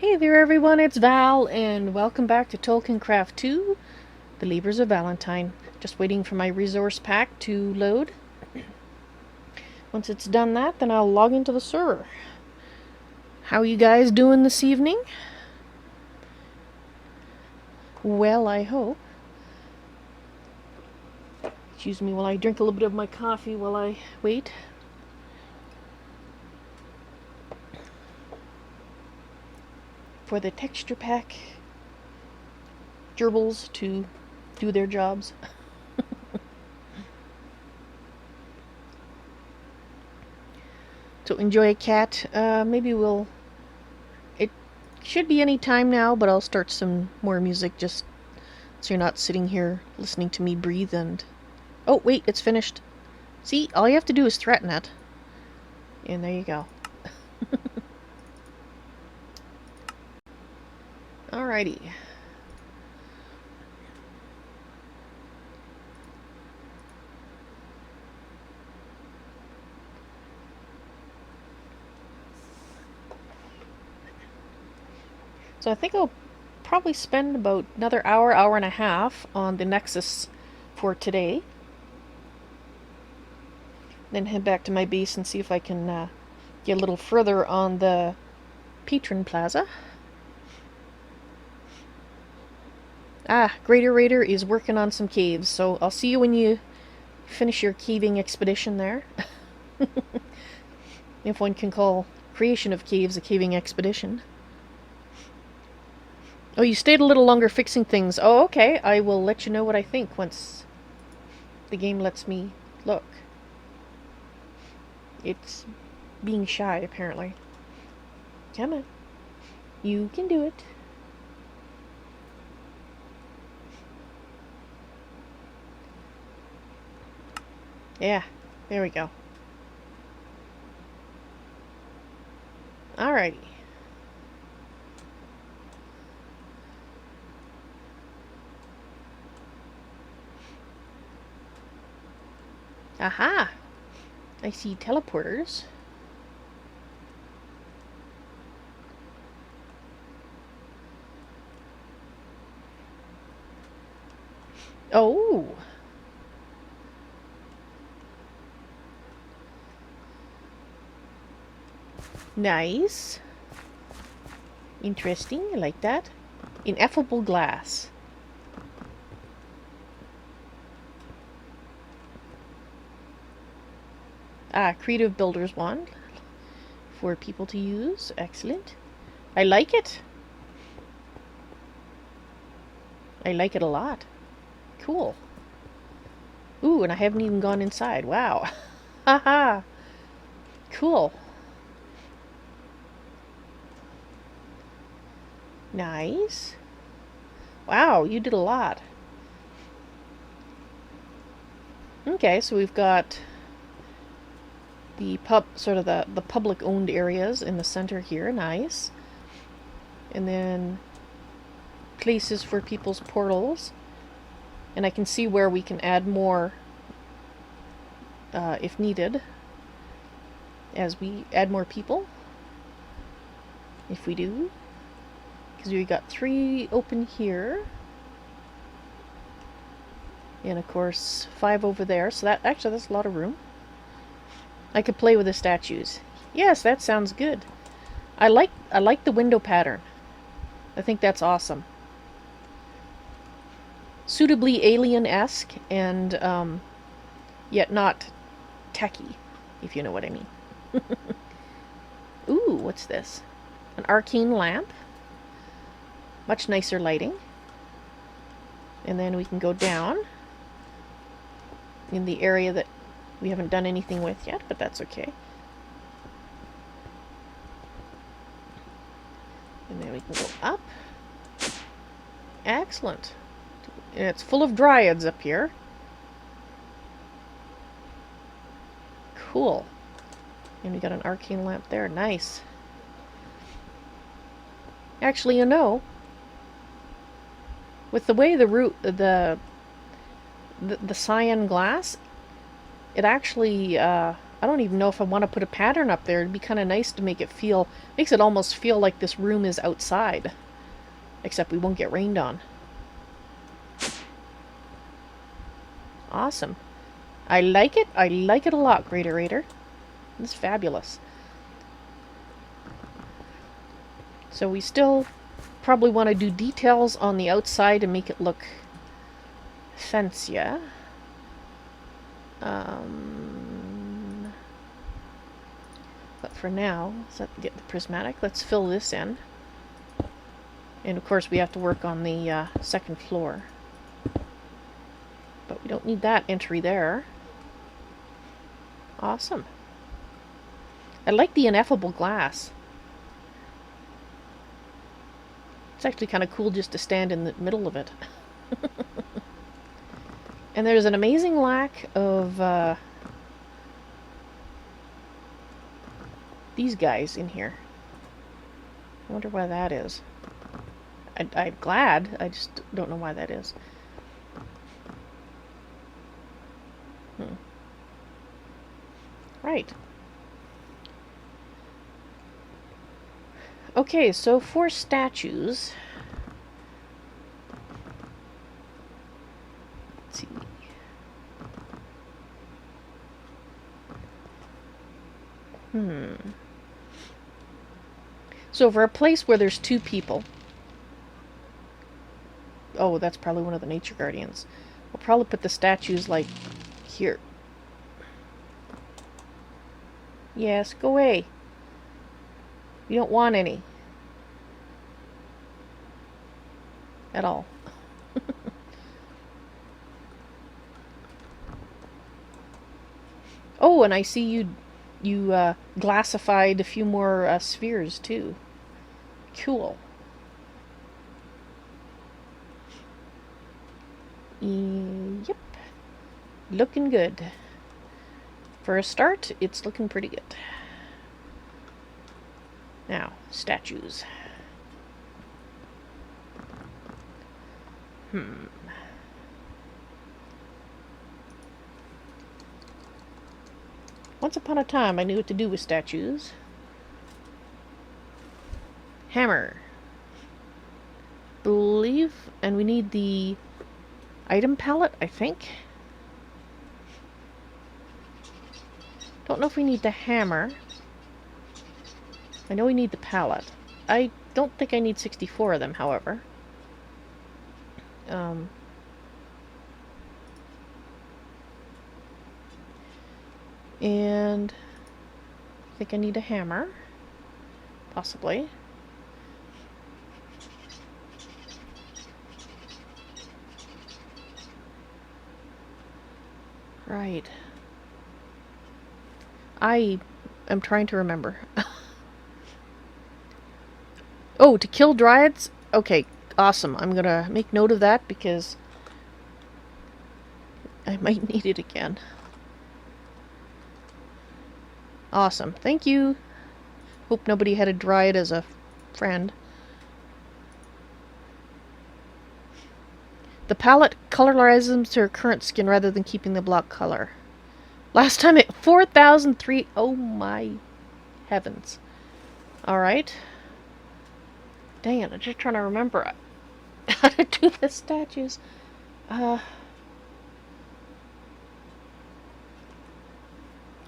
Hey there everyone, it's Val, and welcome back to Tolkiencraft II, The Levers of Valentine. Just waiting for my resource pack to load. Once it's done that, then I'll log into the server. How are you guys doing this evening? Well, I hope. Excuse me while I drink a little bit of my coffee while I wait. For the texture pack gerbils to do their jobs. So enjoy a cat. Maybe we'll... It should be any time now, but I'll start some more music just so you're not sitting here listening to me breathe and... Oh, wait, it's finished. See, all you have to do is threaten it. And there you go. Alrighty. So I think I'll probably spend about another hour, hour and a half on the Nexus for today. Then head back to my base and see if I can get a little further on the Patron Plaza. GreatOrator is working on some caves, so I'll see you when you finish your caving expedition there. If one can call creation of caves a caving expedition. Oh, you stayed a little longer fixing things. Oh, okay. I will let you know what I think once the game lets me look. It's being shy, apparently. Come on. You can do it. Yeah, there we go. Alrighty. Aha! I see teleporters. Oh! Nice. Interesting, I like that. Ineffable glass. Creative Builder's Wand for people to use. Excellent. I like it. I like it a lot. Cool. Ooh, and I haven't even gone inside. Wow. Haha. Cool. Nice. Wow, you did a lot. Okay, so we've got the the public owned areas in the center here. Nice. And then places for people's portals. And I can see where we can add more if needed as we add more people. If we do. Because we got 3 open here. And of course 5 over there. So that's a lot of room. I could play with the statues. Yes, that sounds good. I like the window pattern. I think that's awesome. Suitably alien-esque and yet not techy, if you know what I mean. Ooh, what's this? An arcane lamp. Much nicer lighting. And then we can go down in the area that we haven't done anything with yet, but that's okay. And then we can go up. Excellent. And it's full of dryads up here. Cool. And we got an arcane lamp there. Nice. Actually, you know, with the way the cyan glass, it actually I don't even know if I want to put a pattern up there. It'd be kind of nice to make it feel, makes it almost feel like this room is outside. Except we won't get rained on. Awesome. I like it. I like it a lot, GreatOrator. It's fabulous. So we still probably want to do details on the outside and make it look fancier. But for now, let's get the prismatic. Let's fill this in. And of course we have to work on the second floor. But we don't need that entry there. Awesome. I like the ineffable glass. It's actually kind of cool just to stand in the middle of it. And there's an amazing lack of these guys in here. I wonder why that is. I'm glad, I just don't know why that is. Right. Okay, so for statues... Let's see. So for a place where there's 2 people... Oh, that's probably one of the nature guardians. We'll probably put the statues, like, here. Yes, go away. You don't want any. At all. Oh, and I see you glassified a few more spheres, too. Cool. Yep. Looking good. For a start, it's looking pretty good. Now, statues. Once upon a time, I knew what to do with statues. Hammer. Believe, and we need the item palette, I think. Don't know if we need the hammer. I know we need the palette. I don't think I need 64 of them, however. And I think I need a hammer. Possibly. Right. I am trying to remember. Oh, to kill dryads? Okay, awesome. I'm gonna make note of that because I might need it again. Awesome. Thank you. Hope nobody had a dryad as a friend. The palette colorizes them to her current skin rather than keeping the block color. Last time it 4,003. Oh my heavens. Alright. Dang it, I'm just trying to remember how to do the statues.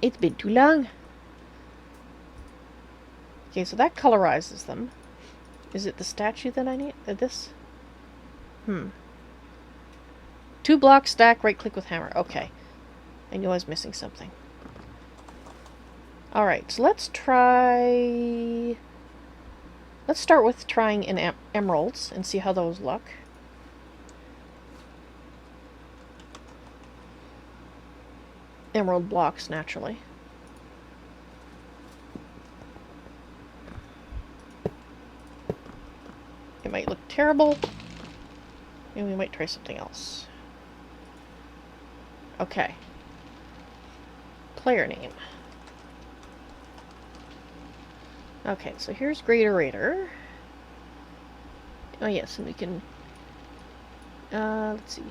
It's been too long. Okay, so that colorizes them. Is it the statue that I need? This? 2 blocks stack, right click with hammer. Okay. I knew I was missing something. Alright, so let's try... Let's start with trying in emeralds and see how those look. Emerald blocks, naturally. It might look terrible, and we might try something else. Okay. Player name. Okay, so here's GreatOrator. Oh yes, and we can... let's see.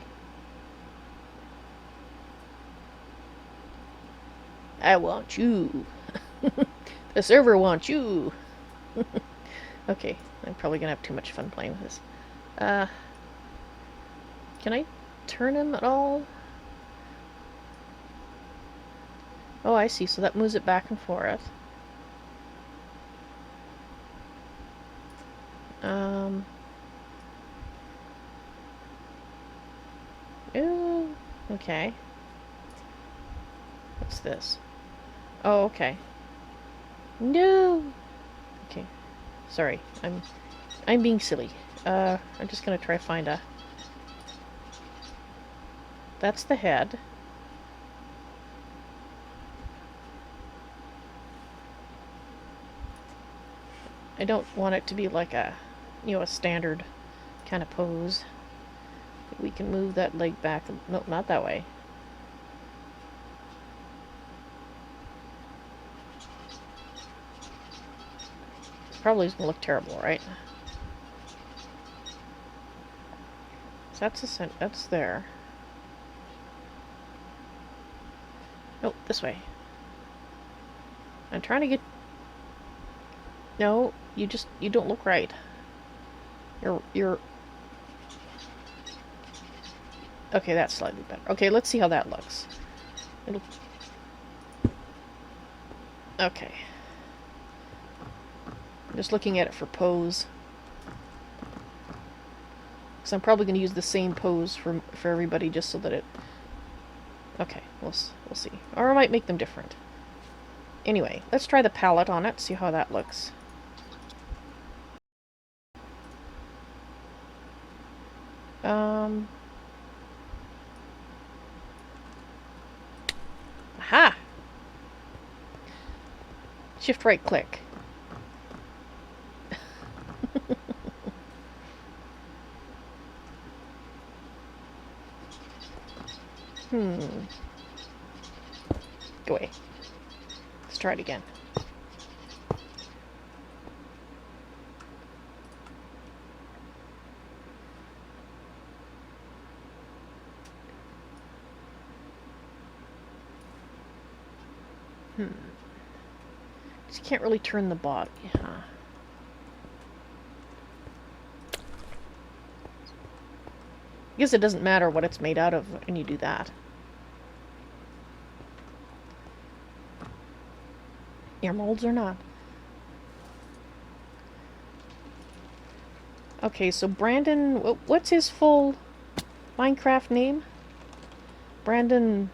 I want you. The server wants you. Okay, I'm probably gonna have too much fun playing with this. Can I turn him at all? Oh, I see. So that moves it back and forth. Ooh, okay. What's this? Oh, okay. No. Okay. Sorry. I'm being silly. I'm just gonna try to find a... That's the head. I don't want it to be like a, you know, a standard kind of pose. We can move that leg back. No, not that way. This probably is going to look terrible, right? So that's there. Nope, this way. I'm trying to get... No, you don't look right. You're... Okay, that's slightly better. Okay, let's see how that looks. Okay. I'm just looking at it for pose. Because I'm probably going to use the same pose for everybody just so that it... Okay, we'll see. Or I might make them different. Anyway, let's try the palette on it, see how that looks. Aha! Shift right click. Go away. Let's try it again. Just can't really turn the body, huh? I guess it doesn't matter what it's made out of when you do that. Ear molds or not. Okay, so Brandon, what's his full Minecraft name? Brandon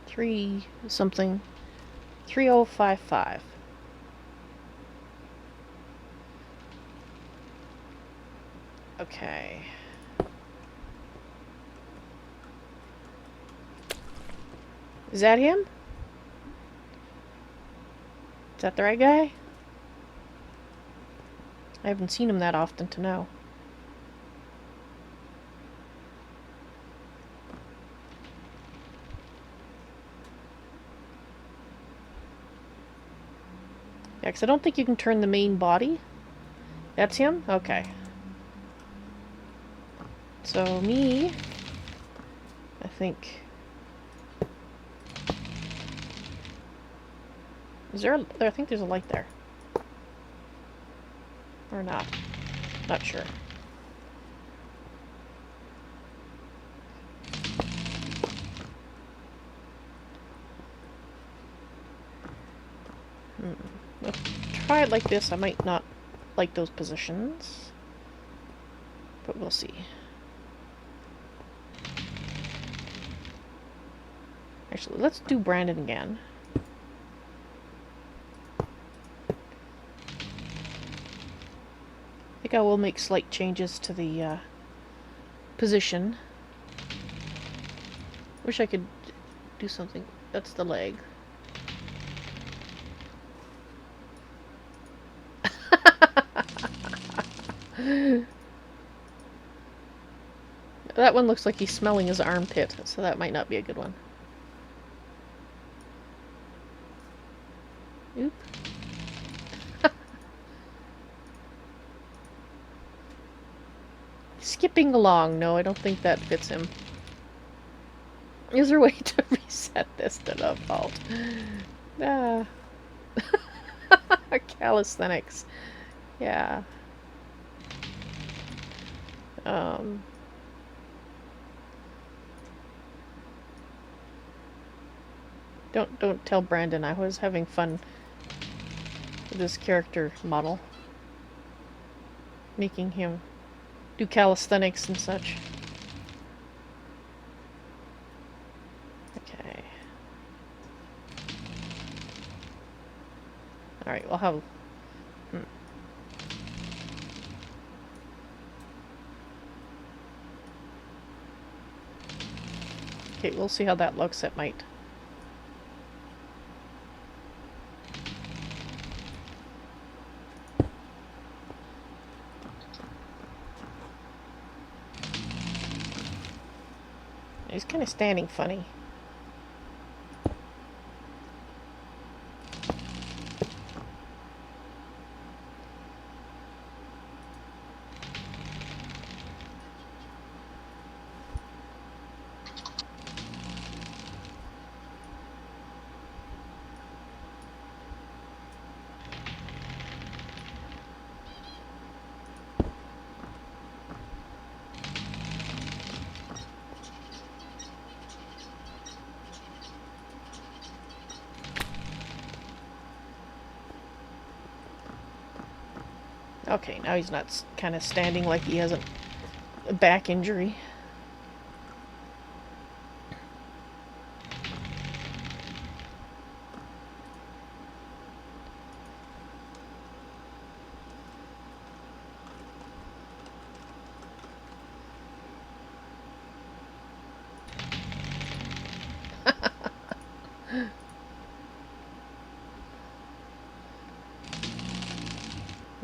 3 something 3055. Okay. Is that him? Is that the right guy? I haven't seen him that often to know. Yeah, because I don't think you can turn the main body. That's him? Okay. So me, I think... Is there a... I think there's a light there. Or not. Not sure. Let's try it like this. I might not like those positions, but we'll see. Actually, let's do Brandon again. I think I will make slight changes to the position. Wish I could do something. That's the leg. That one looks like he's smelling his armpit, so that might not be a good one. Oop. Skipping along. No, I don't think that fits him. Is there a way to Set this to default. Ah. Calisthenics. Yeah. Don't tell Brandon. I was having fun with this character model, making him do calisthenics and such. Okay. All right. We'll have. Okay, we'll see how that looks. It might. He's kind of standing funny. Okay, now he's not kind of standing like he has a back injury.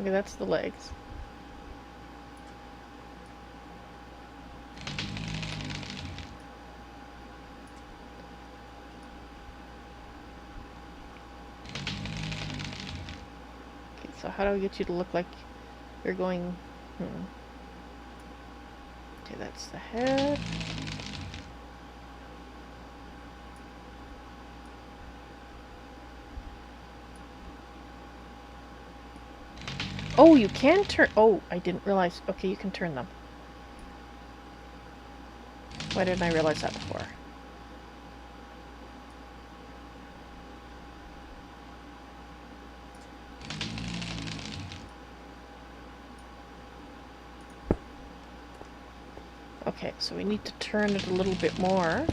Okay, that's the legs. Okay, so how do I get you to look like you're going... Okay, that's the head. Oh, you can turn... Oh, I didn't realize... Okay, you can turn them. Why didn't I realize that before? Okay, so we need to turn it a little bit more.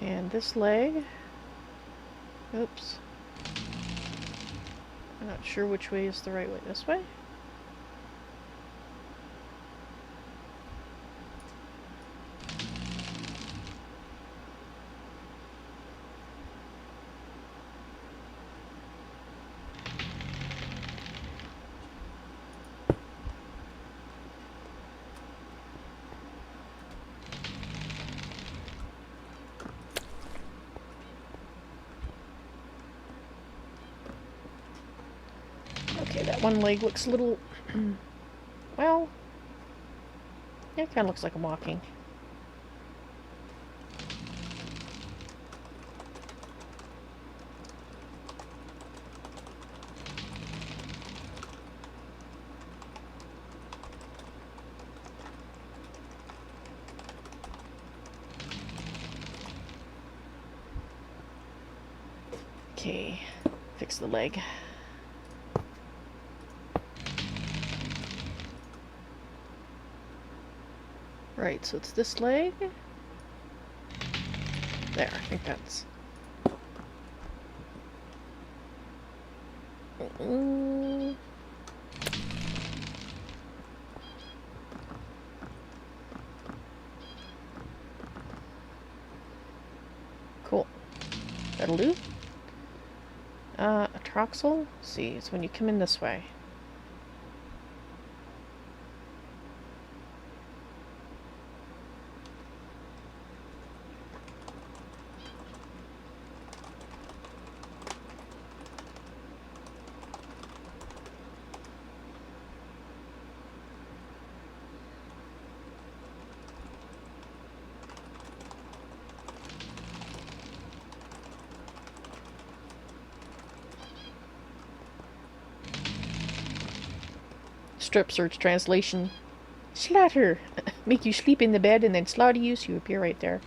And this leg... Oops. I'm not sure which way is the right way. This way? Okay, that one leg looks a little... well... yeah, it kind of looks like I'm walking. Okay, fix the leg. Right, so it's this leg. There, I think that's... Cool. That'll do. A troxel? Let's see, it's when you come in this way. Strip search translation. Slaughter. Make you sleep in the bed and then slaughter you so you appear right there.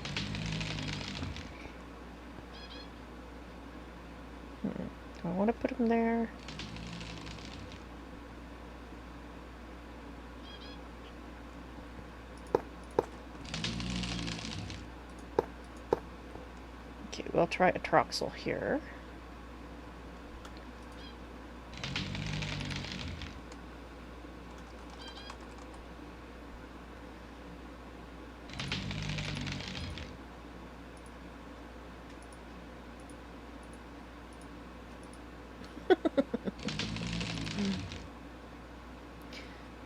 Do I want to put him there? Okay, we'll try a troxel here.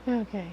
Okay.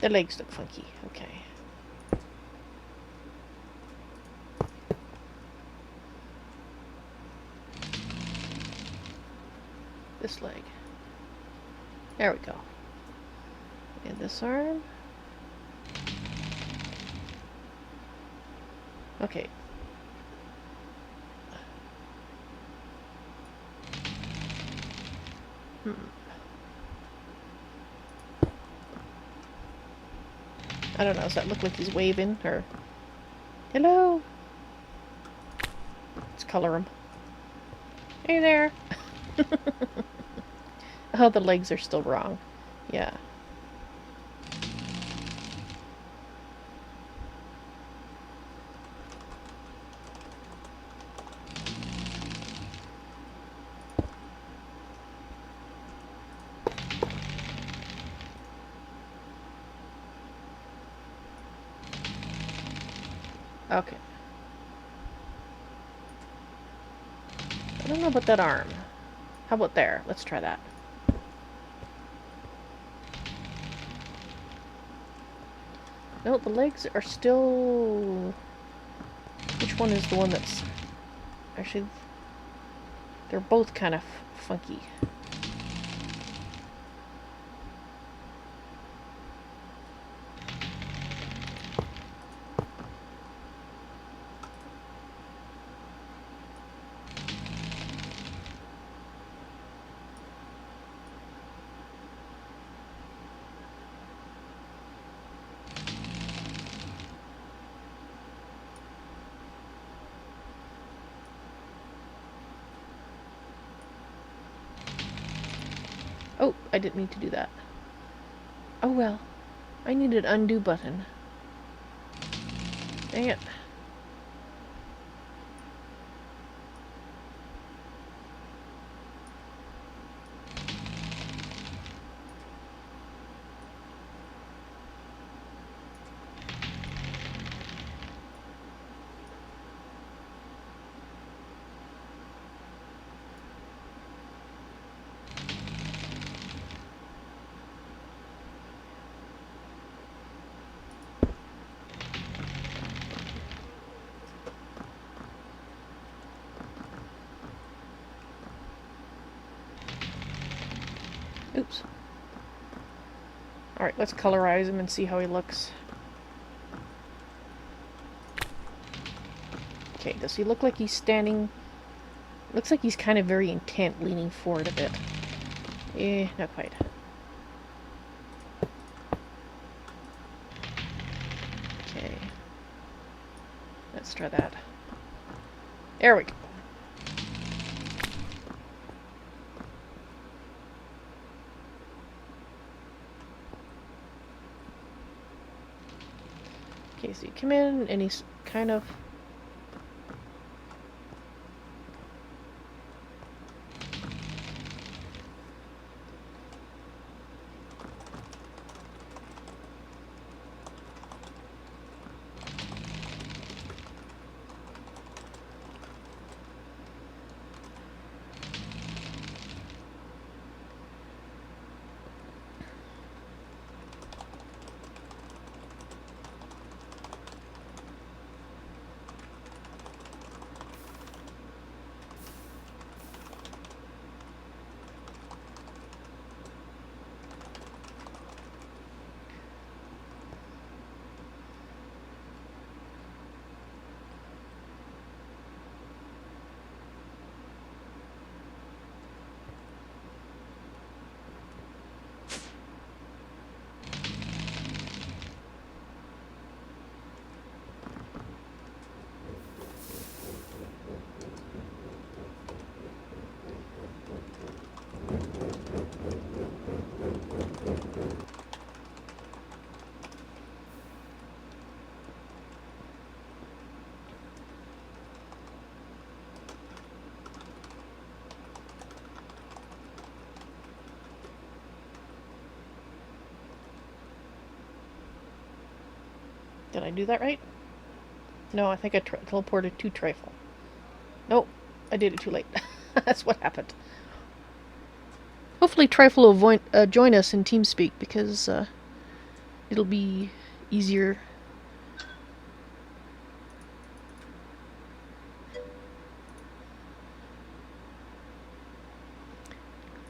The legs look funky. Okay. This leg. There we go. And this arm. Okay. I don't know, does that look like he's waving, or... Hello? Let's color him. Hey there! Oh, the legs are still wrong. Yeah. Okay. I don't know about that arm. How about there? Let's try that. No, the legs are still... Which one is the one that's... Actually, they're both kind of funky. Oh, I didn't mean to do that. Oh well. I need an undo button. Dang it. Oops. Alright, let's colorize him and see how he looks. Okay, does he look like he's standing? Looks like he's kind of very intent, leaning forward a bit. Eh, not quite. Okay. Let's try that. There we go. Okay, so you come in and he's kind of... Did I do that right? No, I think I teleported to Trifle. Nope, I did it too late. That's what happened. Hopefully Trifle will join us in TeamSpeak, because it'll be easier.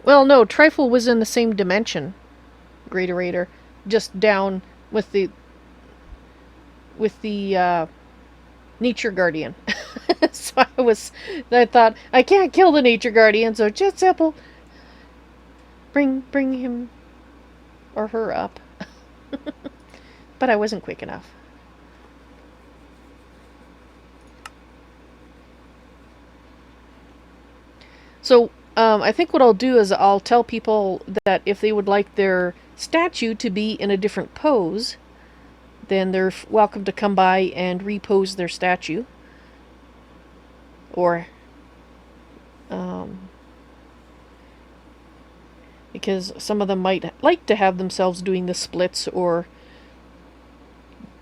Well, no, Trifle was in the same dimension, GreatOrator, just down with the Nature Guardian. So I thought, I can't kill the Nature Guardian, so just simple. Bring him or her up. But I wasn't quick enough. So, I think what I'll do is I'll tell people that if they would like their statue to be in a different pose, then they're welcome to come by and repose their statue. Or, because some of them might like to have themselves doing the splits, or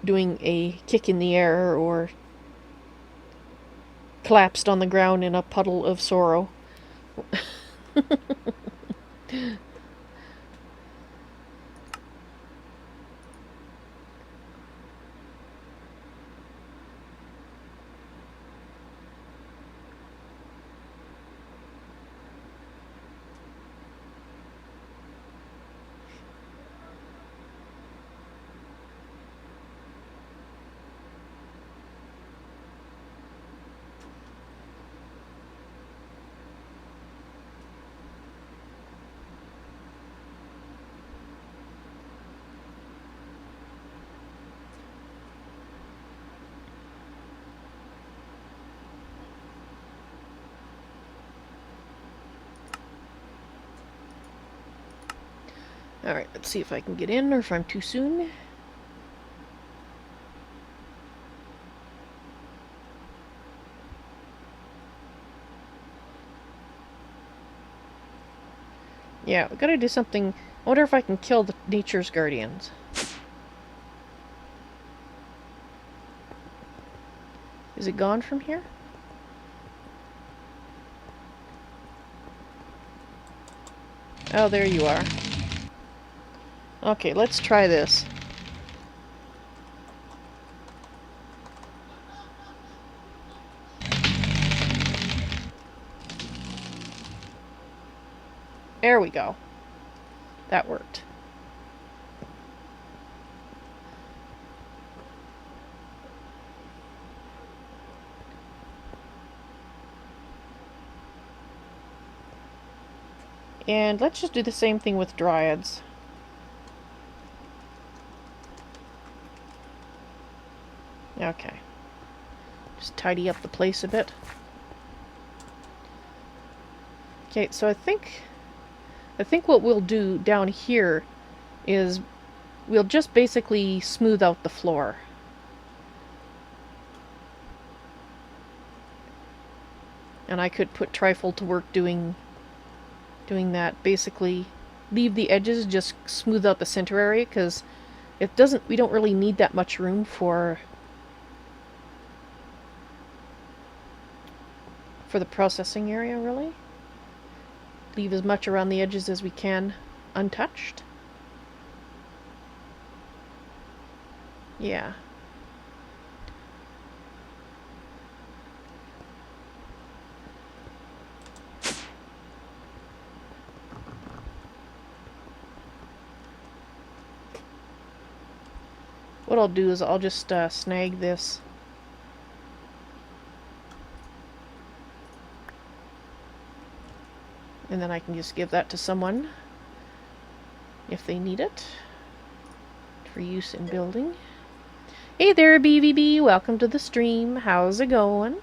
doing a kick in the air, or collapsed on the ground in a puddle of sorrow. Alright, let's see if I can get in, or if I'm too soon. Yeah, we gotta do something. I wonder if I can kill the Nature's Guardians. Is it gone from here? Oh, there you are. Okay, let's try this. There we go. That worked. And let's just do the same thing with Dryads. Okay. Just tidy up the place a bit. Okay, so I think what we'll do down here is we'll just basically smooth out the floor. And I could put Trifle to work doing that. Basically, leave the edges, just smooth out the center area, because we don't really need that much room for the processing area, really. Leave as much around the edges as we can untouched. Yeah. What I'll do is I'll just snag this. And then I can just give that to someone if they need it for use in building. Hey there, BVB. Welcome to the stream. How's it going?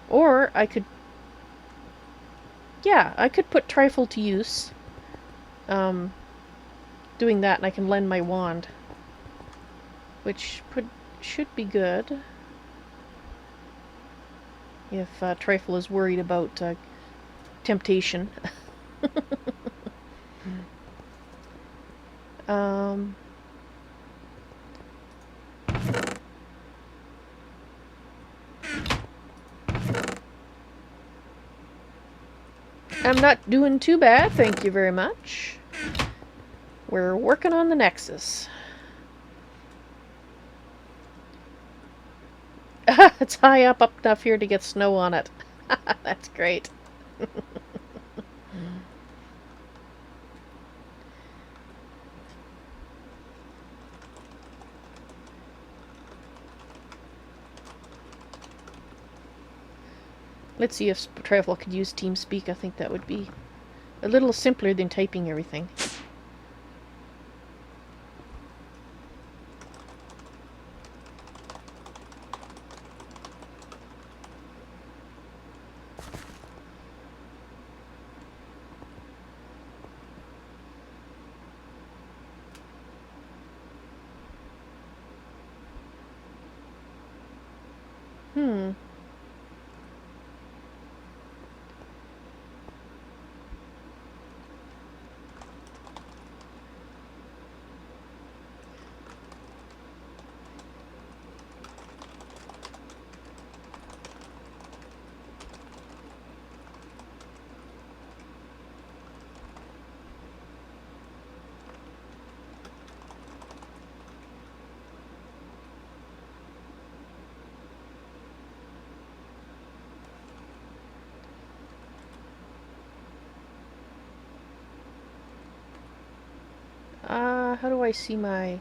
Or I could... Yeah, I could put Trifle to use. Doing that, and I can lend my wand. Which should be good. If Trifle is worried about temptation. I'm not doing too bad, thank you very much. We're working on the Nexus. It's high up enough here to get snow on it. That's great. Let's see if Trifle could use TeamSpeak. I think that would be a little simpler than typing everything. How do I see my...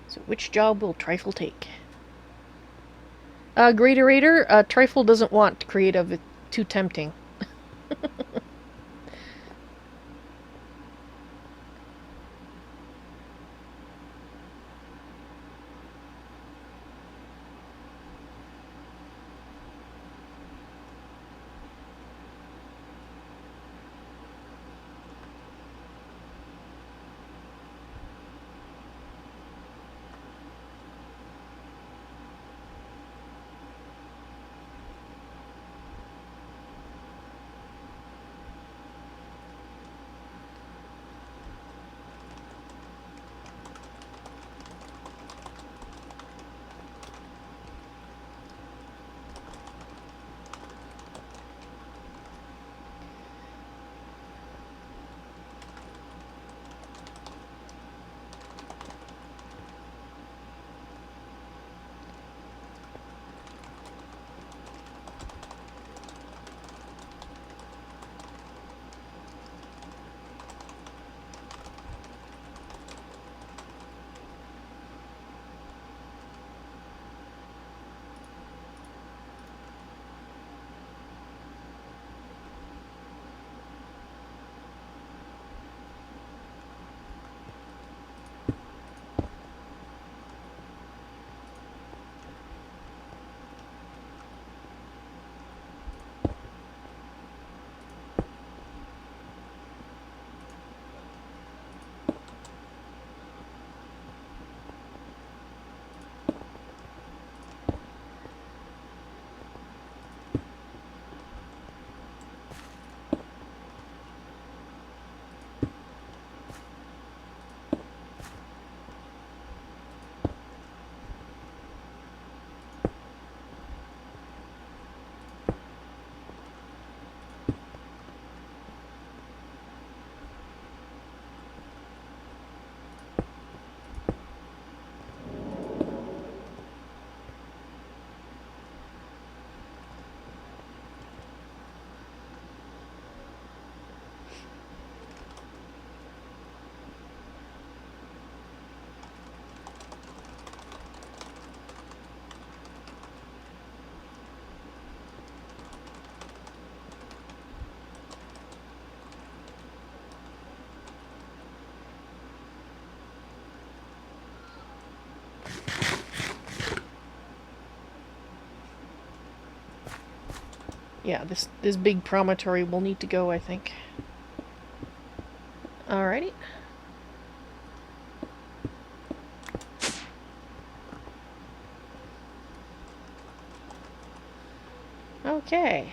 So which job will Trifle take? GreatOrator, Trifle doesn't want creative. It's too tempting. Yeah, this big promontory will need to go, I think. Alrighty. Okay.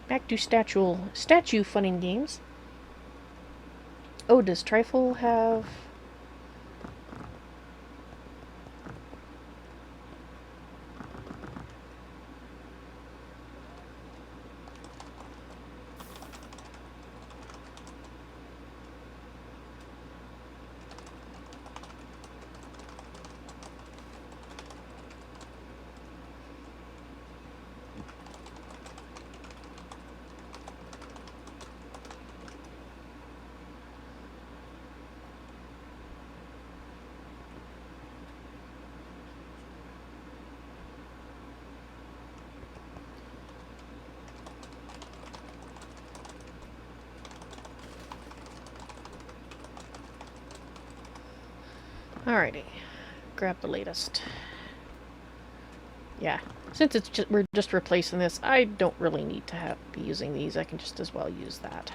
Back to statue funning games. Oh, does Trifle have... Alrighty. Grab the latest. Yeah. Since we're just replacing this, I don't really need to be using these. I can just as well use that.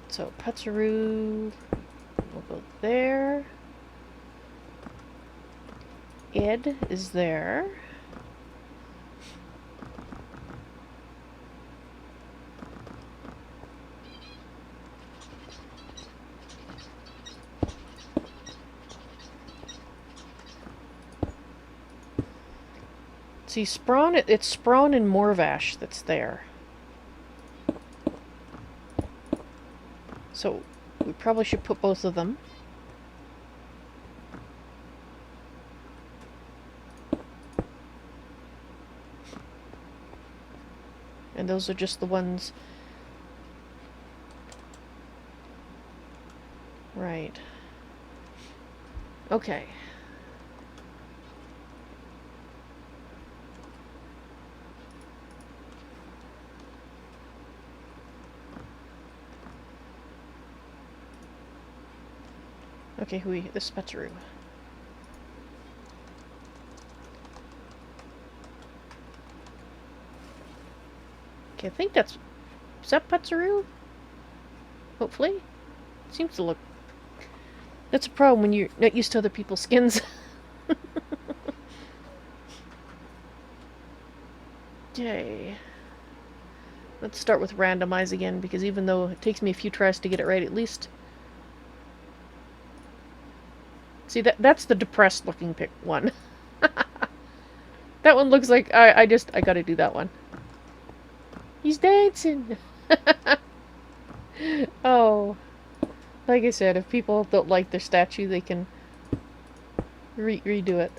So, Putzaroo will go there. Ed is there. See, Sprawn, it's Sprawn and Morvash that's there. So, we probably should put both of them. And those are just the ones... Right. Okay. Okay, this Putzaroo. Okay, I think is that Putzaroo? Hopefully? Seems to look... That's a problem when you're not used to other people's skins. Okay. Let's start with randomize again, because even though it takes me a few tries to get it right, at least... See, that's the depressed looking one. That one looks like... I gotta do that one. He's dancing! Oh. Like I said, if people don't like their statue, they can redo it.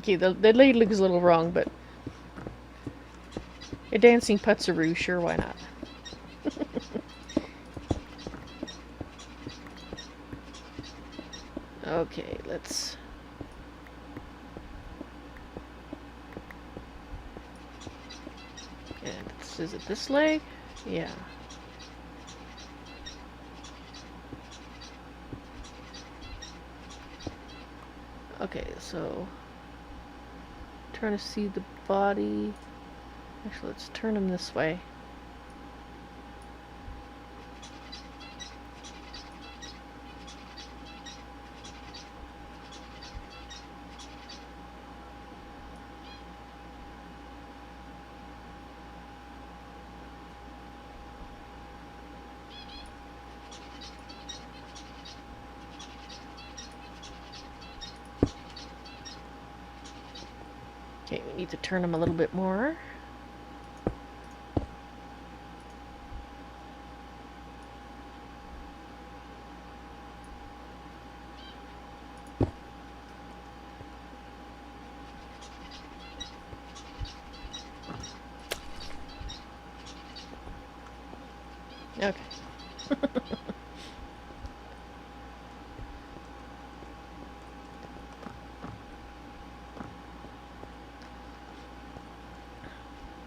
Okay, the lady looks a little wrong, but a dancing Putzaroo, sure, why not? Okay, let's... And is it this leg? Yeah. Okay, so... Trying to see the body. Actually, let's turn him this way. Okay, we need to turn him a little bit more. Okay.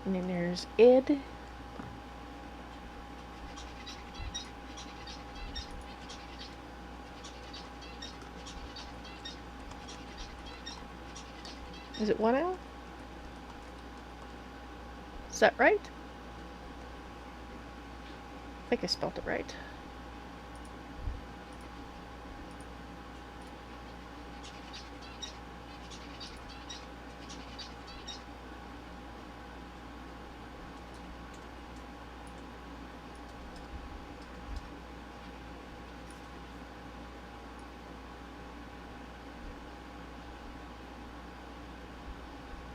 And then there's Ed. Is it 1L? Is that right? I think I spelled it right.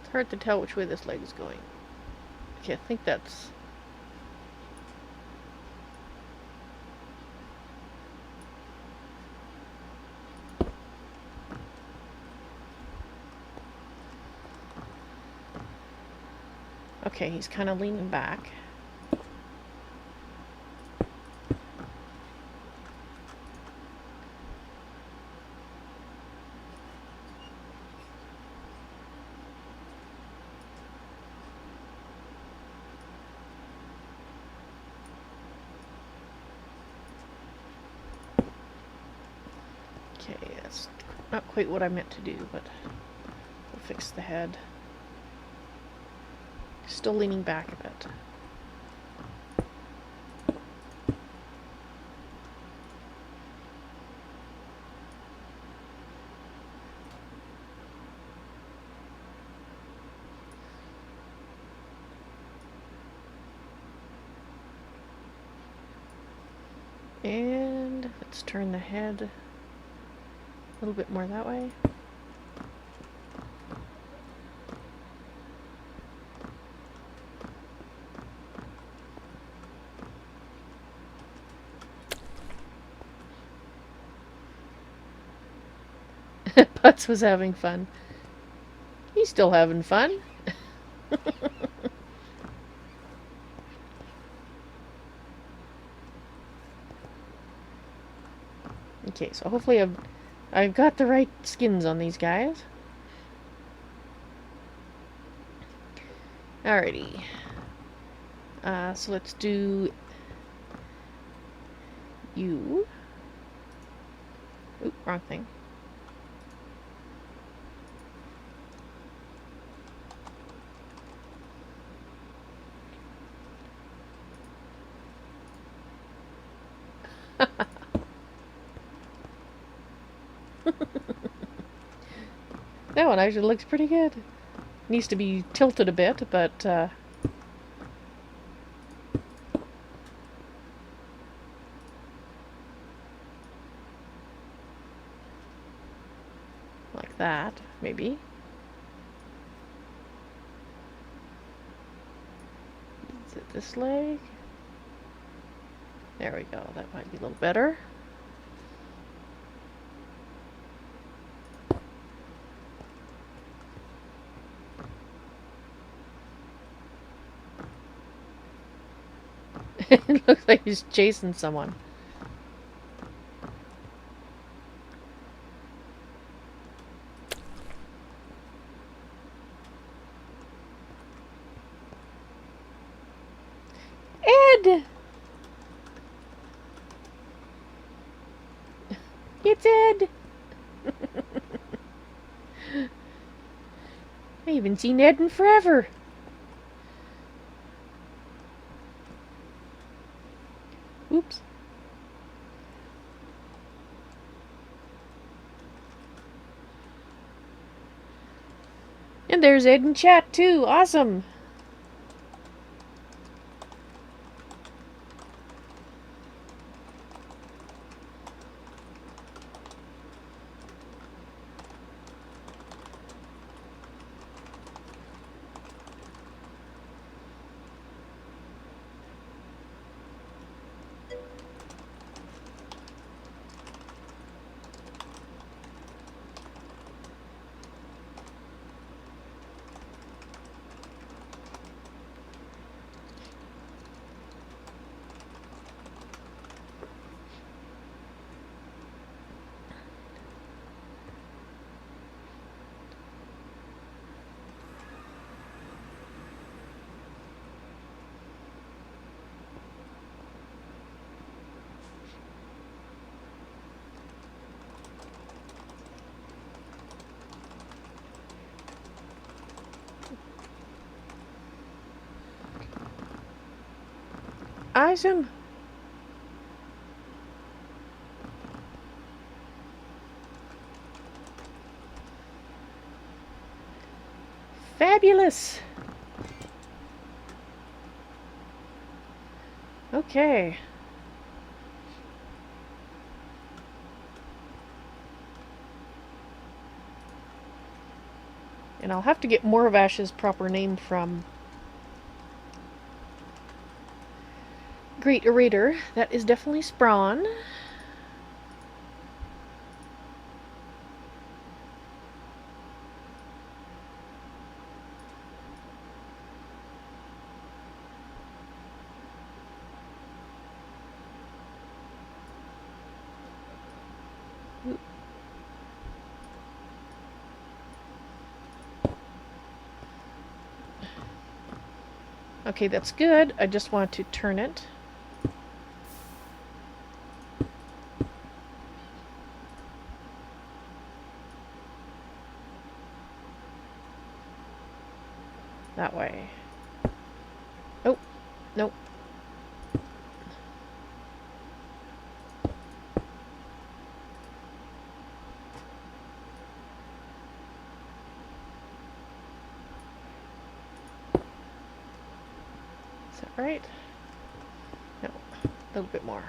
It's hard to tell which way this leg is going. Okay, I think that's... Okay, he's kind of leaning back. Okay, that's not quite what I meant to do, but we'll fix the head. Still leaning back a bit. And let's turn the head a little bit more that way. Putz was having fun. He's still having fun. Okay, so hopefully I've got the right skins on these guys. Alrighty. So let's do you. Oop, wrong thing. That one actually looks pretty good. Needs to be tilted a bit, but like that, maybe. Is it this leg? There we go. That might be a little better. It looks like he's chasing someone. Ed! It's Ed! I haven't seen Ed in forever. Oops. And there's Ed in chat too. Awesome. eyes him. Fabulous. Okay. And I'll have to get Morvash's proper name from GreatOrator. That is definitely Sprawn. Okay, that's good. I just want to turn it. That way. Oh, nope. Is that right? No, a little bit more.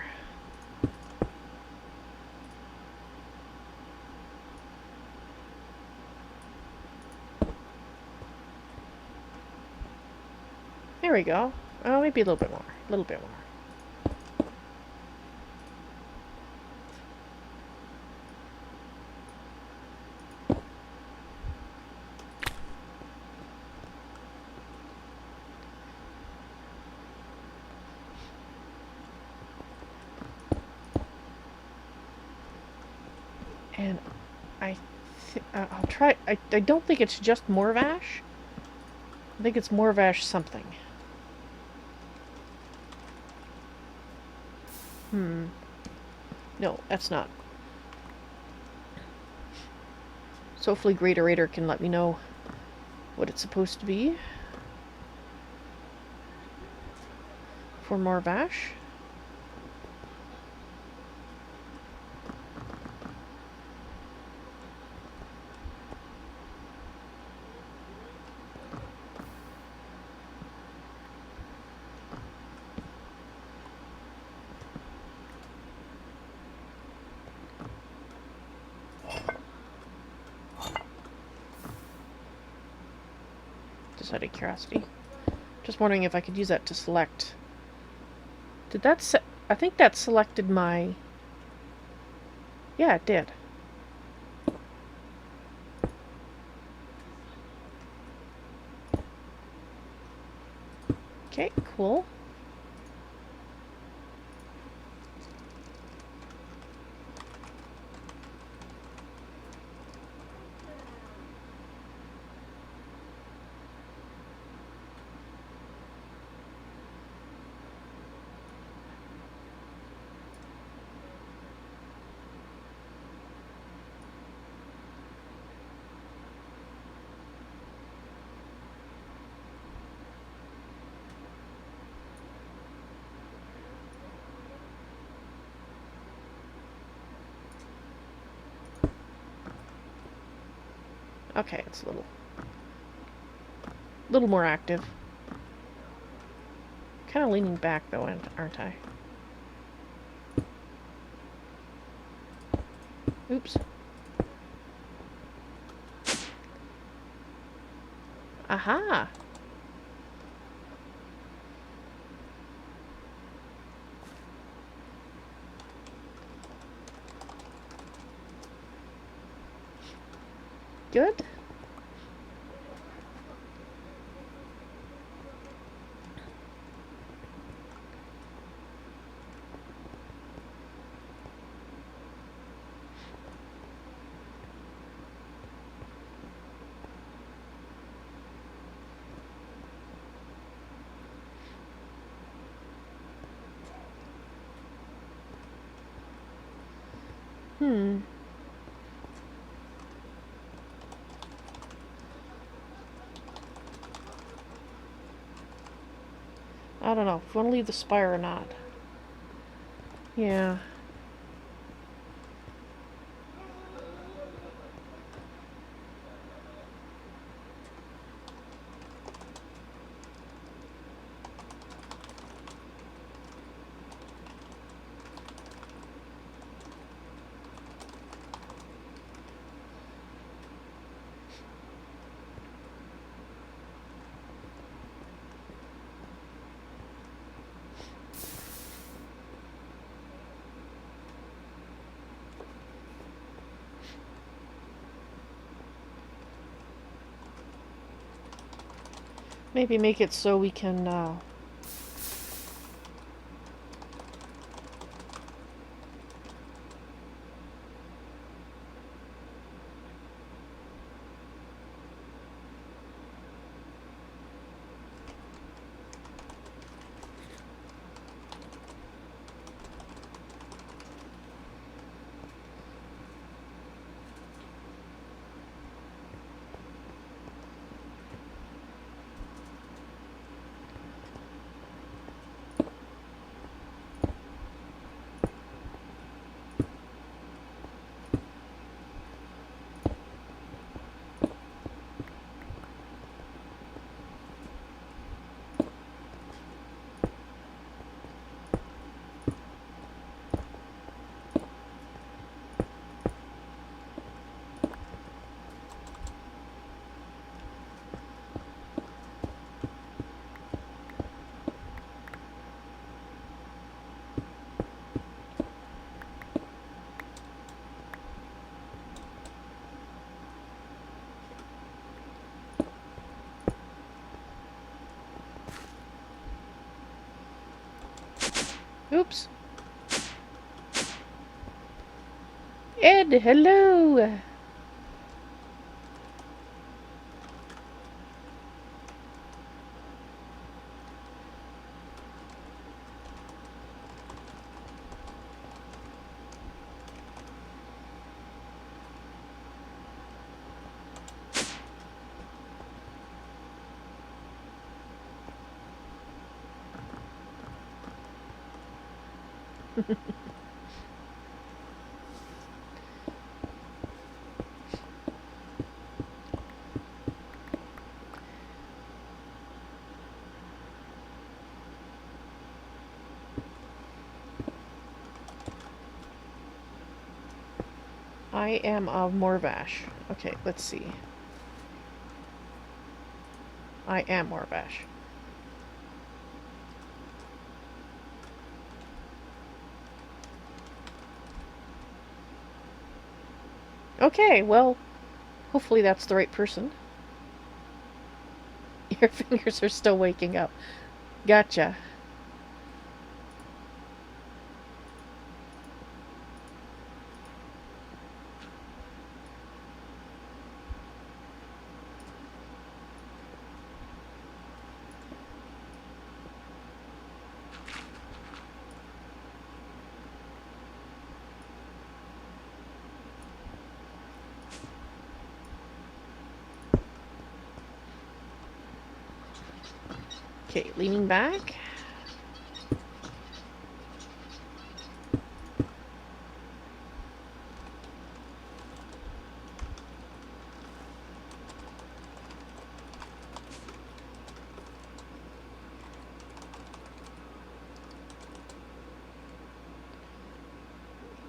There we go. Oh, maybe a little bit more. A little bit more. And I'll try. I don't think it's just Morvash. I think it's Morvash something. No, that's not. So hopefully GreatOrator can let me know what it's supposed to be for Morvash. Just out of curiosity. Just wondering if I could use that to select. Did that I think that selected my... Yeah, it did. Okay, cool. Okay, it's a little more active. Kind of leaning back though, aren't I? Oops. Aha! Good. I don't know if we want to leave the spire or not. Yeah. Maybe make it so we can, oops. Ed, hello! I am of Morvash. Okay, let's see. I am Morvash. Okay, well, hopefully that's the right person. Your fingers are still waking up. Gotcha. Okay, leaning back.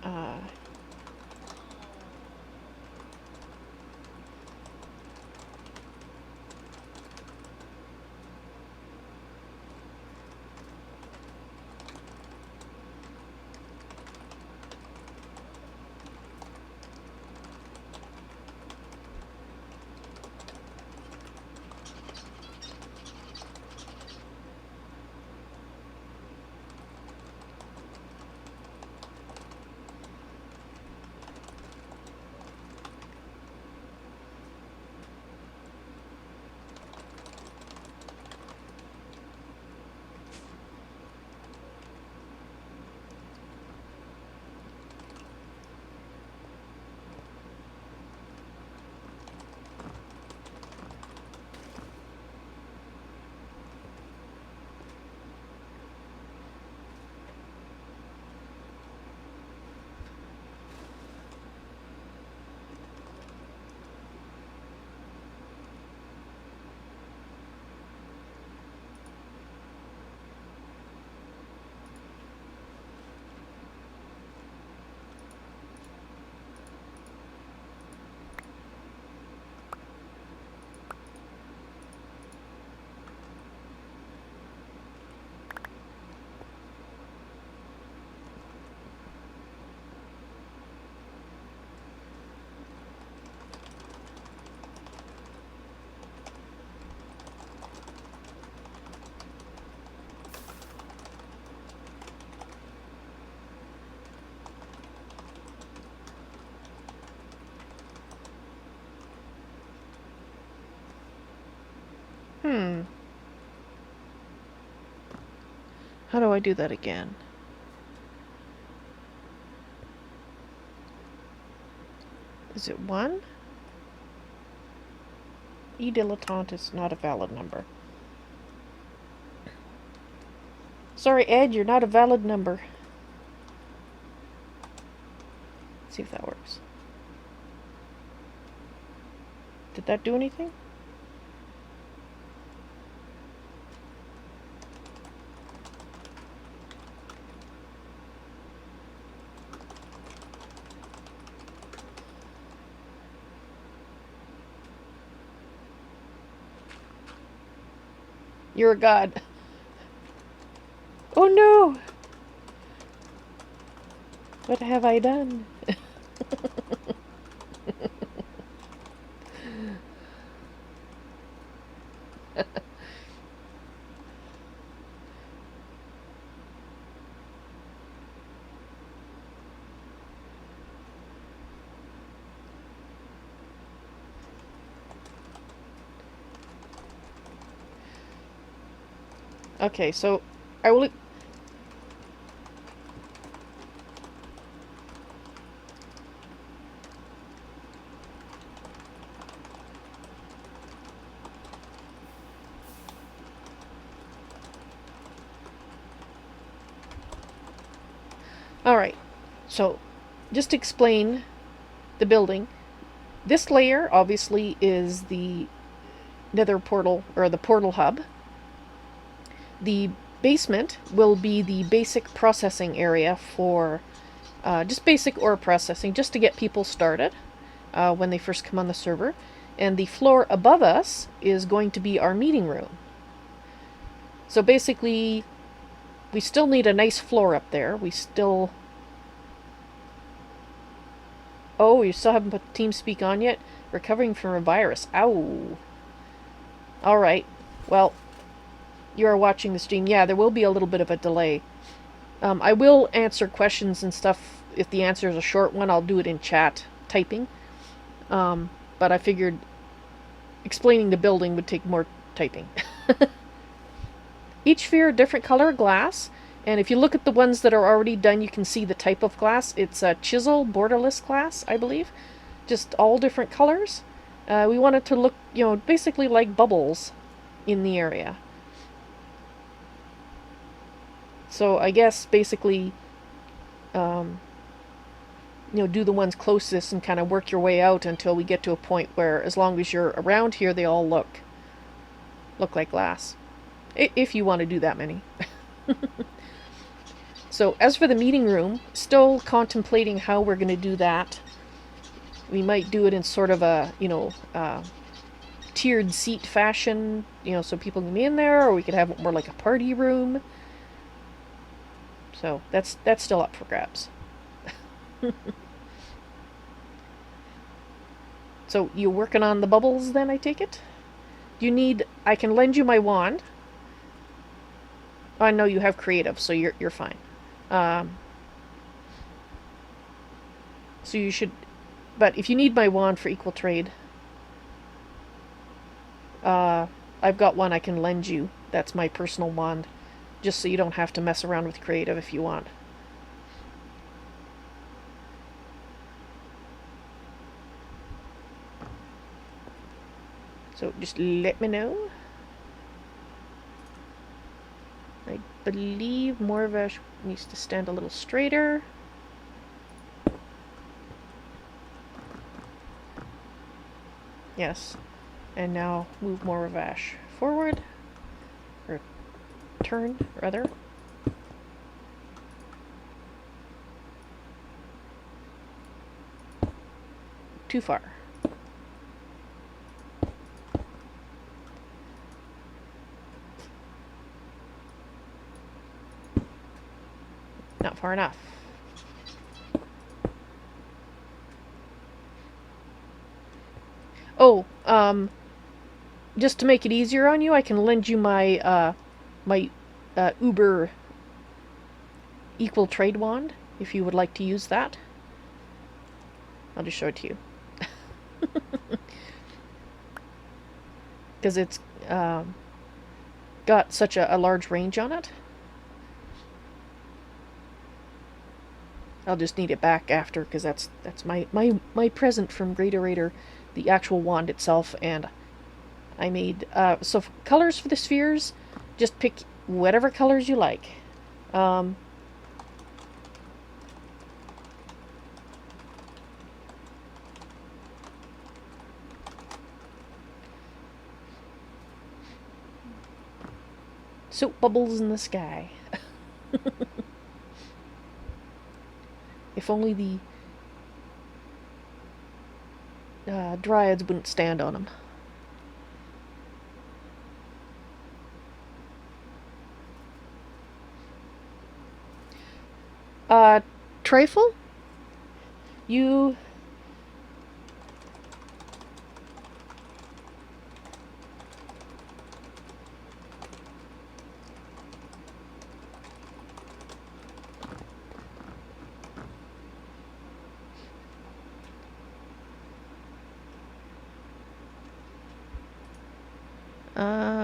Uh, How do I do that again? Is it 1? E dilettante is not a valid number. Sorry, Ed, you're not a valid number. Let's see if that works. Did that do anything? You're a god. Oh no! What have I done? Okay, so I will... Alright, so just to explain the building, this layer obviously is the nether portal, or the portal hub. The basement will be the basic processing area for just basic ore processing, just to get people started when they first come on the server. And the floor above us is going to be our meeting room. So basically, we still need a nice floor up there. We still... Oh, you still haven't put TeamSpeak on yet? Recovering from a virus. Ow. Alright. Well, you are watching the stream. Yeah, there will be a little bit of a delay. I will answer questions and stuff. If the answer is a short one, I'll do it in chat, typing. But I figured explaining the building would take more typing. Each sphere a different color glass, and if you look at the ones that are already done, you can see the type of glass. It's a chisel borderless glass, I believe. Just all different colors. We want it to look, basically like bubbles in the area. So I guess basically, do the ones closest and kind of work your way out until we get to a point where, as long as you're around here, they all look like glass. If you want to do that many. So as for the meeting room, still contemplating how we're going to do that. We might do it in sort of a, tiered seat fashion, so people can be in there, or we could have it more like a party room. So that's still up for grabs. So you working on the bubbles then, I take it? I can lend you my wand. I know you have creative, so you're fine. So you should, but if you need my wand for equal trade, I've got one I can lend you. That's my personal wand, just so you don't have to mess around with creative if you want. So just let me know. I believe Morvash needs to stand a little straighter. Yes. And now move Morvash forward. Or turn, rather. Too far. Not far enough. Oh, just to make it easier on you, I can lend you my Uber equal trade wand, if you would like to use that. I'll just show it to you. Because it's got such a large range on it. I'll just need it back after, because that's my present from GreatOrator, the actual wand itself. And I made so colors for the spheres, just pick whatever colors you like. Soap bubbles in the sky. If only the dryads wouldn't stand on them. Trifle? You...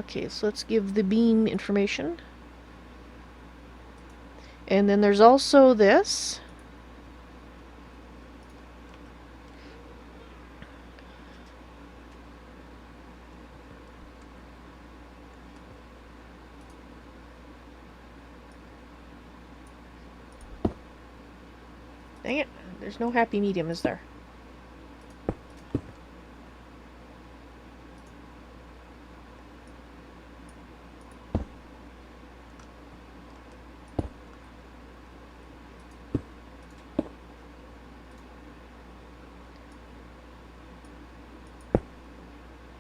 okay, so let's give the beam information. And then there's also this. Dang it, there's no happy medium, is there?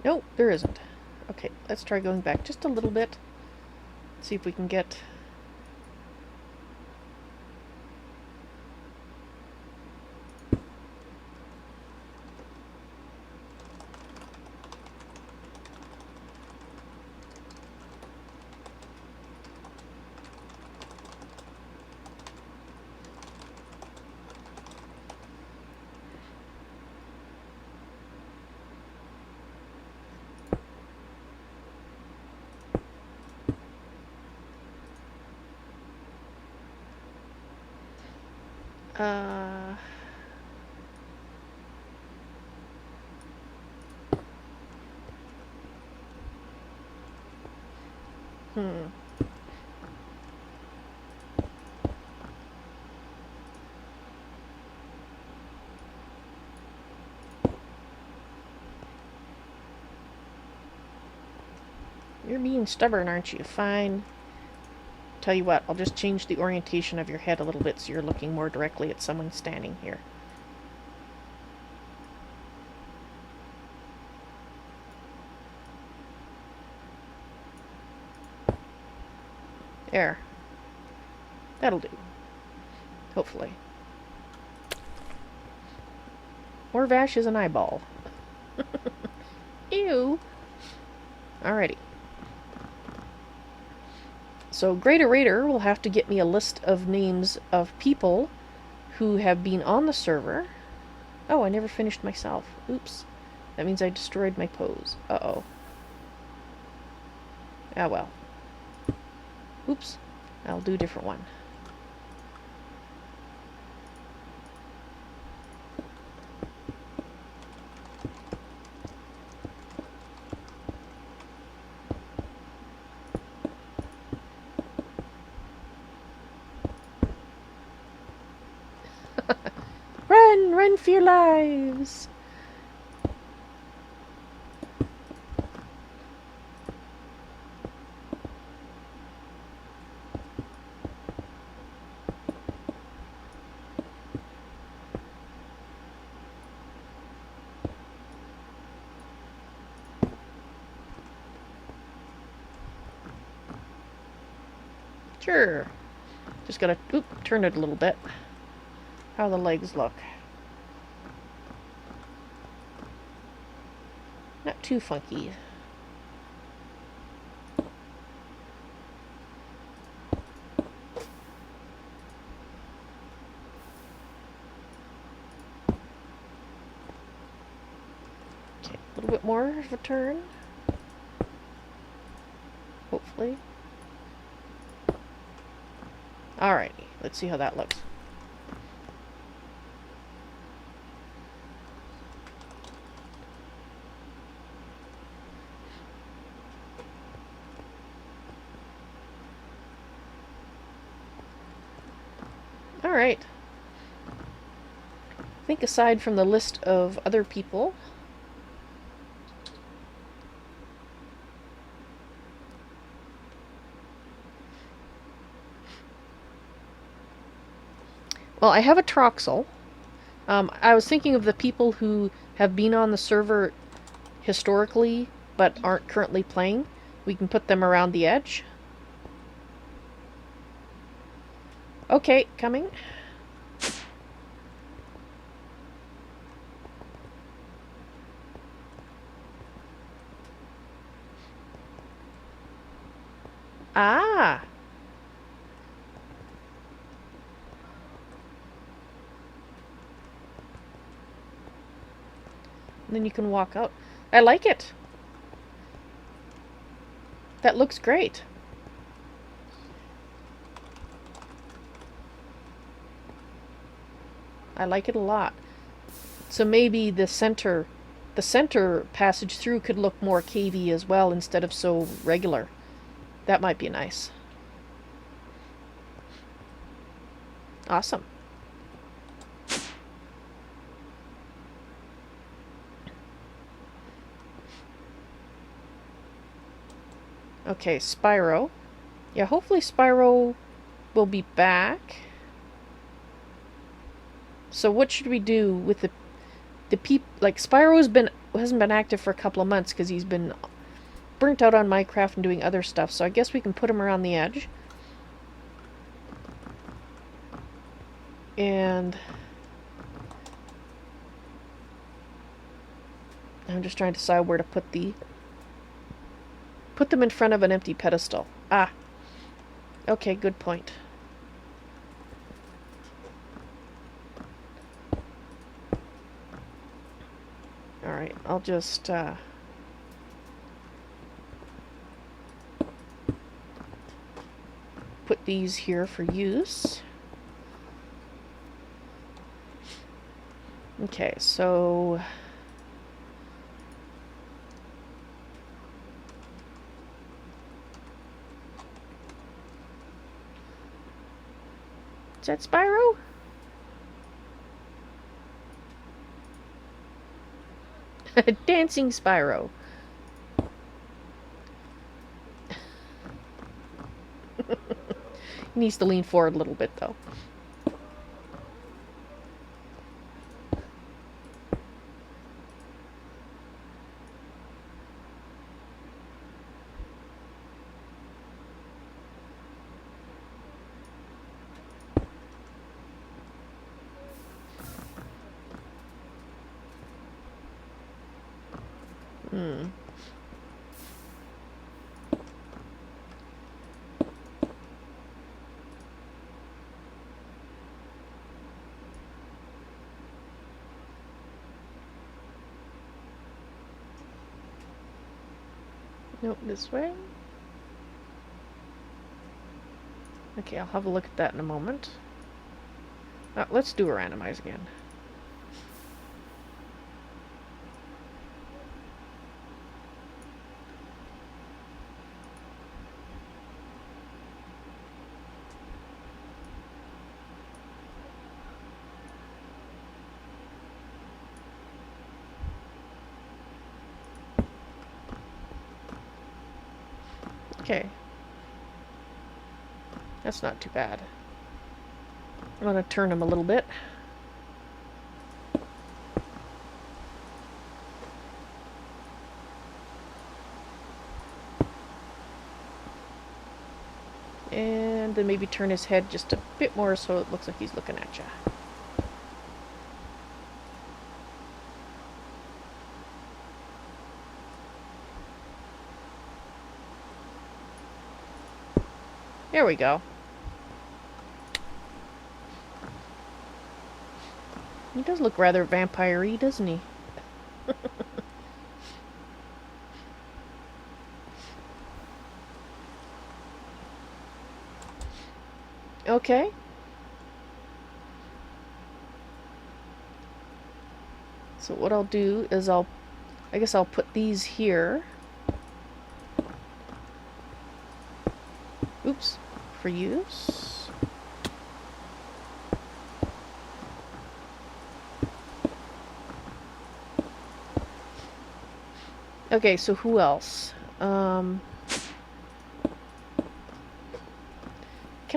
Nope, there isn't. Okay, let's try going back just a little bit. See if we can get... You're being stubborn, aren't you? Fine. Tell you what, I'll just change the orientation of your head a little bit so you're looking more directly at someone standing here. There. That'll do. Hopefully. Or Vash is an eyeball. Ew. Alrighty. So GreatOrator will have to get me a list of names of people who have been on the server. Oh, I never finished myself. Oops. That means I destroyed my pose. Uh-oh. Ah, well. Oops. I'll do a different one. Run! Run for your lives! Sure. Just gotta turn it a little bit. How the legs look. Not too funky. Okay, a little bit more of a turn. hopefully. Alrighty, let's see how that looks. Alright. I think aside from the list of other people, well, I have a Troxel. I was thinking of the people who have been on the server historically but aren't currently playing. We can put them around the edge. Okay, coming. Ah! And then you can walk out. I like it. That looks great. I like it a lot. So maybe the center passage through could look more cavey as well instead of so regular. That might be nice. Awesome. Okay, Spyro. Yeah, hopefully Spyro will be back. So what should we do with the like Spyro hasn't been active for a couple of months because he's been burnt out on Minecraft and doing other stuff. So I guess we can put him around the edge. And I'm just trying to decide where to put them in front of an empty pedestal. Ah. Okay, good point. Alright, I'll just put these here for use. Okay, so is that Spyro? Dancing Spyro. He needs to lean forward a little bit though. Nope, this way. Okay, I'll have a look at that in a moment. Let's do a randomize again. Okay. That's not too bad. I'm going to turn him a little bit. And then maybe turn his head just a bit more so it looks like he's looking at you. There we go. He does look rather vampire-y, doesn't he? Okay. So what I'll do is I guess I'll put these here. Oops. For use. Okay, so who else? Can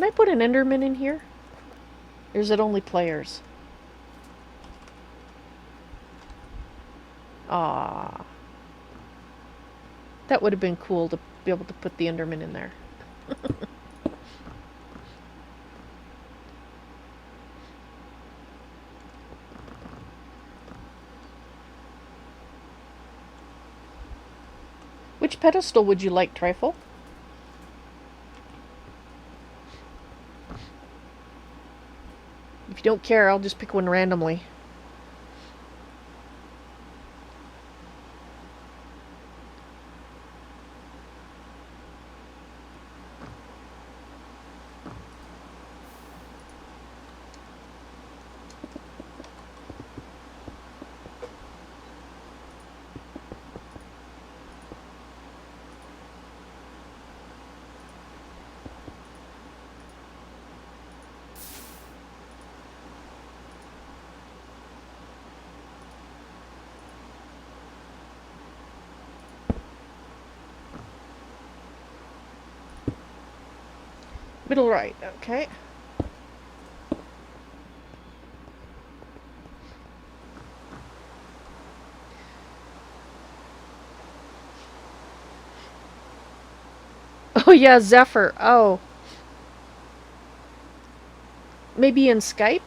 I put an Enderman in here? Or is it only players? Ah, that would have been cool to be able to put the Enderman in there. Which pedestal would you like, Trifle? If you don't care, I'll just pick one randomly. Middle right, okay. Oh yeah, Zephyr. Oh. Maybe in Skype?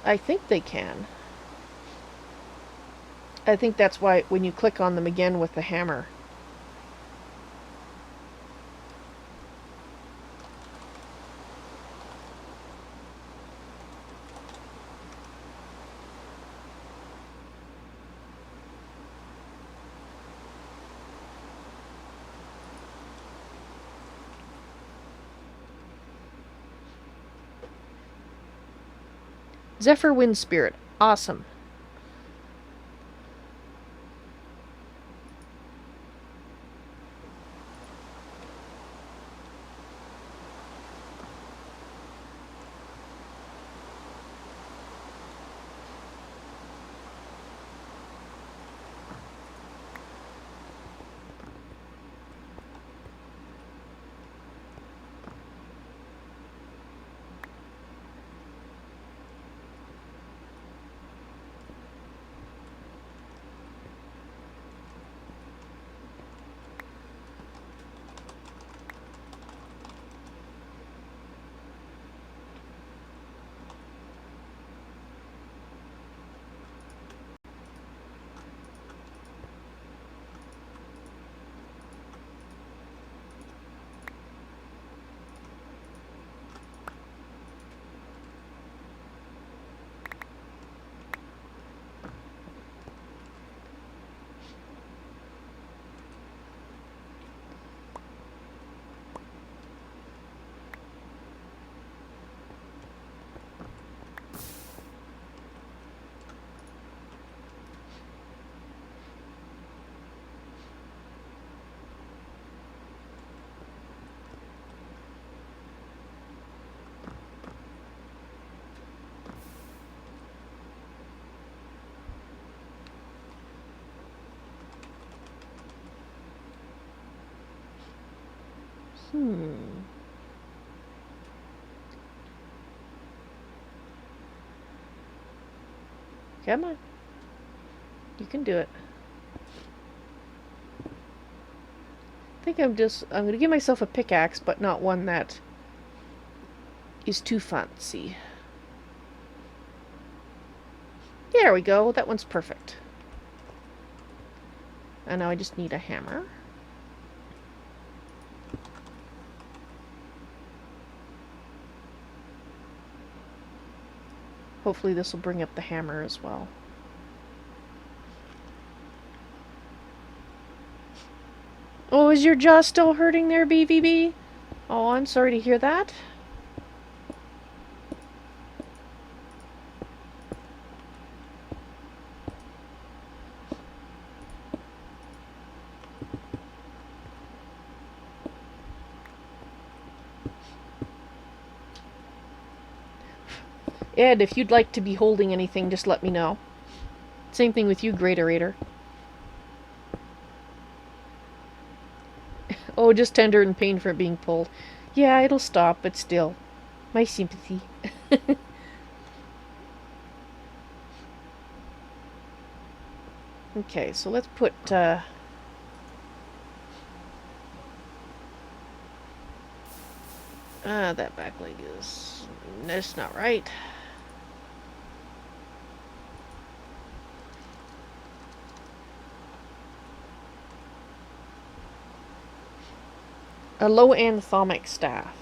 I think they can. I think that's why when you click on them again with the hammer. Zephyr Wind Spirit. Awesome. Come on. You can do it. think I'm going to give myself a pickaxe, but not one that is too fancy. There we go. That one's perfect. And now I just need a hammer. Hopefully this will bring up the hammer as well. Oh, is your jaw still hurting there, BVB? Oh, I'm sorry to hear that. Ed, if you'd like to be holding anything, just let me know. Same thing with you, GreatOrator. Oh, just tender and pain for it being pulled. Yeah, it'll stop, but still. My sympathy. Okay, so let's put, that back leg is... That's not right. A low anatomic staff.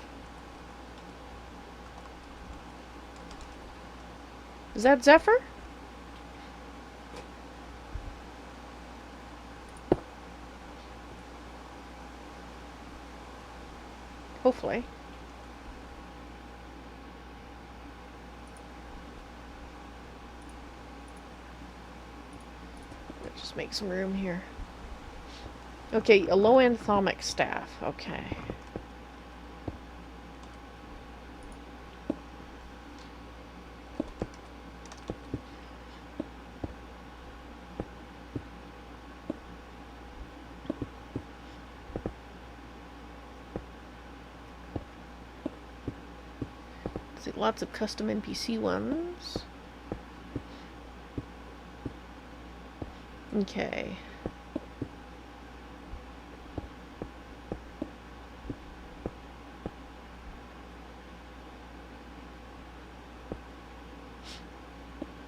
Is that Zephyr? Hopefully. Let's just make some room here. Okay, a low anatomic staff. Okay. See, lots of custom NPC ones. Okay.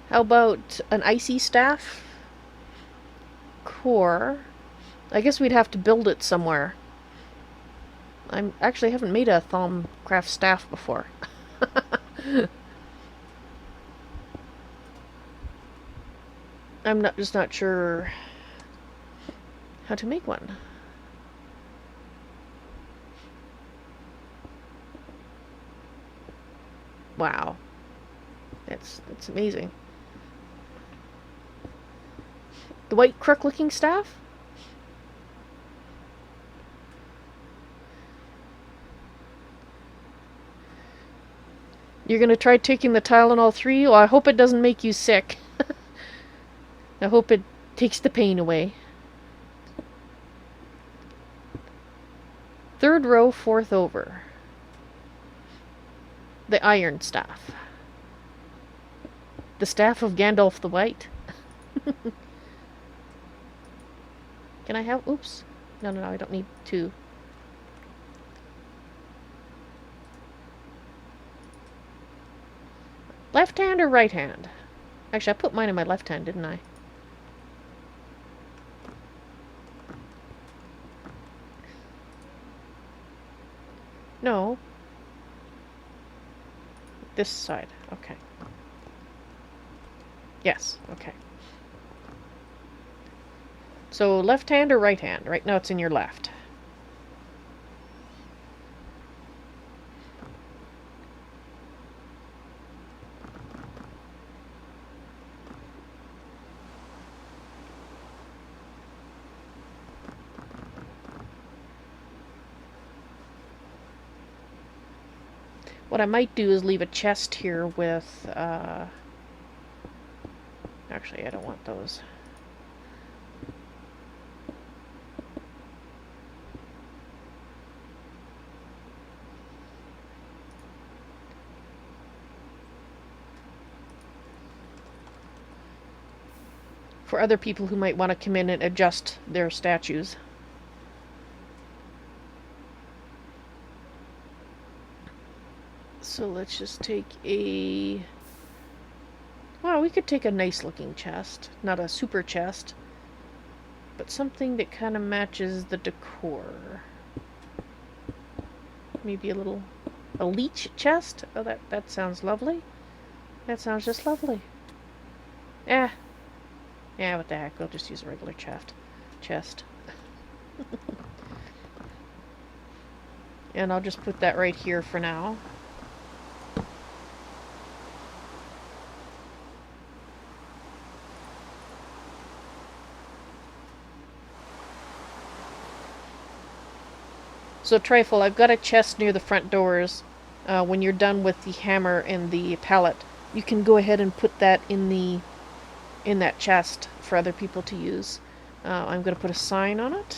How about an icy staff? Core. I guess we'd have to build it somewhere. I actually haven't made a Tolkiencraft staff before. I'm just not sure how to make one. Wow. That's amazing. The white crook looking staff? You're gonna try taking the Tylenol 3? Well, I hope it doesn't make you sick. I hope it takes the pain away. Third row, fourth over. The iron staff. The staff of Gandalf the White. Can I have... Oops. No, I don't need two. Left hand or right hand? Actually, I put mine in my left hand, didn't I? No. This side. Okay. Yes. Okay. So, left hand or right hand? Right now it's in your left. What I might do is leave a chest here with, actually, I don't want those. For other people who might want to come in and adjust their statues. So let's just take a... Well, we could take a nice looking chest. Not a super chest, but something that kind of matches the decor. Maybe a leech chest? Oh, that sounds lovely. That sounds just lovely. Yeah, what the heck, we'll just use a regular chest. And I'll just put that right here for now. So Trifle, I've got a chest near the front doors. When you're done with the hammer and the pallet, you can go ahead and put that in that chest for other people to use. I'm going to put a sign on it.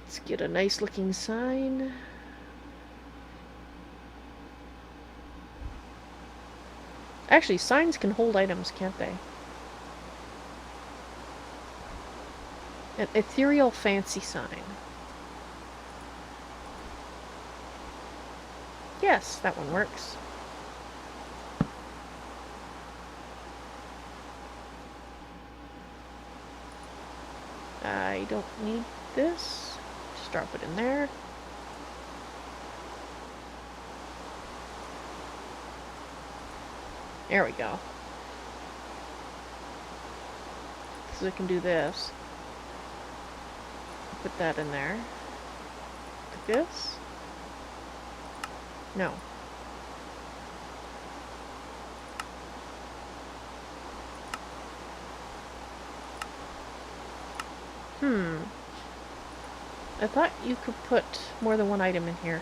Let's get a nice looking sign. Actually, signs can hold items, can't they? An ethereal fancy sign. Yes, that one works. I don't need this. Just drop it in there. There we go. So I can do this. Put that in there. Like this. No. I thought you could put more than one item in here.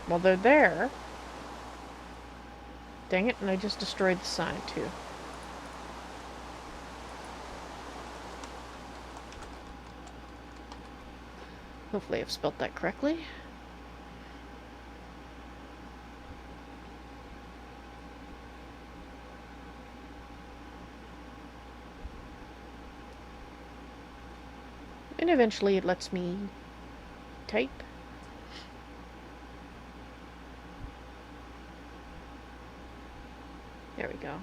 Well, they're there. Dang it, and I just destroyed the sign, too. Hopefully I've spelt that correctly. And eventually it lets me type. There we go.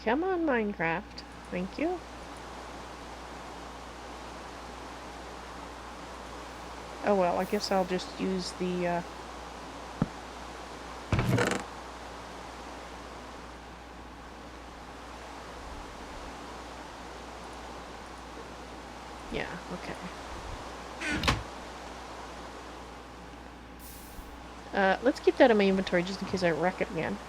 Come on, Minecraft. Thank you. Oh well, I guess I'll just use the, yeah, okay. Let's keep that in my inventory just in case I wreck it again.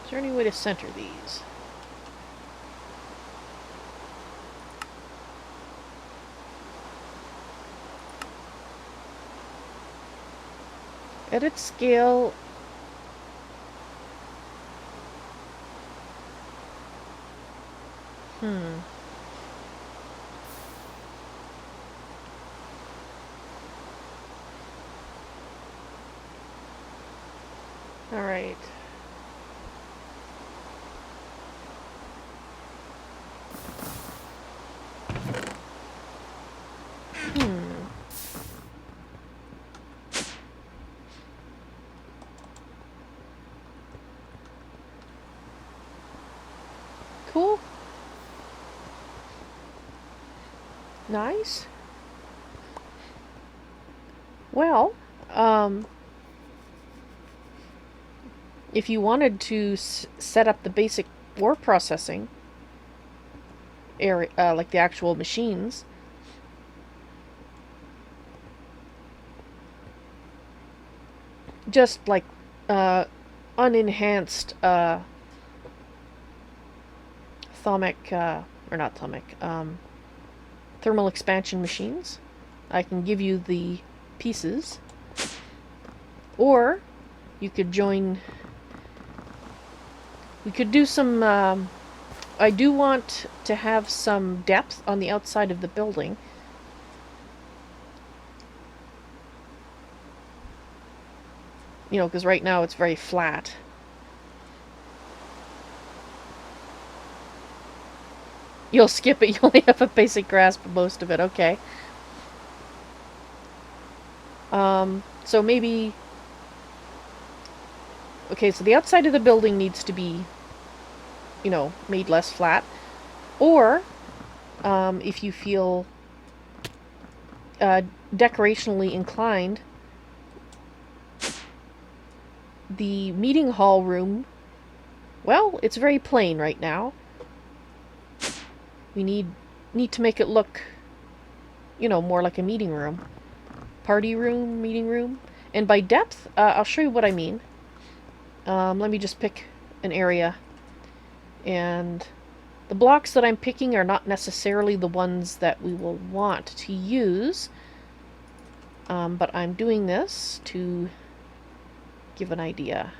Is there any way to center these? Edit scale. All right. cool. Nice. Well, if you wanted to set up the basic ore processing area, like the actual machines, just like unenhanced thermal expansion machines, I can give you the pieces. Or you could join. We could do some. I do want to have some depth on the outside of the building. You know, because right now it's very flat. You'll skip it. You only have a basic grasp of most of it. Okay. So maybe. Okay, so the outside of the building needs to be, you know, made less flat. Or, if you feel decorationally inclined, the meeting hall room, well, it's very plain right now. We need to make it look, you know, more like a meeting room. Party room, meeting room. And by depth, I'll show you what I mean. Let me just pick an area. And the blocks that I'm picking are not necessarily the ones that we will want to use. But I'm doing this to give an idea.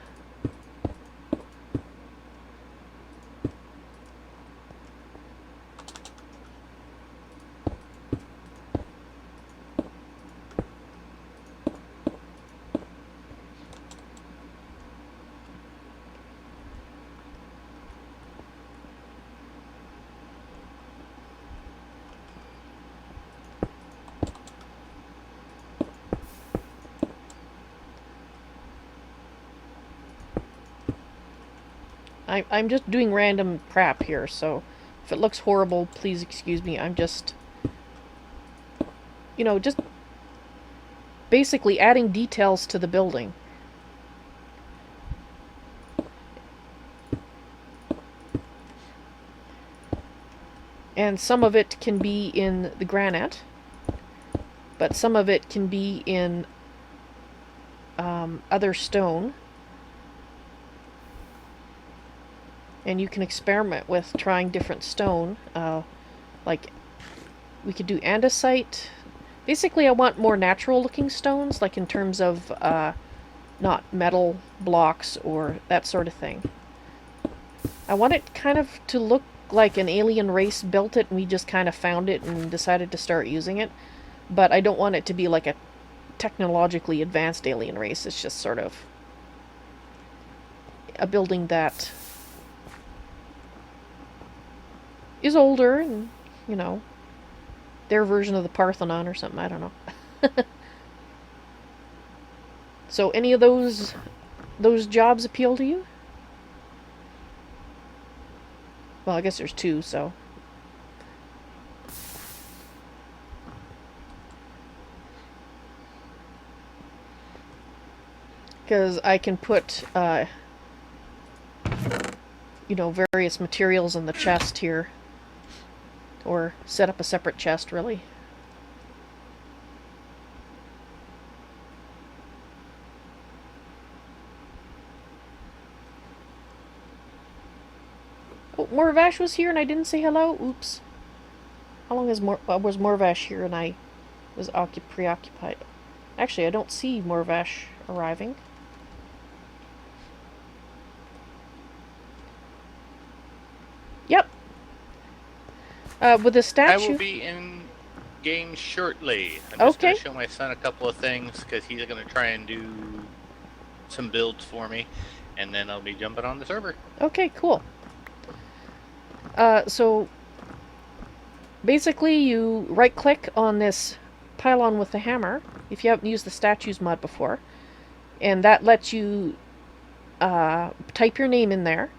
I'm just doing random crap here, so if it looks horrible, please excuse me. I'm just, you know, just basically adding details to the building. And some of it can be in the granite, but some of it can be in other stone. And you can experiment with trying different stone. Like, we could do andesite. Basically, I want more natural looking stones, like in terms of not metal blocks or that sort of thing. I want it kind of to look like an alien race built it and we just kind of found it and decided to start using it. But I don't want it to be like a technologically advanced alien race. It's just sort of a building that is older and, you know, their version of the Parthenon or something. I don't know. So any of those jobs appeal to you? Well, I guess there's two, so. Because I can put, you know, various materials in the chest here. Or set up a separate chest, really. Oh, Morvash was here and I didn't say hello? Oops. How long was Morvash here and I was preoccupied? Actually, I don't see Morvash arriving. Yep. With the statue... I will be in game shortly. I'm just going to show my son a couple of things because he's going to try and do some builds for me, and then I'll be jumping on the server. Okay, cool. So basically you right-click on this pylon with the hammer, if you haven't used the statues mod before, and that lets you type your name in there.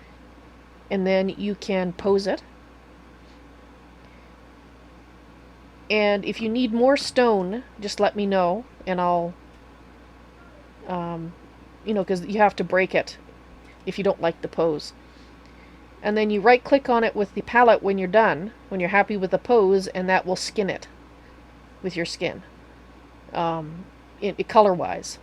and then you can pose it. And if you need more stone, just let me know, and I'll, because you have to break it if you don't like the pose. And then you right click on it with the palette when you're done, when you're happy with the pose, and that will skin it with your skin, color wise.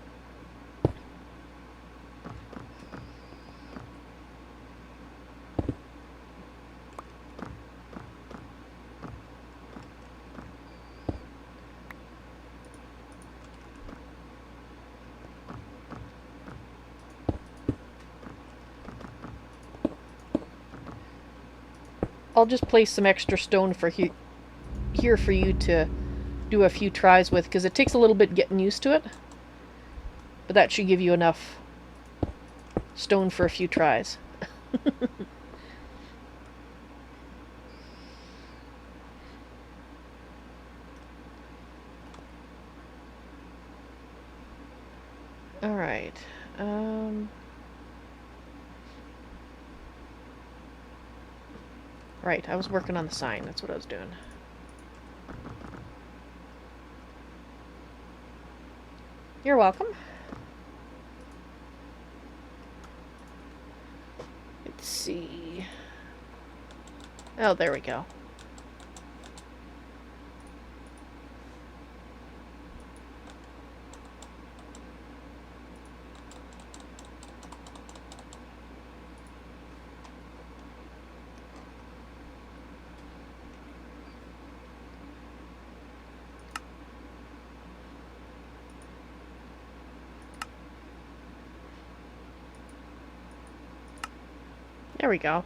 I'll just place some extra stone for here for you to do a few tries with, because it takes a little bit getting used to it. But that should give you enough stone for a few tries. Alright. Right, I was working on the sign. That's what I was doing. You're welcome. Let's see. Oh, there we go. There we go.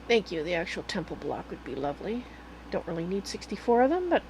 Thank you. The actual temple block would be lovely. Don't really need 64 of them, but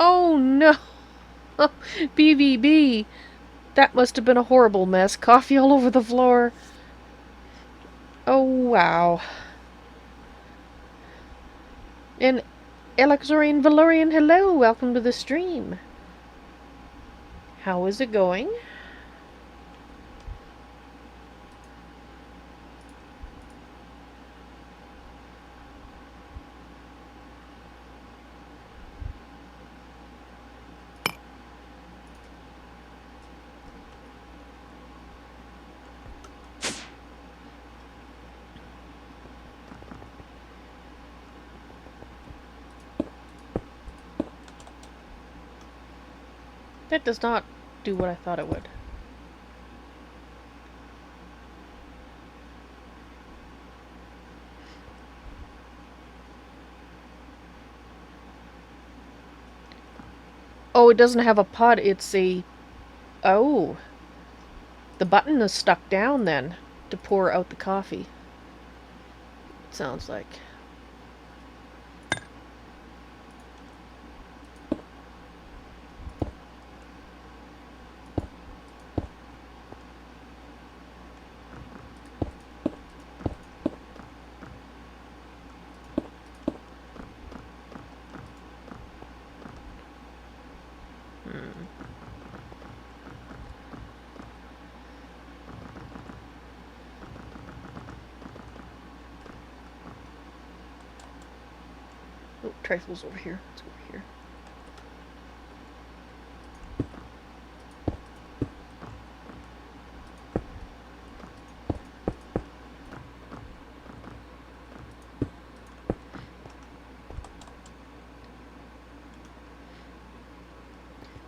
Oh no! BBB! That must have been a horrible mess. Coffee all over the floor. Oh wow. And Alexorian Valorian, hello! Welcome to the stream. How is it going? That does not do what I thought it would. Oh, it doesn't have a pod. It's a... Oh. The button is stuck down then to pour out the coffee. Sounds like. Oh, trifle's over here. It's over here.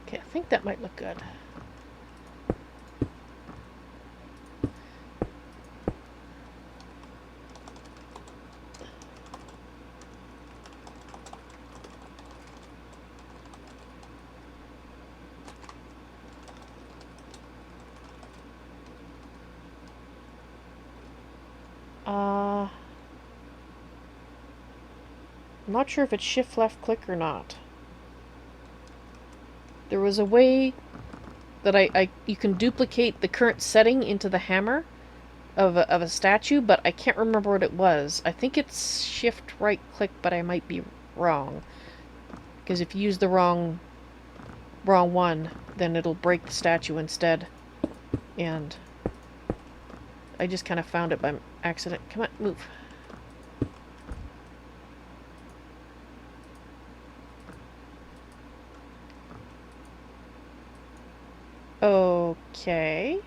Okay, I think that might look good. I'm not sure if it's shift left click or not. There was a way that you can duplicate the current setting into the hammer of a statue, but I can't remember what it was. I think it's shift right click, but I might be wrong. Because if you use the wrong one, then it'll break the statue instead. And I just kind of found it by accident. Come on, move. Okay.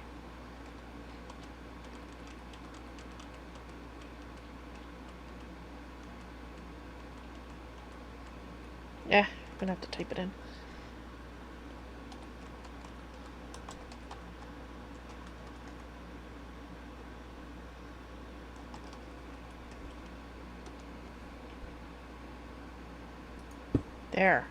Yeah, I'm gonna have to type it in. There.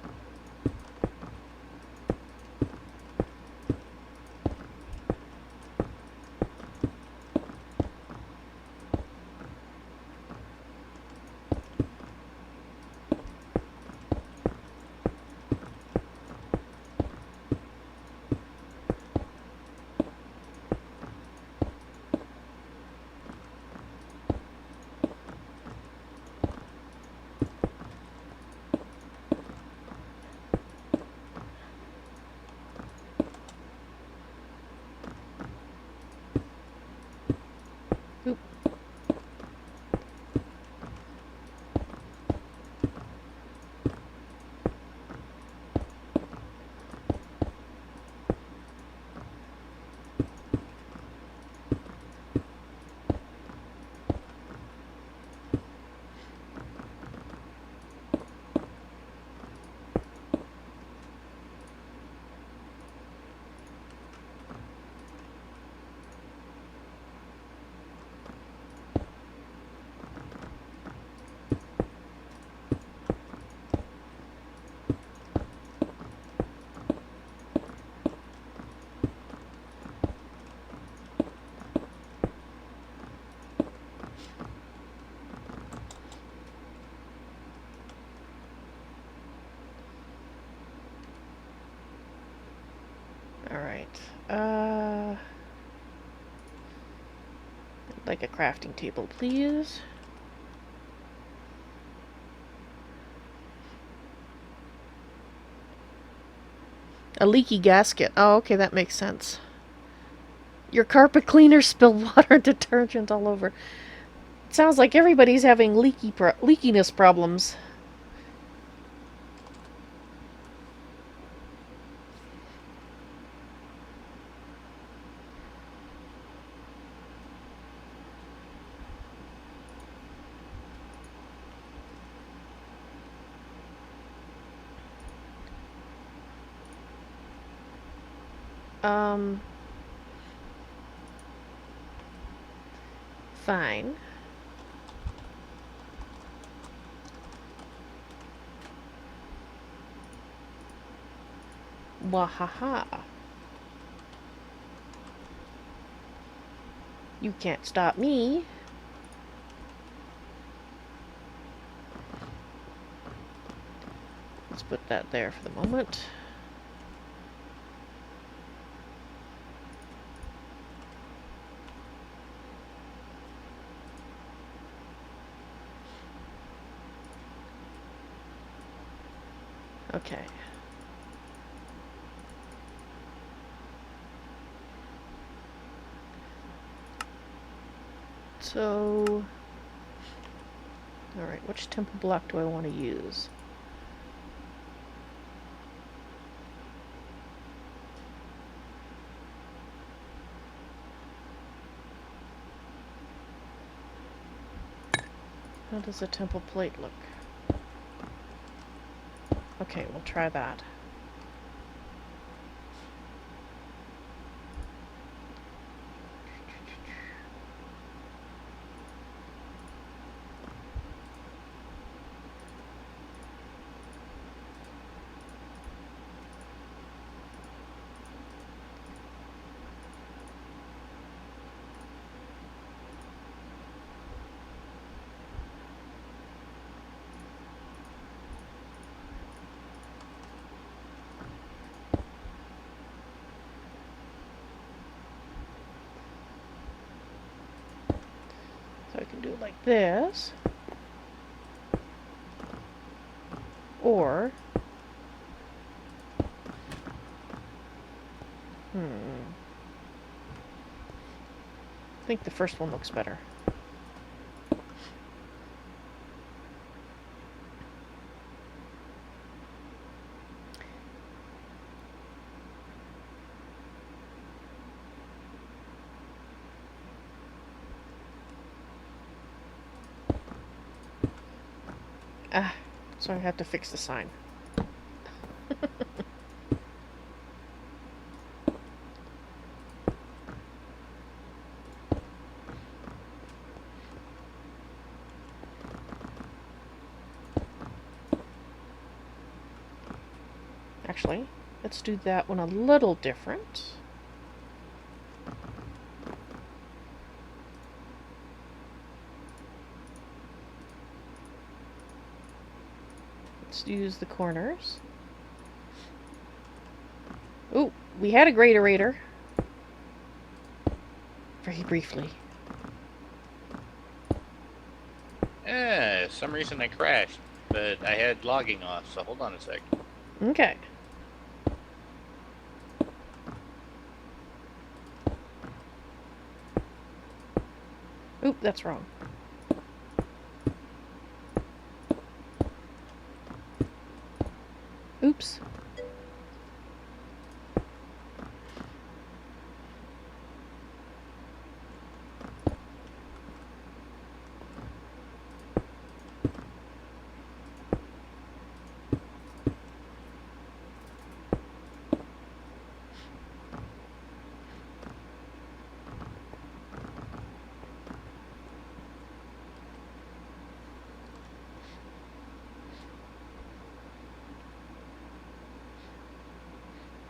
Oop. Alright. I'd like a crafting table, please. A leaky gasket. Oh, okay, that makes sense. Your carpet cleaner spilled water and detergent all over. It sounds like everybody's having leakiness problems. Fine. Wahaha. You can't stop me. Let's put that there for the moment. Okay. So, alright, which temple block do I want to use? How does a temple plate look? Okay, we'll try that. So I can do it like this. Or... I think the first one looks better. Ah, so I have to fix the sign. Actually, let's do that one a little different. Let's use the corners. Ooh, we had a GreatOrator. Very briefly. Some reason I crashed, but I had logging off, so hold on a sec. Okay. Oop, that's wrong. Oops.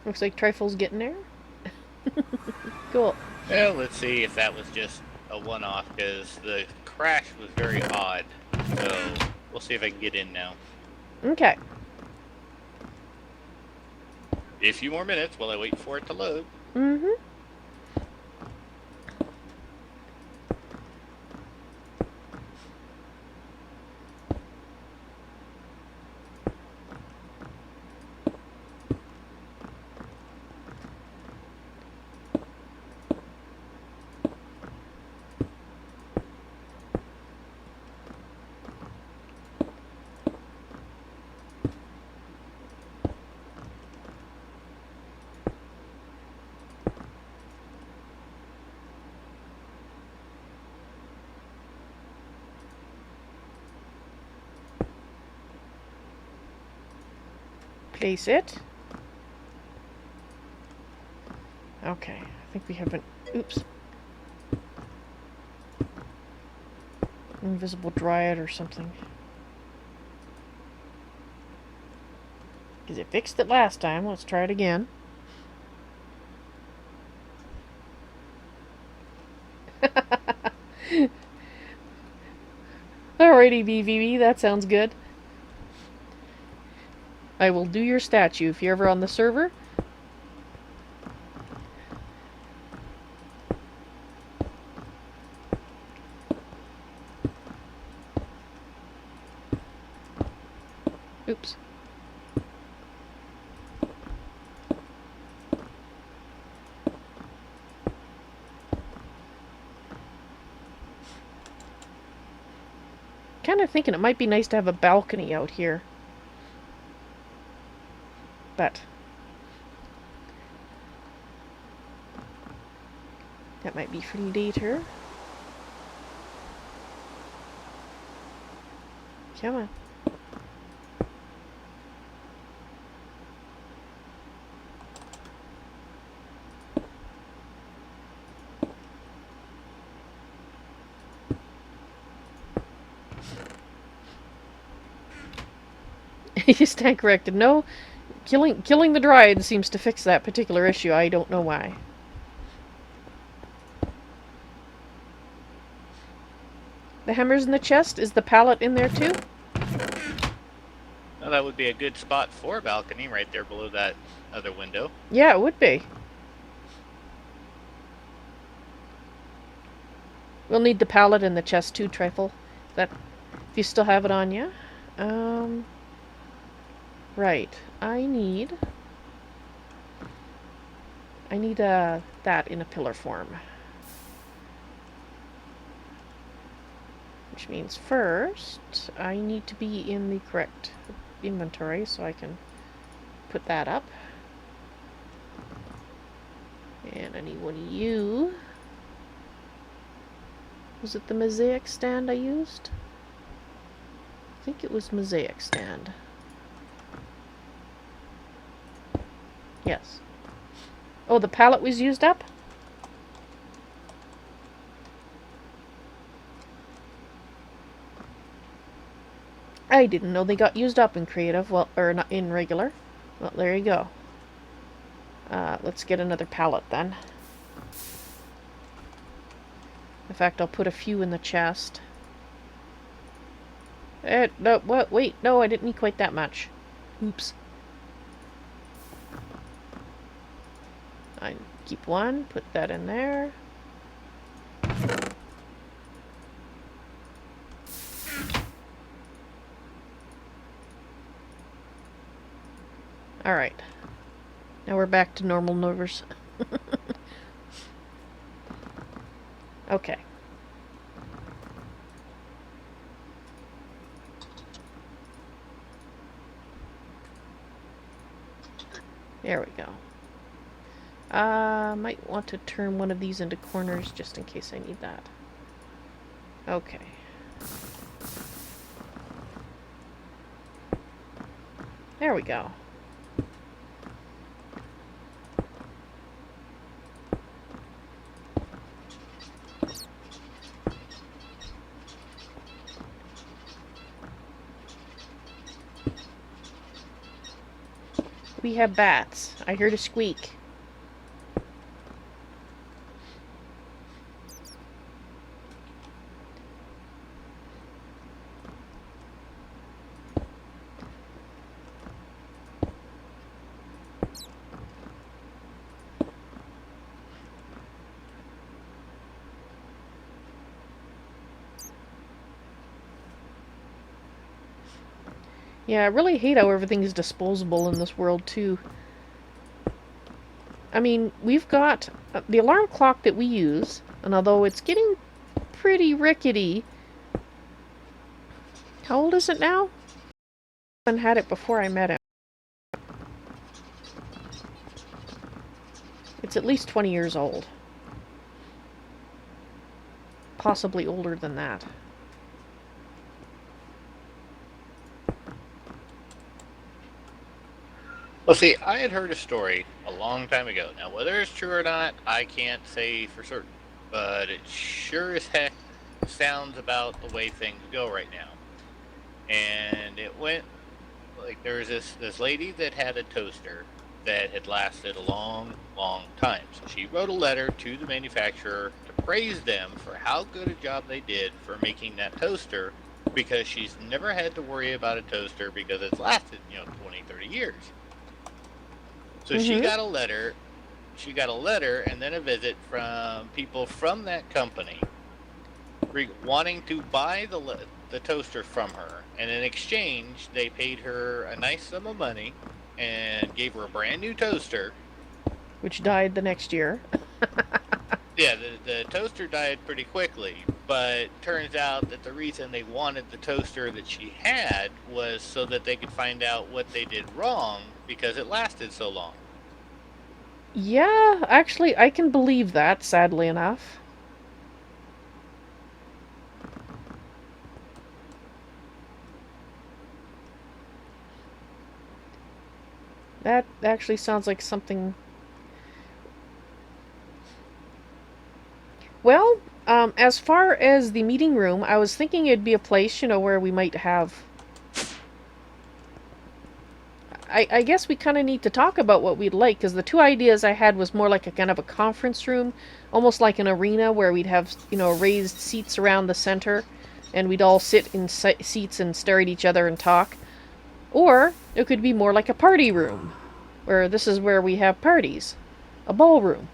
Looks like Trifle's getting there. Cool. Well, let's see if that was just a one-off, because the crash was very odd. So, we'll see if I can get in now. Okay. A few more minutes while I wait for it to load. Mm-hmm. Place it. Okay, I think we have an... Oops. Invisible Dryad or something. Because it fixed it last time. Let's try it again. Alrighty, BVB, that sounds good. I will do your statue if you're ever on the server. Oops. Kind of thinking it might be nice to have a balcony out here. But that might be for later. Come on. You stand corrected. No, killing the dryad seems to fix that particular issue. I don't know why. The hammer's in the chest. Is the pallet in there too? Well, that would be a good spot for a balcony right there below that other window. Yeah, it would be. We'll need the pallet and the chest too, Trifle. That, if you still have it on you. Right. I need that in a pillar form. Which means first, I need to be in the correct inventory so I can put that up. And I need one of you. Was it the mosaic stand I used? I think it was mosaic stand. Yes. Oh, the pallet was used up? I didn't know they got used up in creative, well, or not in regular. Well, there you go. Let's get another pallet then. In fact, I'll put a few in the chest. No, what? Wait, no, I didn't need quite that much. Oops. I keep one, put that in there. Alright. Now we're back to normal numbers. Okay. There we go. Might want to turn one of these into corners just in case I need that. Okay. There we go. We have bats. I heard a squeak. Yeah, I really hate how everything is disposable in this world, too. I mean, we've got the alarm clock that we use, and although it's getting pretty rickety... How old is it now? I had it before I met him. It's at least 20 years old. Possibly older than that. Well, see, I had heard a story a long time ago. Now, whether it's true or not, I can't say for certain. But it sure as heck sounds about the way things go right now. And it went like there was this lady that had a toaster that had lasted a long, long time. So she wrote a letter to the manufacturer to praise them for how good a job they did for making that toaster, because she's never had to worry about a toaster because it's lasted, 20, 30 years. So she got a letter. She got a letter and then a visit from people from that company wanting to buy the toaster from her, and in exchange they paid her a nice sum of money and gave her a brand new toaster, which died the next year. Yeah, the toaster died pretty quickly, but turns out that the reason they wanted the toaster that she had was so that they could find out what they did wrong because it lasted so long. Yeah, actually, I can believe that, sadly enough. That actually sounds like something. Well, as far as the meeting room, I was thinking it'd be a place, where we might have. I guess we kind of need to talk about what we'd like, because the two ideas I had was more like a kind of a conference room, almost like an arena where we'd have, raised seats around the center, and we'd all sit in seats and stare at each other and talk. Or it could be more like a party room, where this is where we have parties. A ballroom.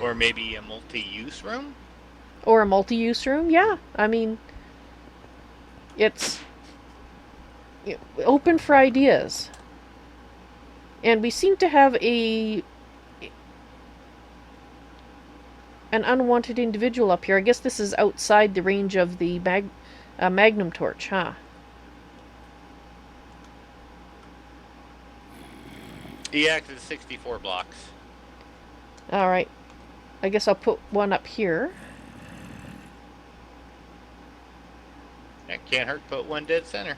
Or maybe a multi-use room? Or a multi-use room, yeah. I mean, it's open for ideas. And we seem to have an unwanted individual up here. I guess this is outside the range of the magnum torch, huh? He acted 64 blocks. Alright. I guess I'll put one up here. That can't hurt, put one dead center.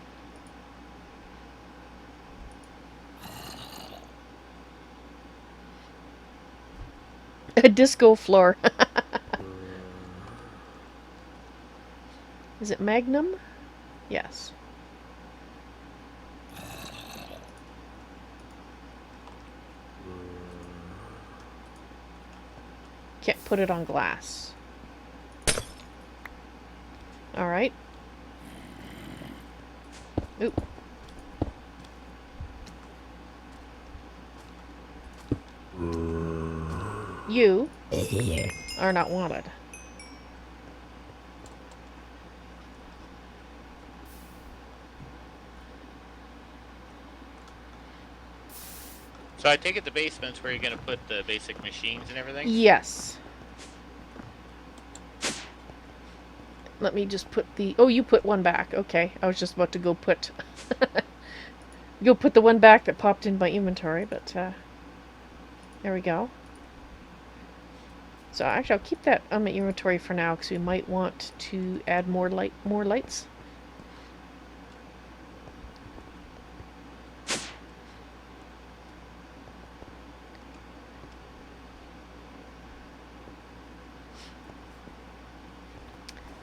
A disco floor. Is it Magnum? Yes. Can't put it on glass. Alright. Oop. You are not wanted. So I take it the basement's where you're going to put the basic machines and everything? Yes. Let me just put the... Oh, you put one back. Okay. I was just about to go put... go put the one back that popped in my inventory, but, there we go. So, actually, I'll keep that on my inventory for now, because we might want to add more lights.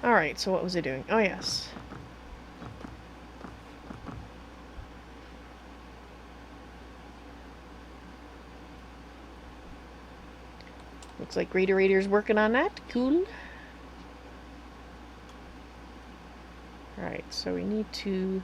Alright, so what was it doing? Oh, yes. Looks like GreatOrator's working on that. Cool. Alright, so we need to...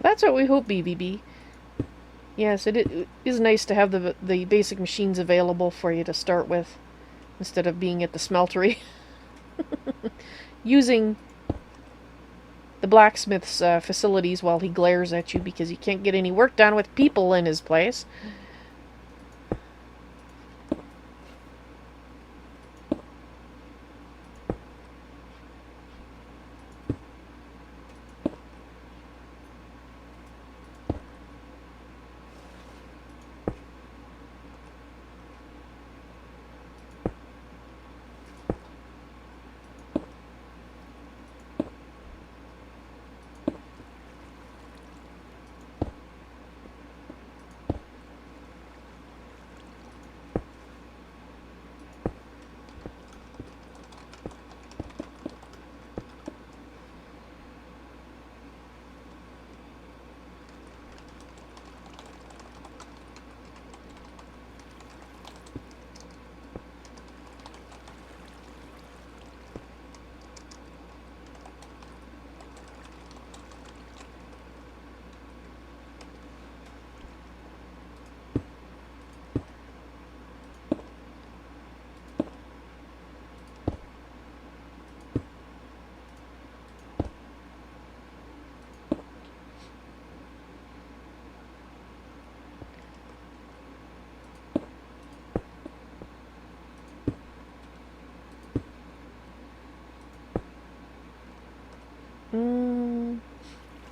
That's what we hope, BBB. Yes, it is nice to have the basic machines available for you to start with, instead of being at the smeltery. Using the blacksmith's facilities while he glares at you because he can't get any work done with people in his place.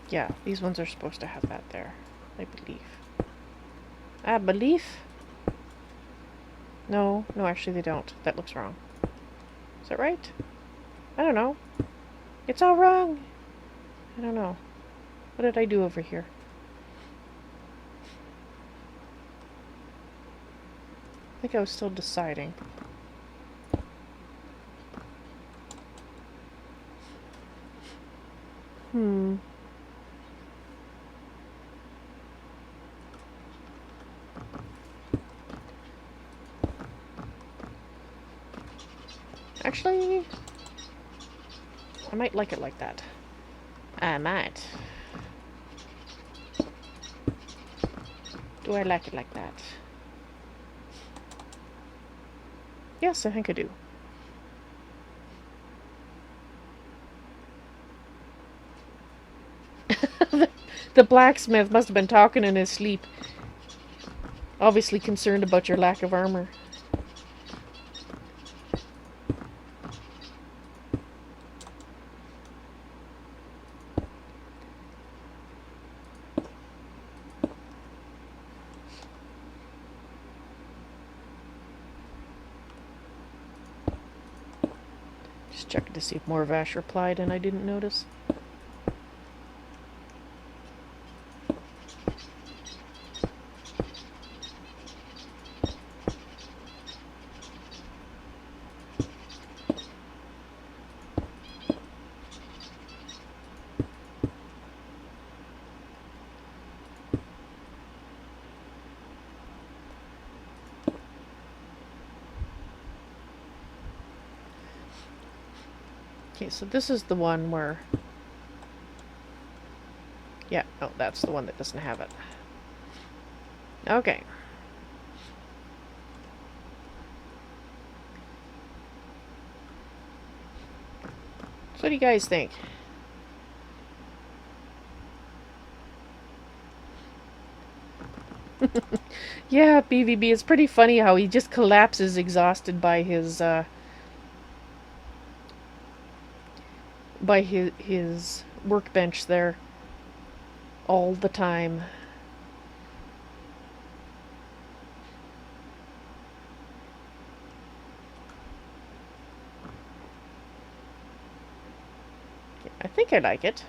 Yeah, these ones are supposed to have that there, I believe. I believe? No, no, actually they don't. That looks wrong. Is that right? I don't know. It's all wrong! I don't know. What did I do over here? I think I was still deciding. Actually, I might like it like that. I might. Do I like it like that? Yes, I think I do. The blacksmith must have been talking in his sleep. Obviously concerned about your lack of armor. Just checking to see if more Vash replied and I didn't notice. Okay, so this is the one where... Yeah, oh, that's the one that doesn't have it. Okay. So what do you guys think? Yeah, BVB, it's pretty funny how he just collapses exhausted by his workbench there all the time. I think I like it.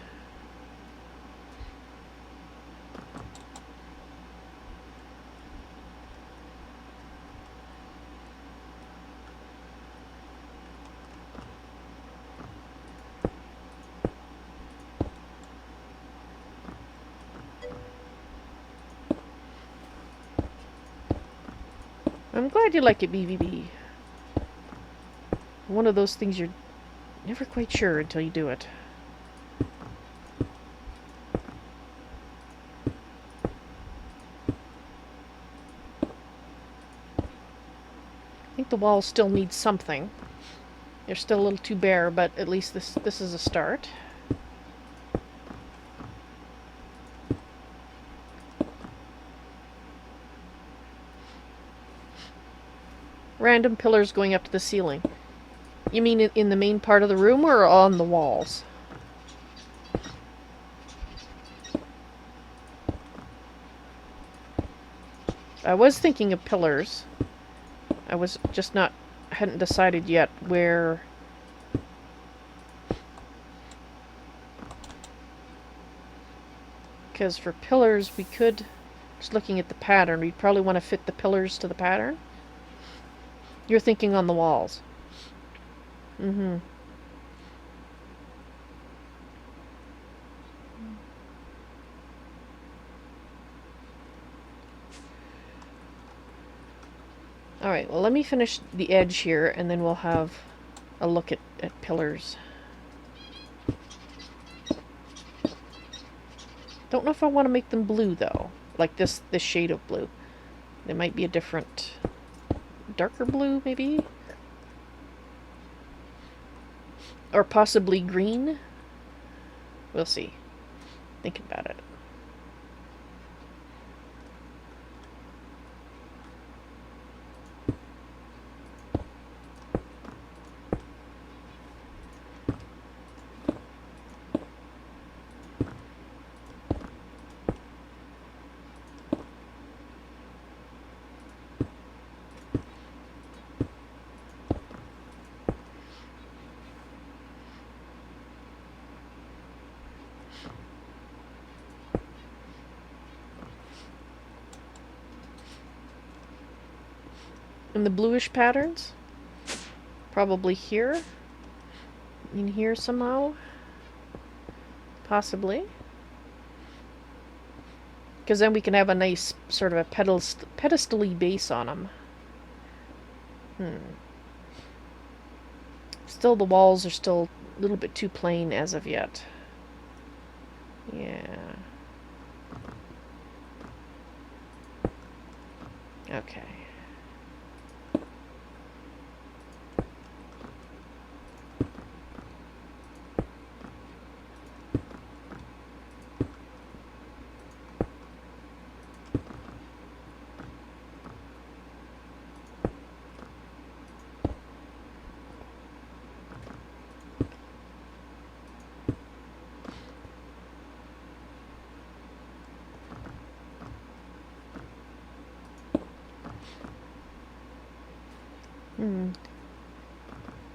I'm glad you like it, BVB. One of those things you're never quite sure until you do it. I think the wall still needs something. They're still a little too bare, but at least this is a start. Random pillars going up to the ceiling. You mean in the main part of the room or on the walls? I was thinking of pillars. I was just hadn't decided yet where. Because for pillars, we could, just looking at the pattern, we'd probably want to fit the pillars to the pattern. You're thinking on the walls. Mm-hmm. Alright, well let me finish the edge here and then we'll have a look at pillars. Don't know if I want to make them blue though. Like this shade of blue. They might be a different, darker blue maybe? Or possibly green? We'll see. Thinking about it. in the bluish patterns. Probably here. In here somehow. Possibly. Because then we can have a nice sort of a pedestal-y base on them. Still, the walls are still a little bit too plain as of yet. Yeah. Okay.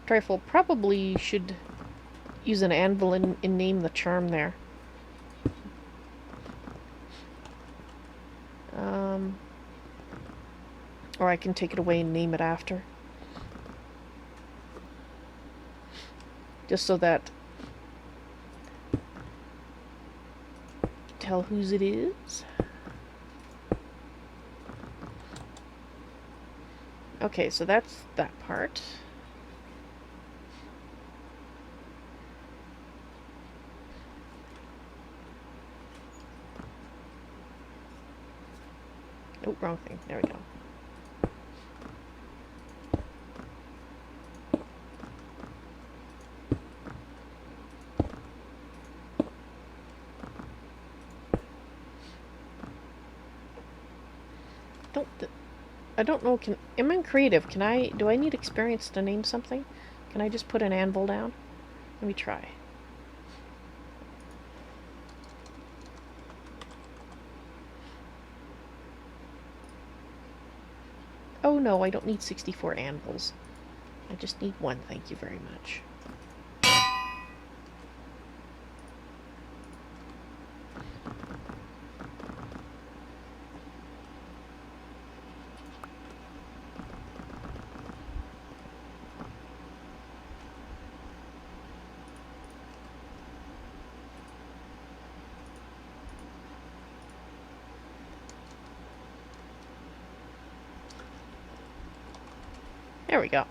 Trifle probably should use an anvil and name the charm there. Or I can take it away and name it after. Just so that tell whose it is. Okay, so that's that part. Oh, wrong thing. There we go. I don't know, am I creative? Do I need experience to name something? Can I just put an anvil down? Let me try. Oh no, I don't need 64 anvils. I just need one, thank you very much. There we go.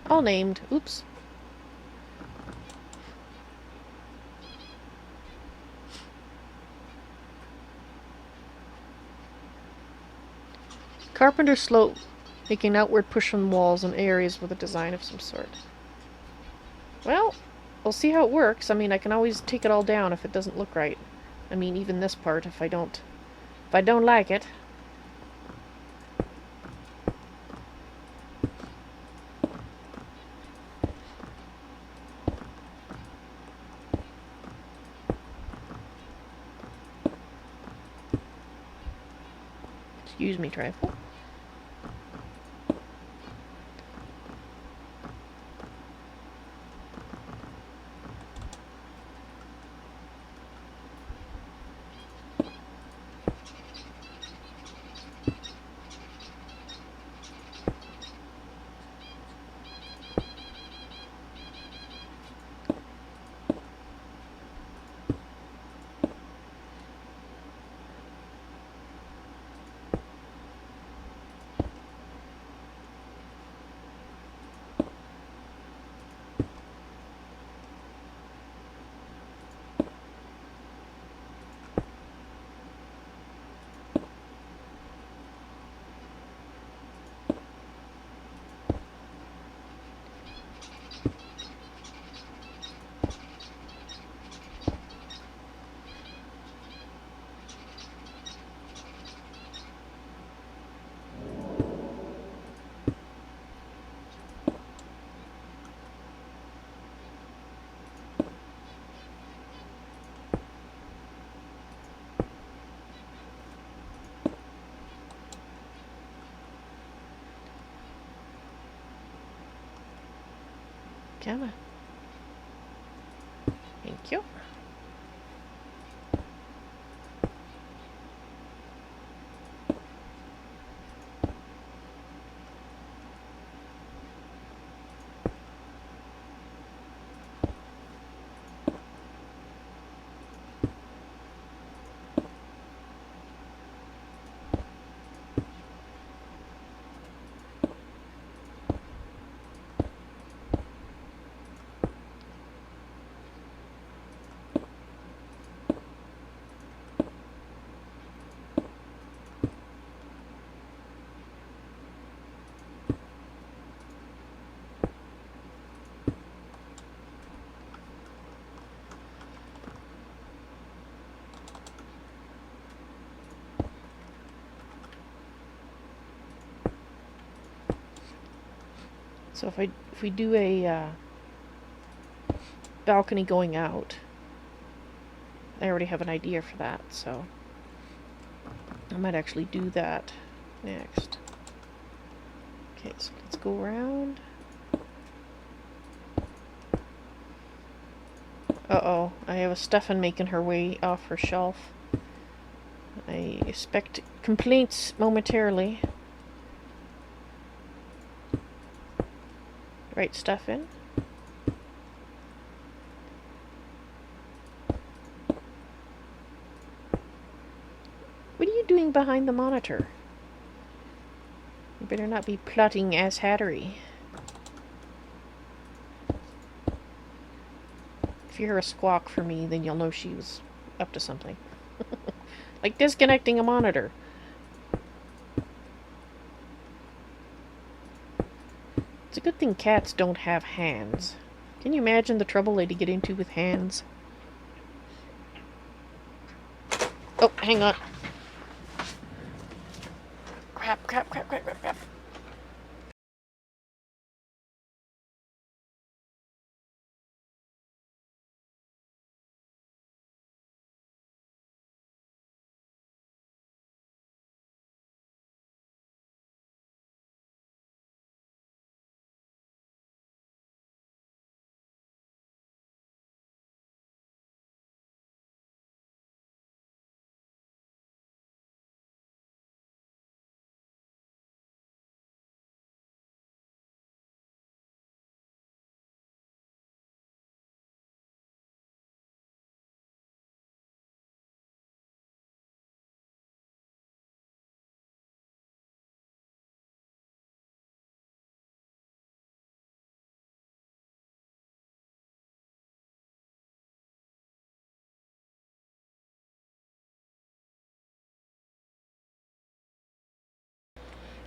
All named. Oops. Carpenter slope, making outward push on walls and areas with a design of some sort. Well, we'll see how it works. I mean, I can always take it all down if it doesn't look right. I mean, even this part, if I don't like it. Excuse me, trifle. Come on. Thank you. So if we do a balcony going out, I already have an idea for that, so I might actually do that next. Okay, so let's go around. Uh-oh, I have a Stefan making her way off her shelf. I expect complaints momentarily. Right stuff in. What are you doing behind the monitor? You better not be plotting ass hattery. If you hear a squawk for me, then you'll know she was up to something. Like disconnecting a monitor. It's a good thing cats don't have hands. Can you imagine the trouble they'd get into with hands? Oh, hang on. Crap, crap, crap, crap, crap, crap.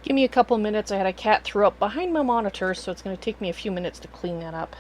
Give me a couple minutes. I had a cat throw up behind my monitor, so it's going to take me a few minutes to clean that up.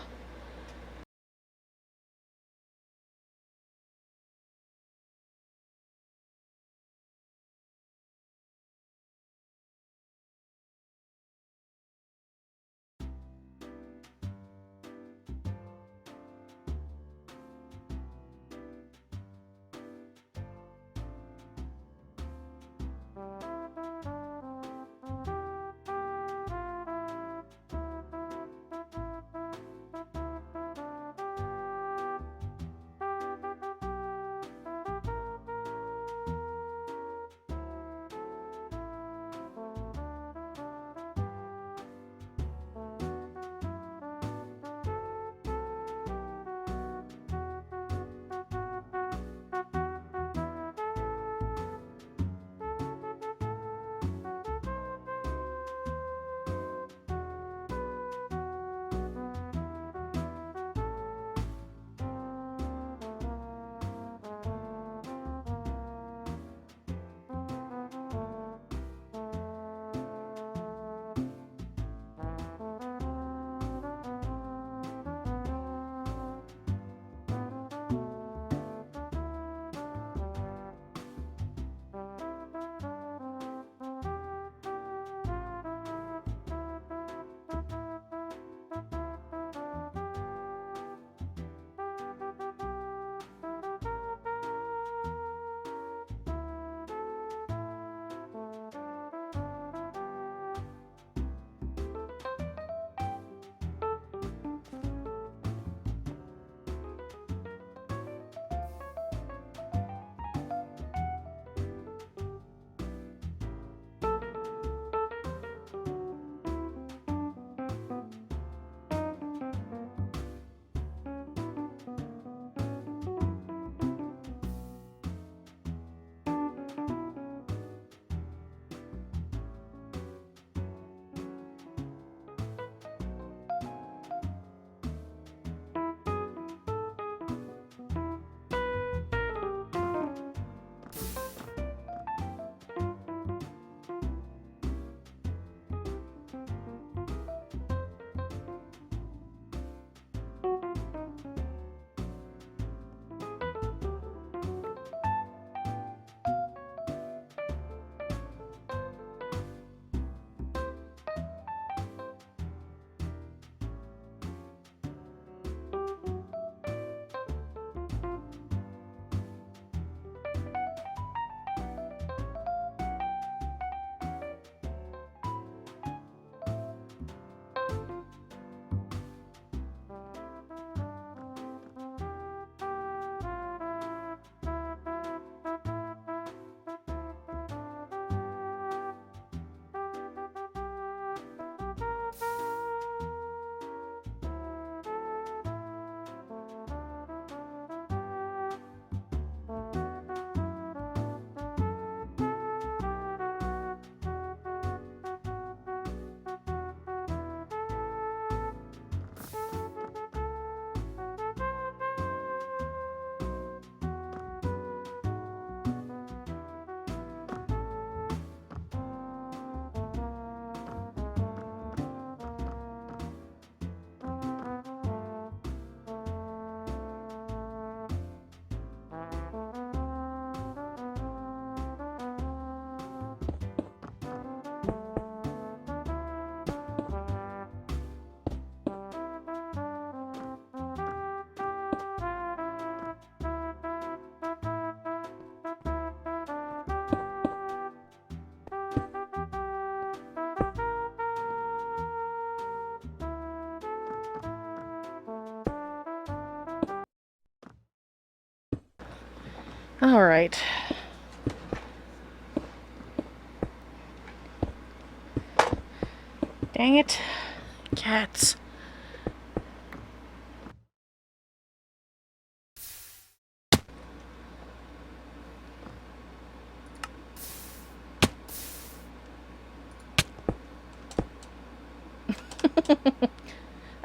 All right. Dang it. Cats.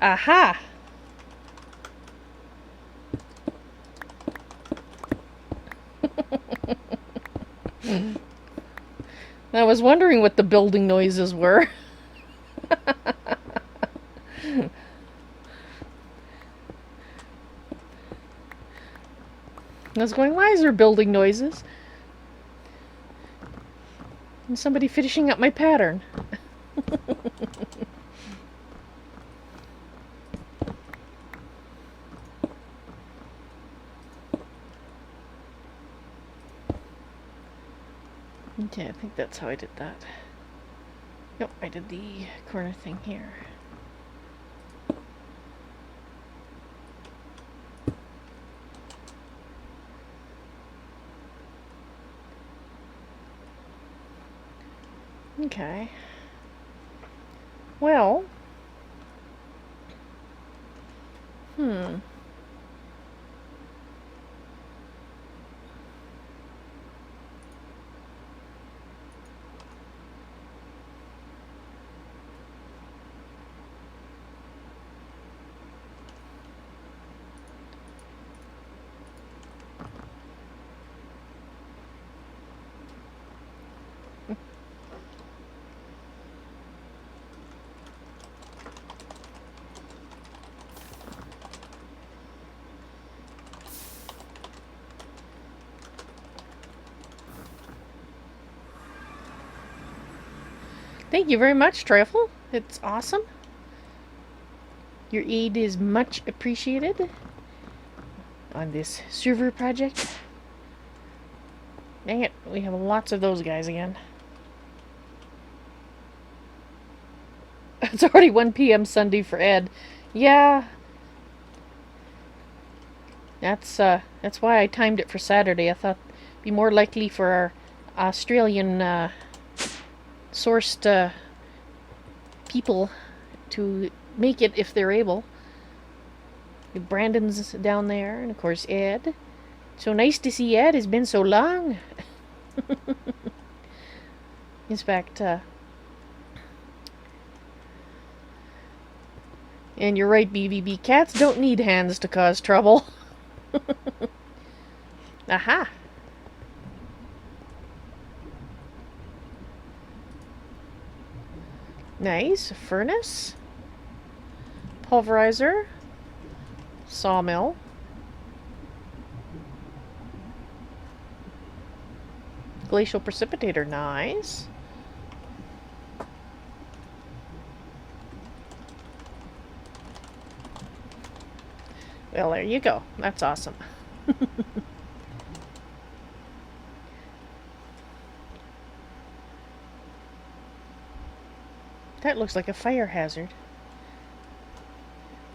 Aha! I was wondering what the building noises were. I was going, why is there building noises? And somebody finishing up my pattern. Okay, I think that's how I did that. Yep, I did the corner thing here. Okay. Well. Hmm. Thank you very much, Trifle. It's awesome. Your aid is much appreciated on this server project. Dang it, we have lots of those guys again. It's already 1 p.m. Sunday for Ed. Yeah. That's why I timed it for Saturday. I thought it'd be more likely for our Australian sourced people to make it if they're able. Brandon's down there, and of course Ed. So nice to see Ed. It's been so long. In fact, and you're right, BBB. Cats don't need hands to cause trouble. Aha! Nice. Furnace. Pulverizer. Sawmill. Glacial precipitator. Nice. Well, there you go. That's awesome. That looks like a fire hazard.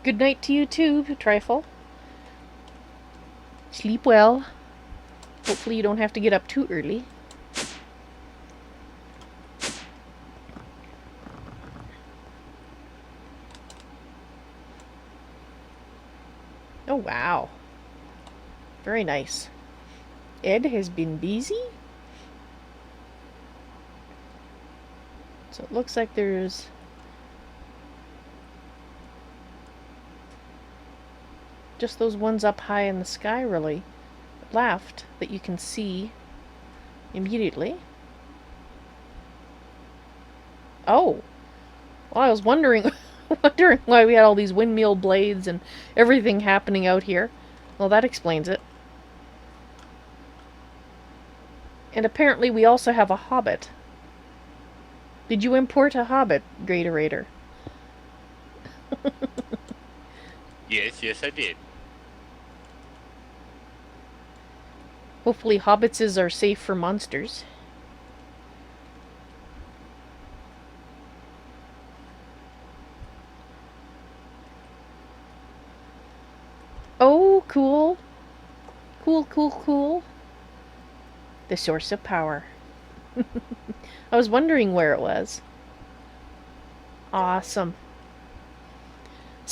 Good night to you too, Trifle. Sleep well. Hopefully you don't have to get up too early. Oh, wow. Very nice. Ed has been busy. So it looks like there's just those ones up high in the sky, really, left that you can see immediately. Oh, well, I was wondering why we had all these windmill blades and everything happening out here. Well, that explains it. And apparently we also have a hobbit. Did you import a hobbit, GreatOrator? Yes, I did. Hopefully hobbitses are safe for monsters. Oh, cool. Cool. The source of power. I was wondering where it was. Awesome.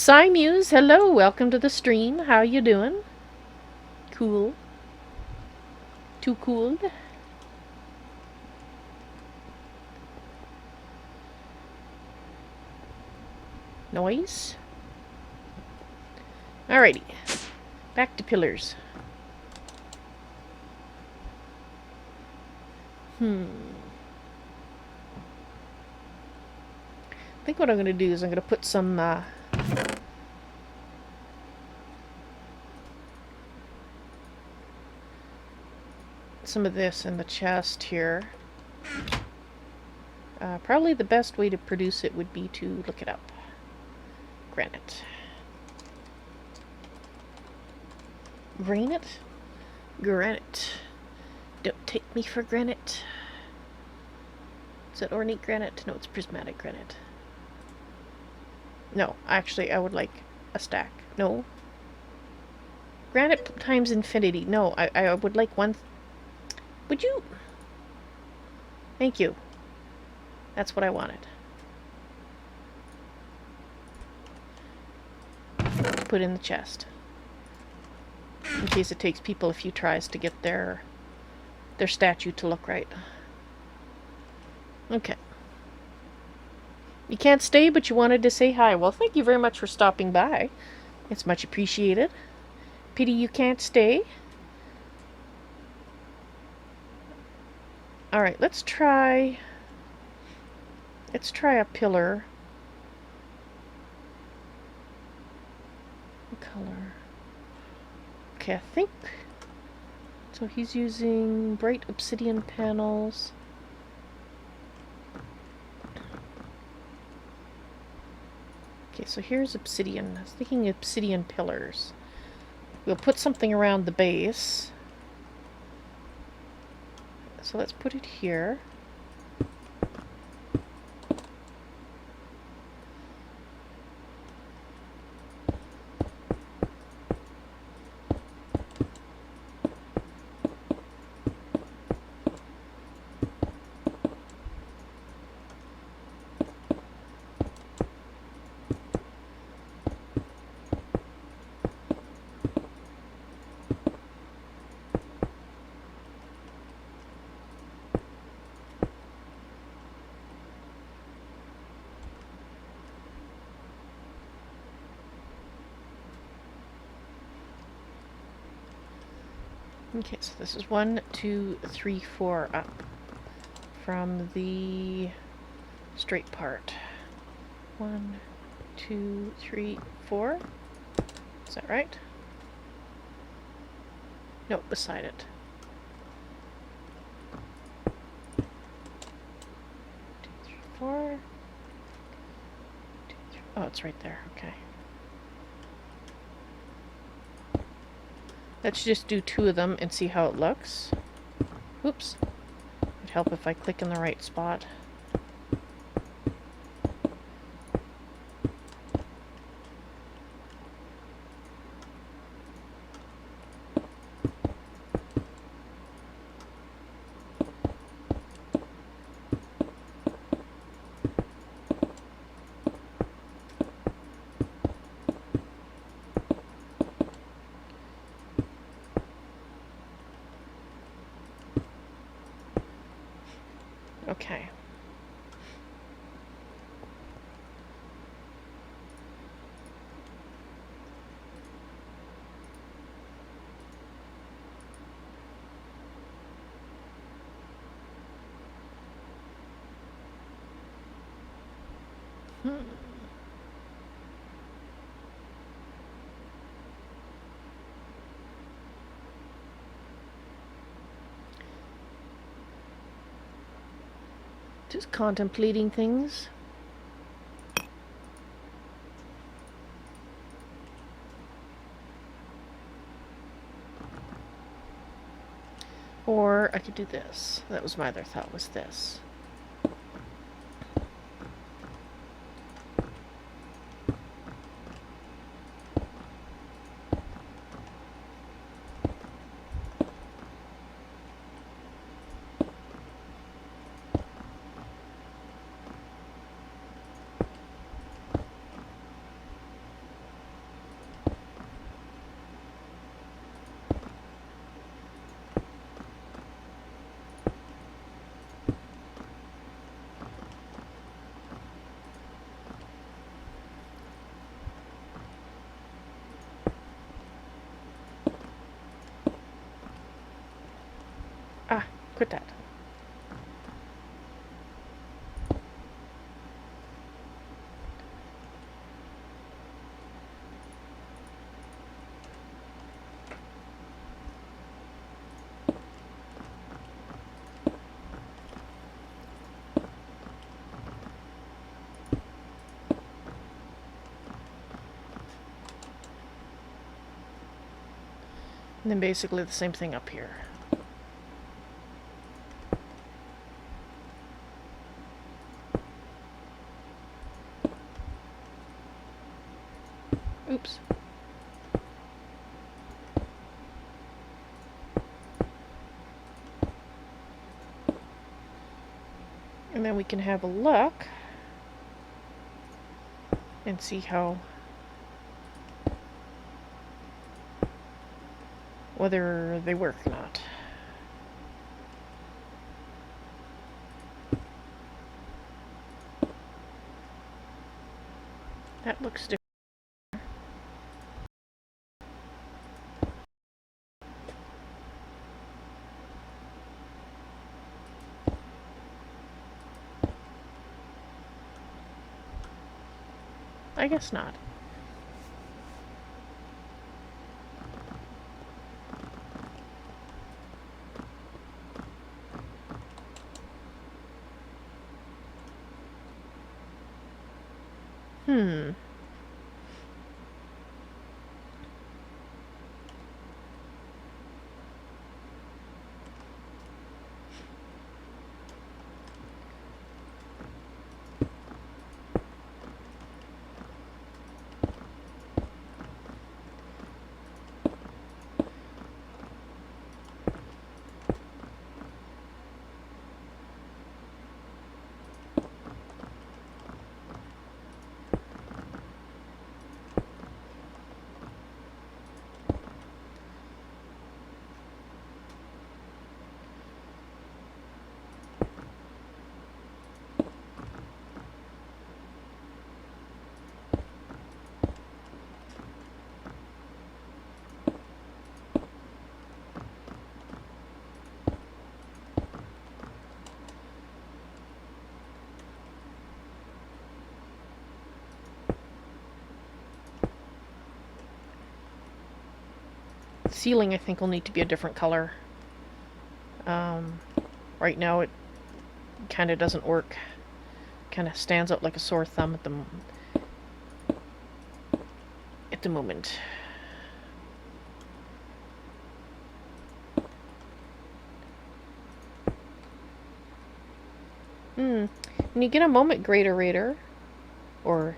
Muse, hello, welcome to the stream. How you doing? Cool. Too cool. Noise. Alrighty. Back to pillars. I think what I'm going to do is I'm going to put some of this in the chest here. Probably the best way to produce it would be to look it up. Granite. Granite? Granite. Don't take me for granite. Is that ornate granite? No, it's prismatic granite. No, actually, I would like a stack. No. Granite times infinity. No, I would like one. Would you? Thank you. That's what I wanted. Put in the chest. In case it takes people a few tries to get their statue to look right. Okay. You can't stay, but you wanted to say hi. Well, thank you very much for stopping by. It's much appreciated. Pity you can't stay. Alright, let's try a pillar. What color? Okay, I think so. He's using bright obsidian panels. Okay, so here's obsidian. I was thinking obsidian pillars. We'll put something around the base. So let's put it here. Okay, so this is 1, 2, 3, 4 up from the straight part. 1, 2, 3, 4. Is that right? No, beside it. 2, 3, 4. 2, 3. Oh, it's right there. Okay. Let's just do 2 of them and see how it looks. Oops. It'd help if I click in the right spot. Okay. Just contemplating things. Or I could do this. That was my other thought, was this. Quit that. And then basically the same thing up here. Oops. And then we can have a look and see how whether they work or not. That looks different. I guess not. Hmm. Ceiling, I think, will need to be a different color. Right now it kind of doesn't work. Kind of stands out like a sore thumb at the moment. When you get a moment, GreatOrator, or...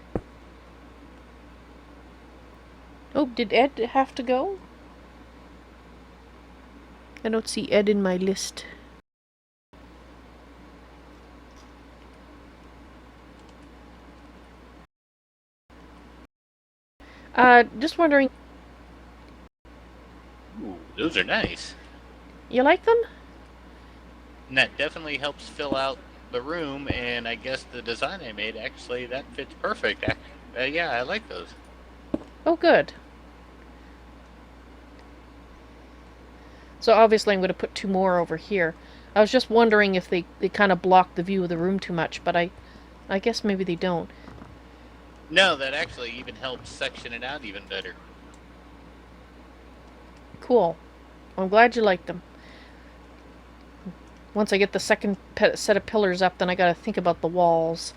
Oh, did Ed have to go? I don't see Ed in my list. Just wondering... Ooh, those are nice. You like them? And that definitely helps fill out the room, and I guess the design I made, actually, that fits perfect. Yeah, I like those. Oh, good. So obviously I'm going to put two more over here. I was just wondering if they kind of block the view of the room too much, but I guess maybe they don't. No, that actually even helps section it out even better. Cool. I'm glad you like them. Once I get the second set of pillars up, then I gotta think about the walls.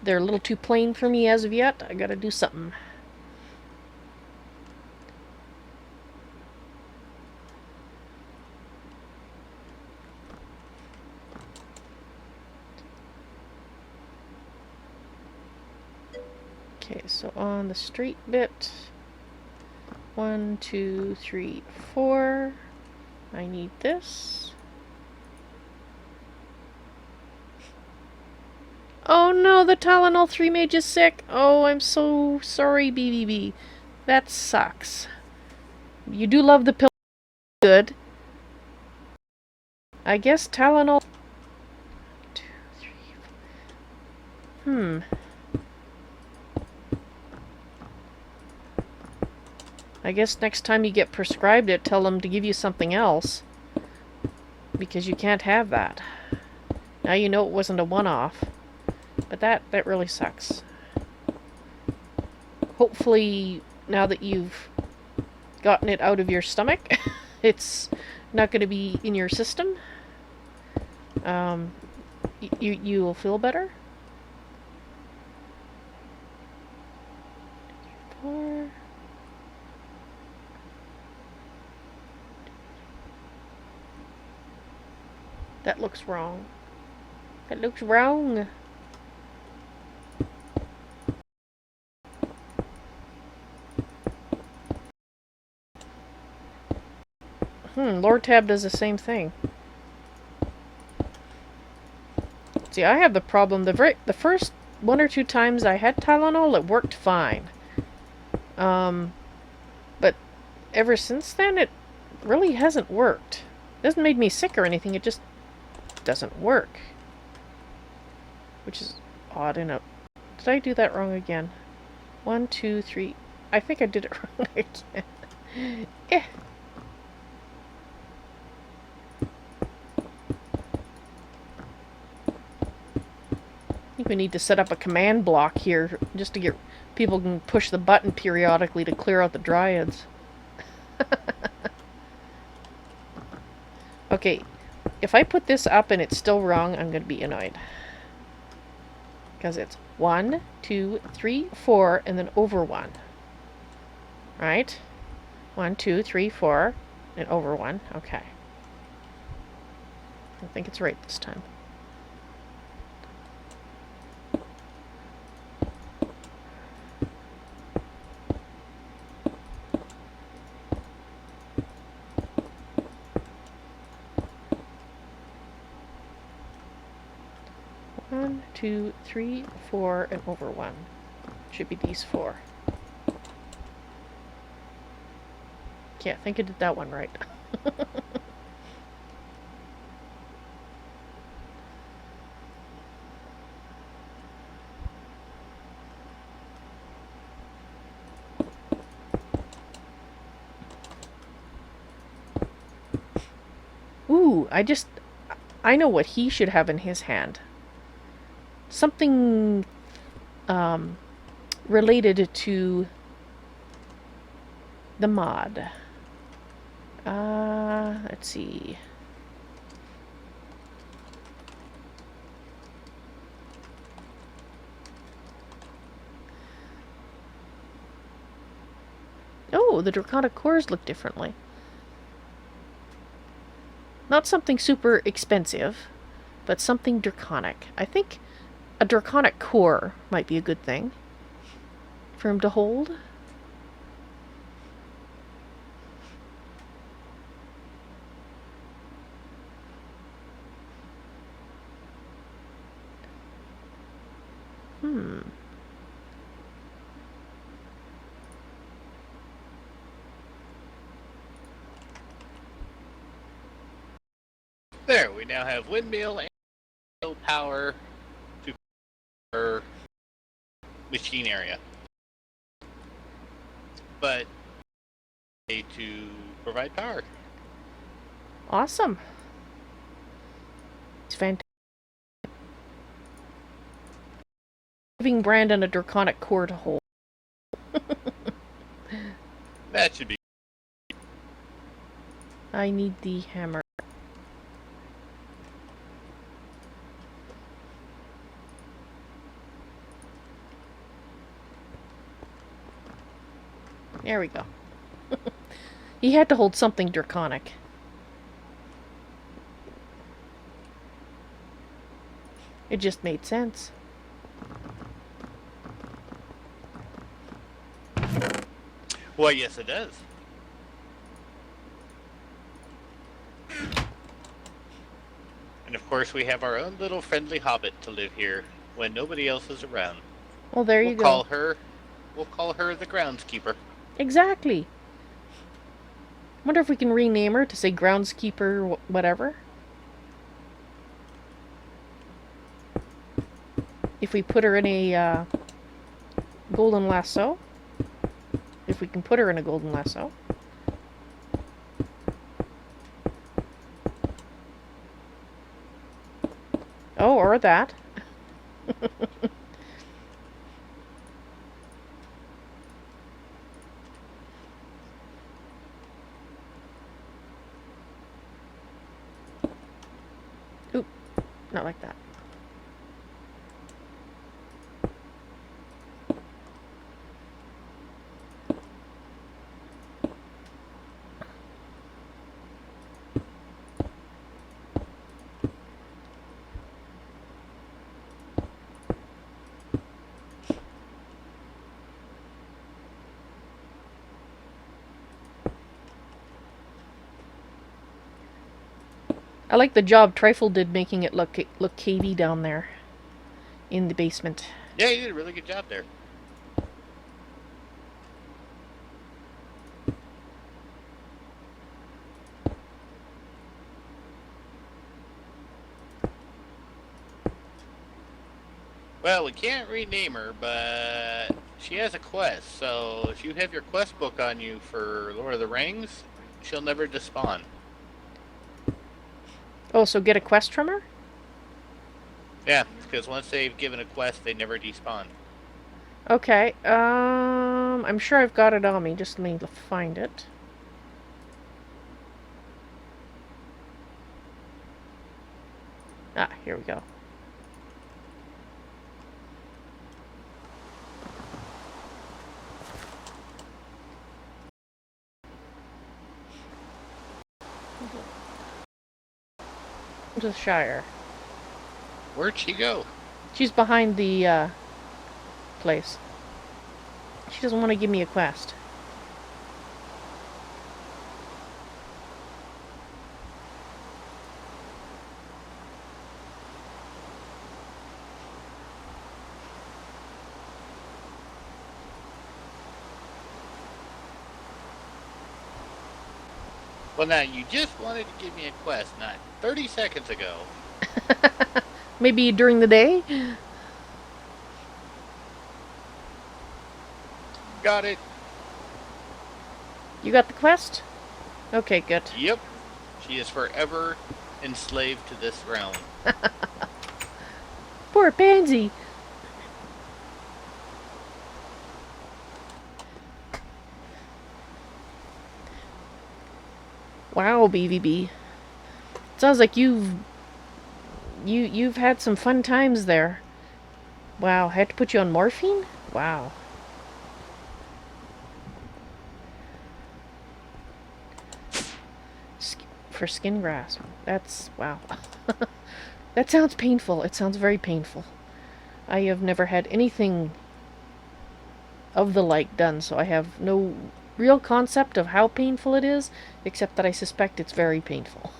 They're a little too plain for me as of yet. I gotta do something. Okay, so on the straight bit, 1, 2, 3, 4. I need this. Oh no, the Tylenol 3 mage is sick. Oh, I'm so sorry, BBB. That sucks. You do love the pill. Good. I guess Tylenol... 2, 3, 4. I guess next time you get prescribed it, tell them to give you something else. because you can't have that. Now you know it wasn't a one-off, but that really sucks. Hopefully, now that you've gotten it out of your stomach, it's not going to be in your system. You will feel better. 4. That looks wrong. That looks wrong. Lord Tab does the same thing. See, I have the problem. The first 1 or 2 times I had Tylenol, it worked fine. But ever since then, it really hasn't worked. It hasn't made me sick or anything. It just doesn't work, which is odd enough. Did I do that wrong again? 1, 2, 3. I think I did it wrong again. Eh. I think we need to set up a command block here just to get people can push the button periodically to clear out the dryads. Okay, if I put this up and it's still wrong, I'm going to be annoyed. Because it's 1, 2, 3, 4, and then over 1. Right? 1, 2, 3, 4, and over 1. Okay. I think it's right this time. One, 2, 3, 4, and over 1. Should be these 4. Yeah, I think I did that one right. Ooh, I know what he should have in his hand. Something related to the mod. Let's see. Oh, the draconic cores look differently. Not something super expensive, but something draconic. I think a draconic core might be a good thing for him to hold. There, we now have windmill and power to our machine area. But to provide power. Awesome. It's fantastic. Giving Brandon a draconic core to hold. That should be. I need the hammer. There we go. He had to hold something draconic. It just made sense. Well, yes, it does. And of course, we have our own little friendly hobbit to live here when nobody else is around. Well, there you go. We'll call her the groundskeeper. Exactly. Wonder if we can rename her to say groundskeeper whatever. If we put her in a golden lasso. If we can put her in a golden lasso. or that. Oop, not like that. I like the job Trifle did making it look cavey down there in the basement. Yeah, you did a really good job there. Well, we can't rename her, but she has a quest. So if you have your quest book on you for Lord of the Rings, she'll never despawn. Oh, so get a quest from her? Yeah, because once they've given a quest, they never despawn. Okay, I'm sure I've got it on me. Just let me find it. Ah, here we go. The Shire. Where'd she go? She's behind the place. She doesn't want to give me a quest. Well, now, you just wanted to give me a quest not 30 seconds ago. Maybe during the day? Got it. You got the quest? Okay, good. Yep. She is forever enslaved to this realm. Poor Pansy. Wow, BVB. Sounds like you've had some fun times there. Wow, had to put you on morphine? Wow. For skin grasp. That's wow. That sounds painful. It sounds very painful. I have never had anything of the like done, so I have no real concept of how painful it is, except that I suspect it's very painful.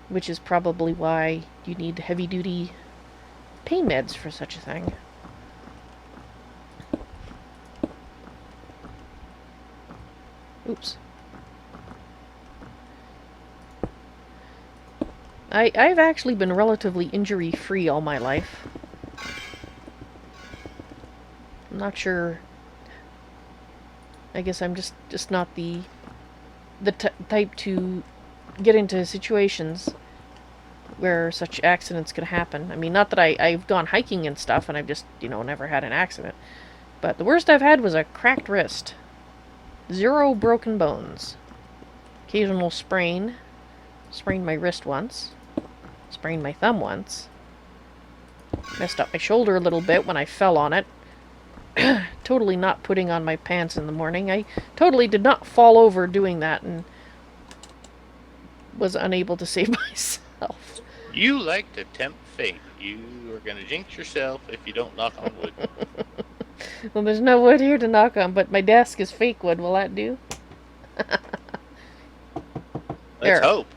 Which is probably why you need heavy-duty pain meds for such a thing. Oops. I've actually been relatively injury-free all my life. I'm not sure. I guess I'm just not the type to get into situations where such accidents could happen. I mean, not that I've gone hiking and stuff and I've just, never had an accident. But the worst I've had was a cracked wrist. 0 broken bones. Occasional sprain. Sprained my wrist once. Sprained my thumb once. Messed up my shoulder a little bit when I fell on it. Totally not putting on my pants in the morning. I totally did not fall over doing that and was unable to save myself. You like to tempt fate. You are going to jinx yourself if you don't knock on wood. Well, there's no wood here to knock on, but my desk is fake wood. Will that do? Let's hope.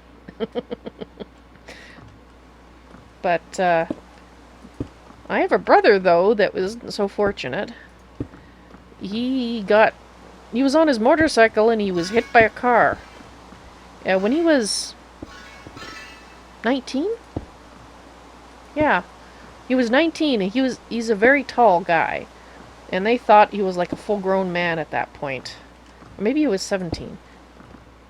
But, I have a brother, though, that was so fortunate. He was on his motorcycle and he was hit by a car. When he was 19? Yeah. He was 19 and he's a very tall guy. And they thought he was like a full-grown man at that point. Or maybe he was 17.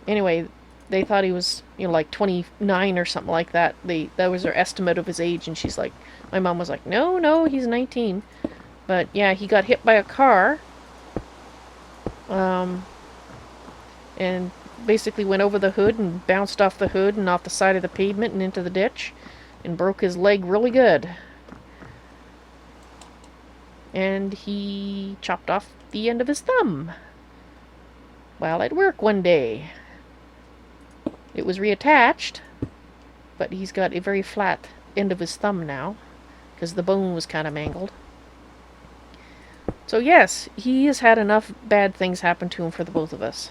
Anyway, they thought he was, like 29 or something like that. That was their estimate of his age, and my mom was like, no, no, he's 19. But yeah, he got hit by a car, um, and basically went over the hood and bounced off the hood and off the side of the pavement and into the ditch, and broke his leg really good. And he chopped off the end of his thumb while at work one day. It was reattached, but he's got a very flat end of his thumb now because the bone was kind of mangled. So yes, he has had enough bad things happen to him for the both of us.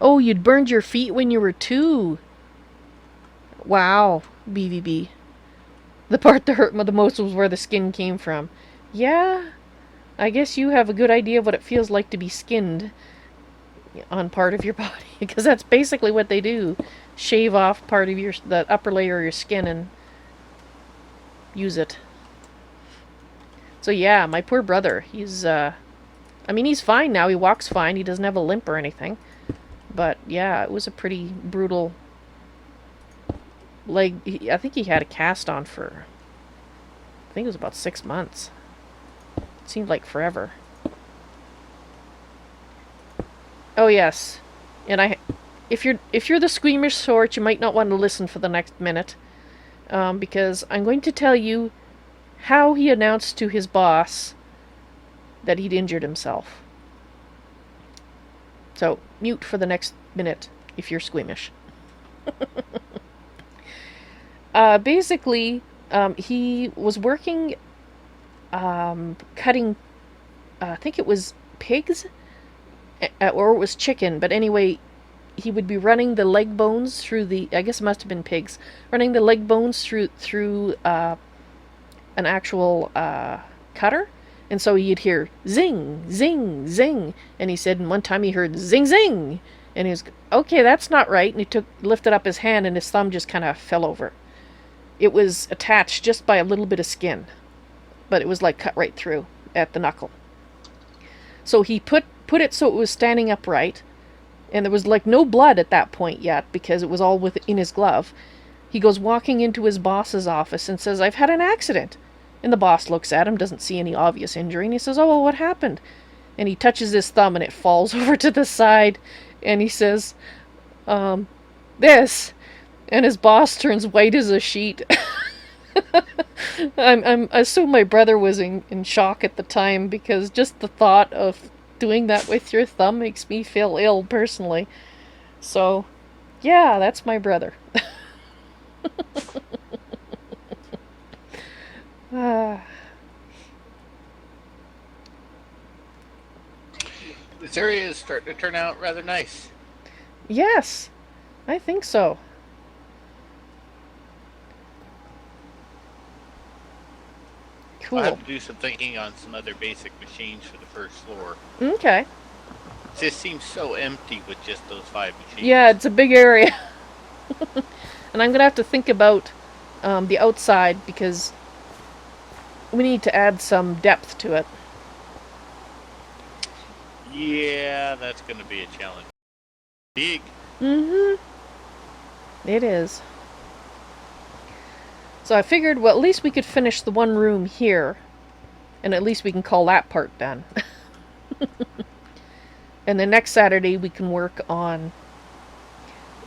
Oh, you'd burned your feet when you were 2. Wow, BVB. The part that hurt the most was where the skin came from. Yeah, I guess you have a good idea of what it feels like to be skinned on part of your body, because that's basically what they do. Shave off part of the upper layer of your skin and use it. So yeah, my poor brother, he's he's fine now. He walks fine. He doesn't have a limp or anything. But yeah, it was a pretty brutal leg. I think he had a cast on for, I think it was about 6 months. It seemed like forever. Oh yes, and if you're the squeamish sort, you might not want to listen for the next minute, because I'm going to tell you how he announced to his boss that he'd injured himself. So mute for the next minute if you're squeamish. Basically, he was working, cutting, I think it was pigs, or it was chicken, but anyway, he would be running the leg bones through I guess it must have been pigs, running the leg bones through an actual cutter, and so you'd hear zing, zing, zing, and he said, and one time he heard zing, zing, and he was, okay, that's not right, and he lifted up his hand, and his thumb just kind of fell over. It was attached just by a little bit of skin, but it was like cut right through at the knuckle. So he put it so it was standing upright, and there was like no blood at that point yet because it was all within his glove. He goes walking into his boss's office and says, I've had an accident. And the boss looks at him, doesn't see any obvious injury, and he says, oh, well, what happened? And he touches his thumb and it falls over to the side, and he says, this. And his boss turns white as a sheet. I assume my brother was in shock at the time, because just the thought of doing that with your thumb makes me feel ill personally. So, yeah, that's my brother. This area is starting to turn out rather nice. Yes, I think so. Cool. I'll have to do some thinking on some other basic machines for the first floor. Okay. It just seems so empty with just those 5 machines. Yeah, it's a big area. And I'm going to have to think about the outside, because we need to add some depth to it. Yeah, that's going to be a challenge. Big. Mm-hmm. It is. So I figured, well, at least we could finish the one room here, and at least we can call that part done. And the next Saturday we can work on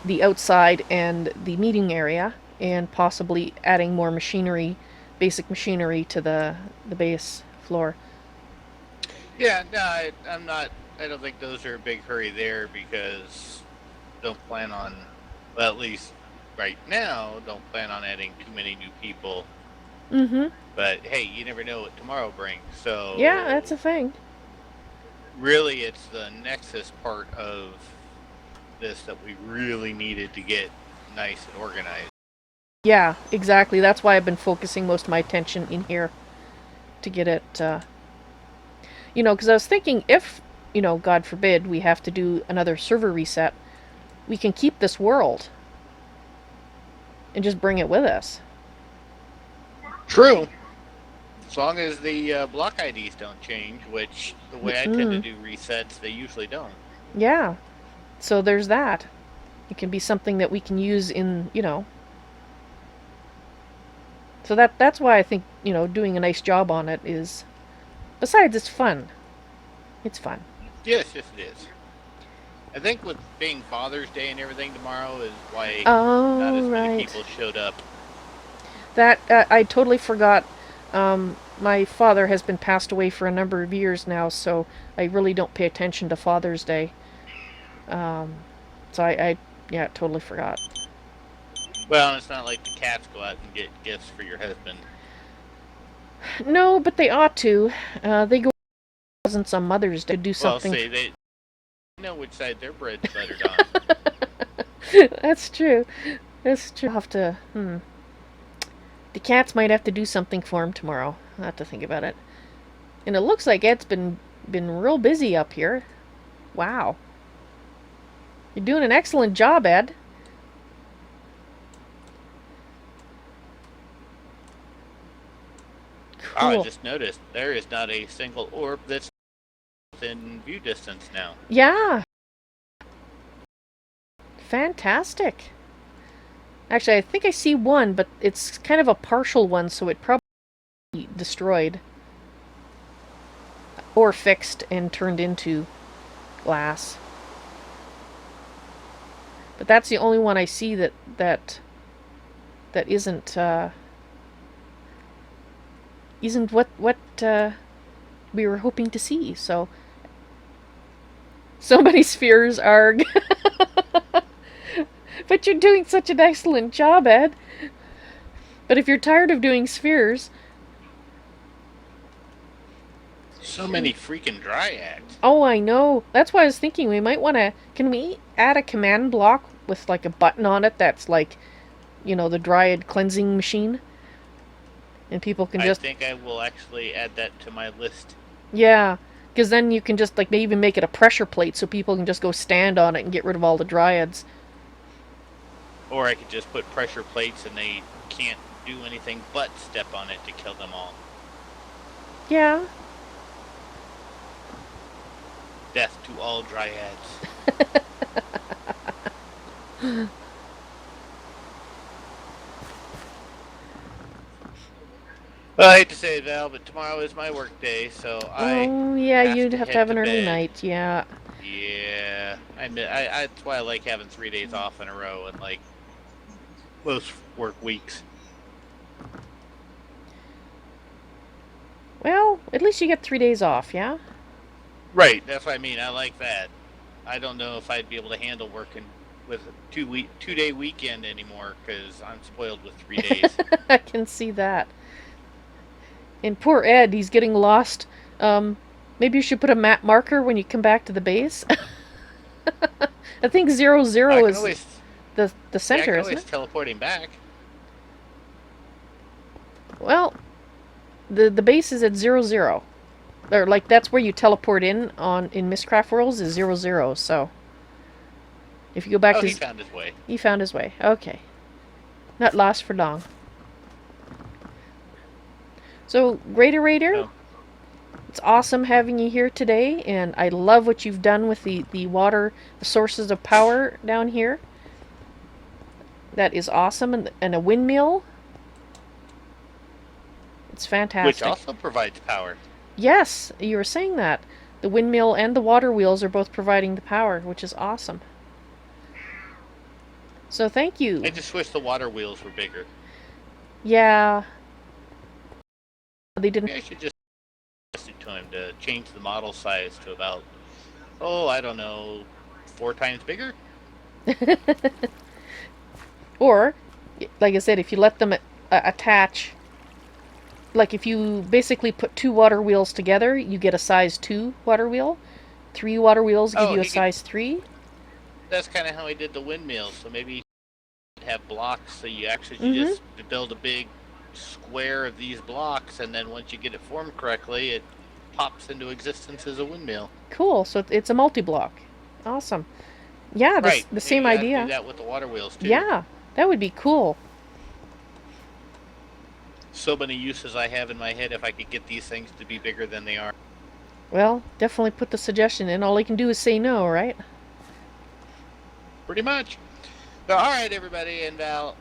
the outside and the meeting area, and possibly adding more machinery, basic machinery to the base floor. Yeah, no, I'm not. I don't think those are a big hurry there, because don't plan on, well, at least right now, don't plan on adding too many new people. Mm-hmm. But hey, you never know what tomorrow brings. So yeah, that's a thing. Really, it's the nexus part of this that we really needed to get nice and organized. Yeah, exactly. That's why I've been focusing most of my attention in here, to get it, because I was thinking if, God forbid, we have to do another server reset, we can keep this world and just bring it with us. True. As long as the block IDs don't change, which the way I tend to do resets, they usually don't. Yeah. So there's that. It can be something that we can use in, So that's why I think, doing a nice job on it is. Besides, it's fun. It's fun. Yes, yes, it is. I think with being Father's Day and everything tomorrow is why not as many people showed up. That I totally forgot. My father has been passed away for a number of years now, so I really don't pay attention to Father's Day. So I totally forgot. Well, it's not like the cats go out and get gifts for your husband. No, but they ought to. They go presents on Mother's Day to do something. Well, see, they know which side their bread's buttered on. That's true. That's true. I'll have to. The cats might have to do something for him tomorrow. I'll have to think about it. And it looks like Ed's been real busy up here. Wow. You're doing an excellent job, Ed. Cool. Oh, I just noticed there is not a single orb that's within view distance now. Yeah. Fantastic. Actually, I think I see one, but it's kind of a partial one, so it probably destroyed. Or fixed and turned into glass. But that's the only one I see that isn't what we were hoping to see. So many spheres, arg. But you're doing such an excellent job, Ed. But if you're tired of doing spheres, so many freaking dryads. Oh, I know. That's why I was thinking we might want to. Can we add a command block with like a button on it that's like, the dryad cleansing machine? And people can just. I think I will actually add that to my list. Yeah, because then you can just like maybe even make it a pressure plate so people can just go stand on it and get rid of all the dryads. Or I could just put pressure plates and they can't do anything but step on it to kill them all. Yeah. Death to all dryads. Well, I hate to say it, Val, but tomorrow is my work day, so you'd have to have an early night, yeah. Yeah, that's why I like having 3 days off in a row and like most work weeks. Well, at least you get 3 days off, yeah? Right, that's what I mean. I like that. I don't know if I'd be able to handle working with a 2-day weekend anymore because I'm spoiled with 3 days. I can see that. And poor Ed, he's getting lost. Maybe you should put a map marker when you come back to the base. I think 00 is the center, I can isn't always it? teleport him back. Well, the base is at 00. Or like that's where you teleport in Mistcraft Worlds is 00. So if you go back to he found his way. He found his way. Okay, not lost for long. So GreatOrator, it's awesome having you here today, and I love what you've done with the water, the sources of power down here. That is awesome, and a windmill. It's fantastic. Which also provides power. Yes, you were saying that. The windmill and the water wheels are both providing the power, which is awesome. So thank you. I just wish the water wheels were bigger. Yeah. They didn't. Maybe I should just suggest it to him to change the model size to about, I don't know, 4 times bigger? Or, like I said, if you let them attach, like if you basically put 2 water wheels together, you get a size 2 water wheel. 3 water wheels give you a size 3. That's kind of how he did the windmills, so maybe you have blocks so you actually just build a big square of these blocks, and then once you get it formed correctly, it pops into existence as a windmill. Cool. So it's a multi-block. Awesome. Yeah, Right. the Maybe same you ought to do idea. that with the water wheels too. Yeah, that would be cool. So many uses I have in my head if I could get these things to be bigger than they are. Well, definitely put the suggestion in. All he can do is say no, right? Pretty much. So, all right, everybody, and Val,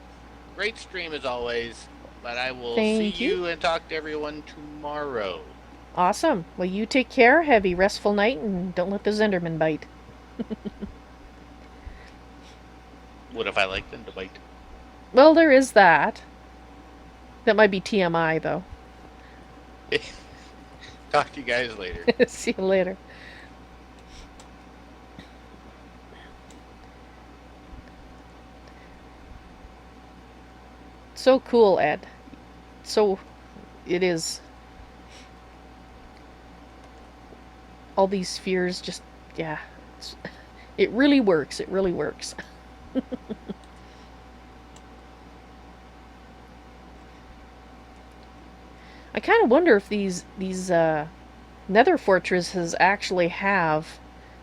great stream as always. But I will see Thank you. you and talk to everyone tomorrow. Awesome. Well, you take care. Have a restful night, and don't let the Zenderman bite. What if I like them to bite? Well, there is that. That might be TMI, though. Talk to you guys later. See you later. So cool, Ed. So it is. All these spheres just, yeah. It really works. It really works. I kind of wonder if these nether fortresses actually have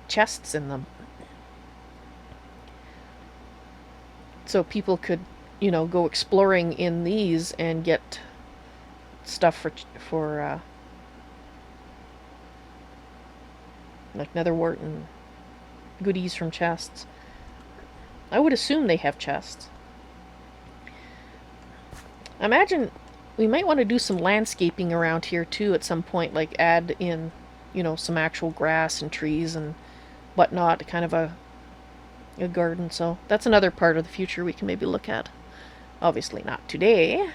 chests in them. So people could, go exploring in these and get stuff for like nether wart and goodies from chests. I would assume they have chests. I imagine we might want to do some landscaping around here too at some point, like add in, some actual grass and trees and whatnot, kind of a garden. So that's another part of the future we can maybe look at. Obviously not today.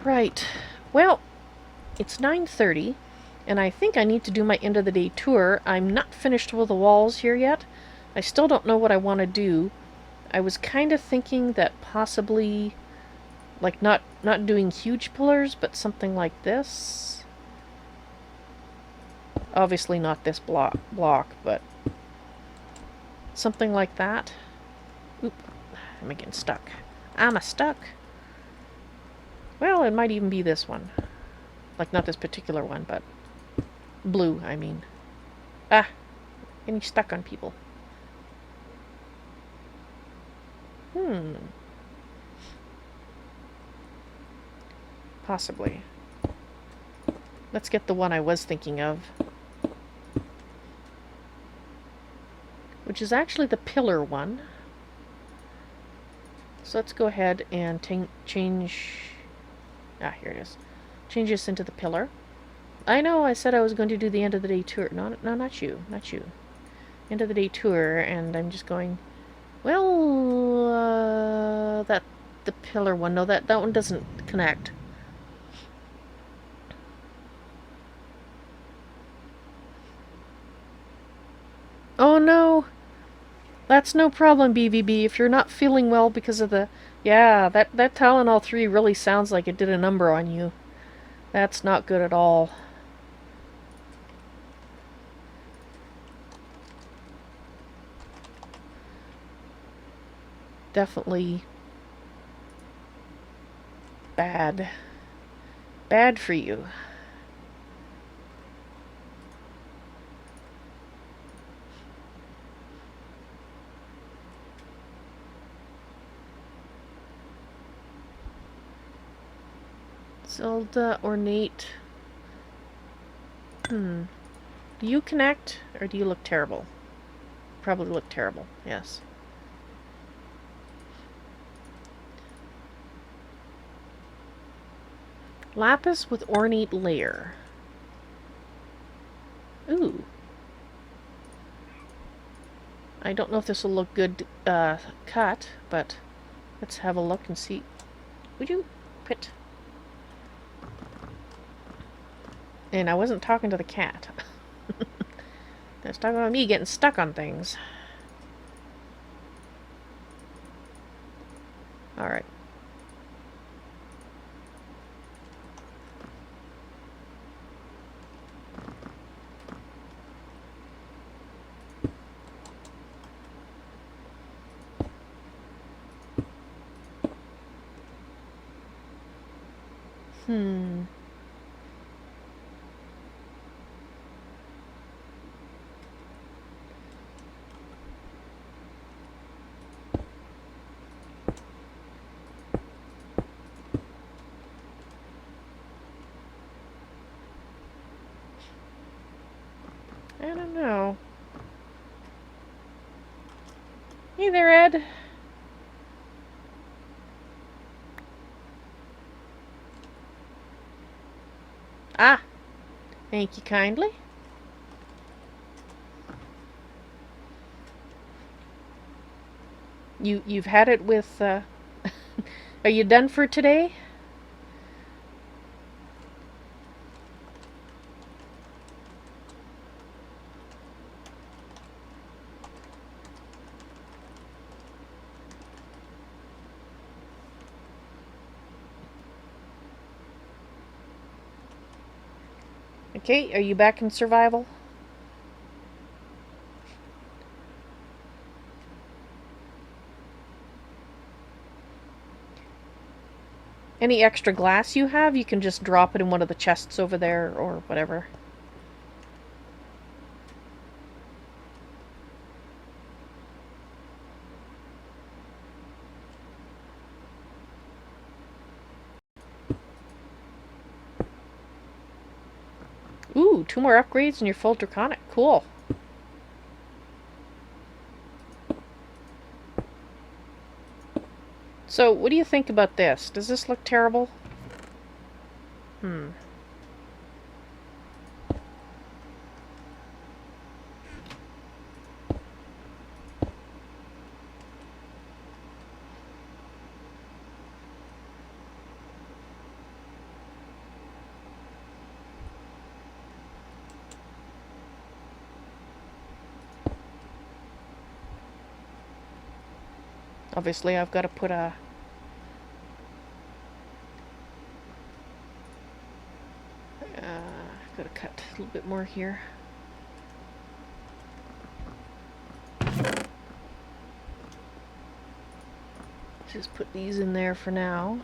Right. Well, it's 9:30, and I think I need to do my end of the day tour. I'm not finished with the walls here yet. I still don't know what I want to do. I was kind of thinking that possibly, like, not doing huge pillars, but something like this. Obviously not this block, but something like that. Oop, I'm getting stuck. I'm stuck. Well, it might even be this one. Like, not this particular one, but blue, I mean. Ah, getting stuck on people. Possibly. Let's get the one I was thinking of. Which is actually the pillar one. So let's go ahead and change... Ah, here it is. Change this into the pillar. I know I said I was going to do the end of the day tour. No, not you. Not you. End of the day tour, and I'm just going... Well, the pillar one. No, that one doesn't connect. Oh no! That's no problem, BVB. If you're not feeling well because of the... Yeah, that Tylenol 3 really sounds like it did a number on you. That's not good at all. Definitely bad. Bad for you. Zelda ornate. Do you connect, or do you look terrible? Probably look terrible, yes. Lapis with ornate layer. Ooh. I don't know if this will look good cut, but let's have a look and see. Would you quit? And I wasn't talking to the cat. I was talking about me getting stuck on things. Alright. Hmm. I don't know. Hey there, Ed. Ah, thank you kindly. You've had it with are you done for today? Okay, are you back in survival? Any extra glass you have, you can just drop it in one of the chests over there or whatever. Ooh, 2 more upgrades and you're full draconic. Cool. So, what do you think about this? Does this look terrible? Hmm. Obviously, I've got to put a... got to cut a little bit more here. Just put these in there for now.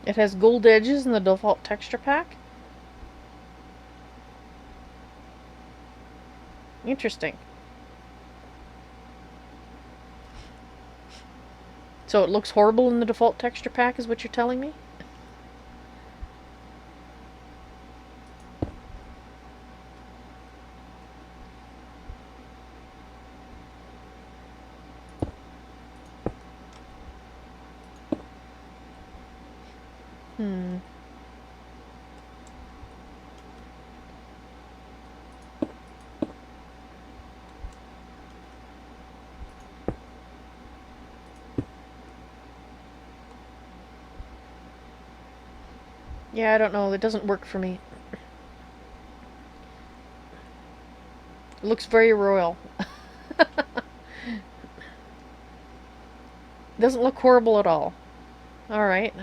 It has gold edges in the default texture pack. Interesting. So it looks horrible in the default texture pack is what you're telling me? Hmm. Yeah, I don't know. It doesn't work for me. It looks very royal. Doesn't look horrible at all. Alright.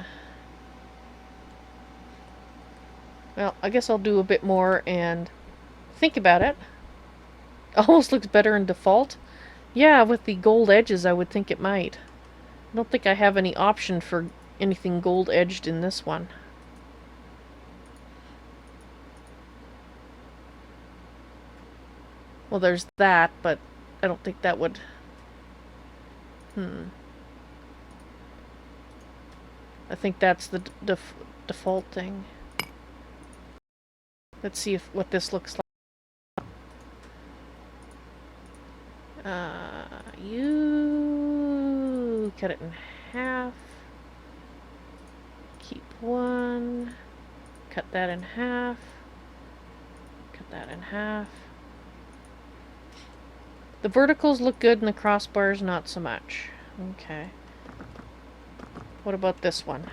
Well, I guess I'll do a bit more and think about it. Almost looks better in default. Yeah, with the gold edges, I would think it might. I don't think I have any option for anything gold edged in this one. Well, there's that, but I don't think that would... I think that's the default thing. Let's see what this looks like. You cut it in half. Keep one. Cut that in half. Cut that in half. The verticals look good and the crossbars not so much. Okay. What about this one?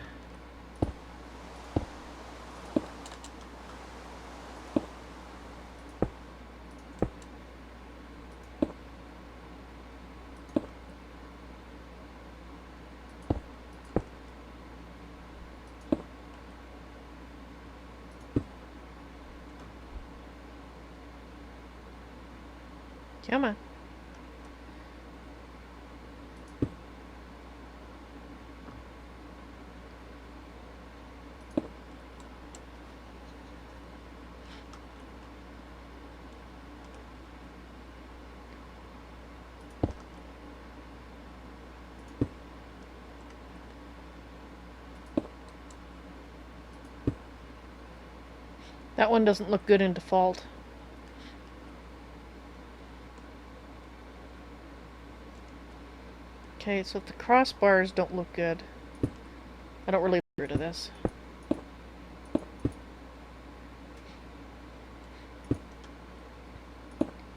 Come on. That one doesn't look good in default. Okay, so the crossbars don't look good. I don't really get rid of this.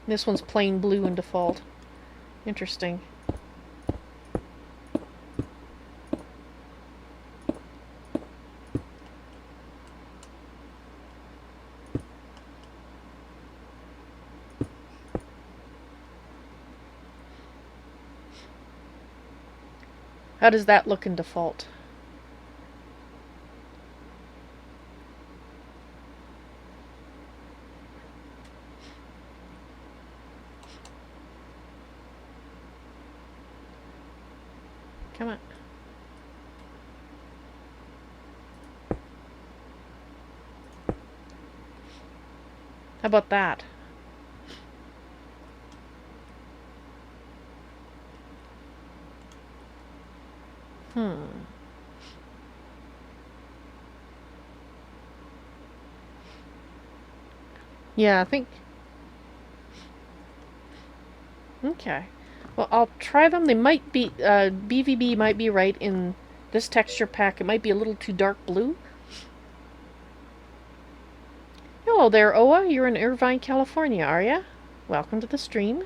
This one's plain blue in default. Interesting. How does that look in default? Come on. How about that? Yeah, I think... Okay. Well, I'll try them. They might be... BVB might be right in this texture pack. It might be a little too dark blue. Hello there, Oa. You're in Irvine, California, are ya? Welcome to the stream.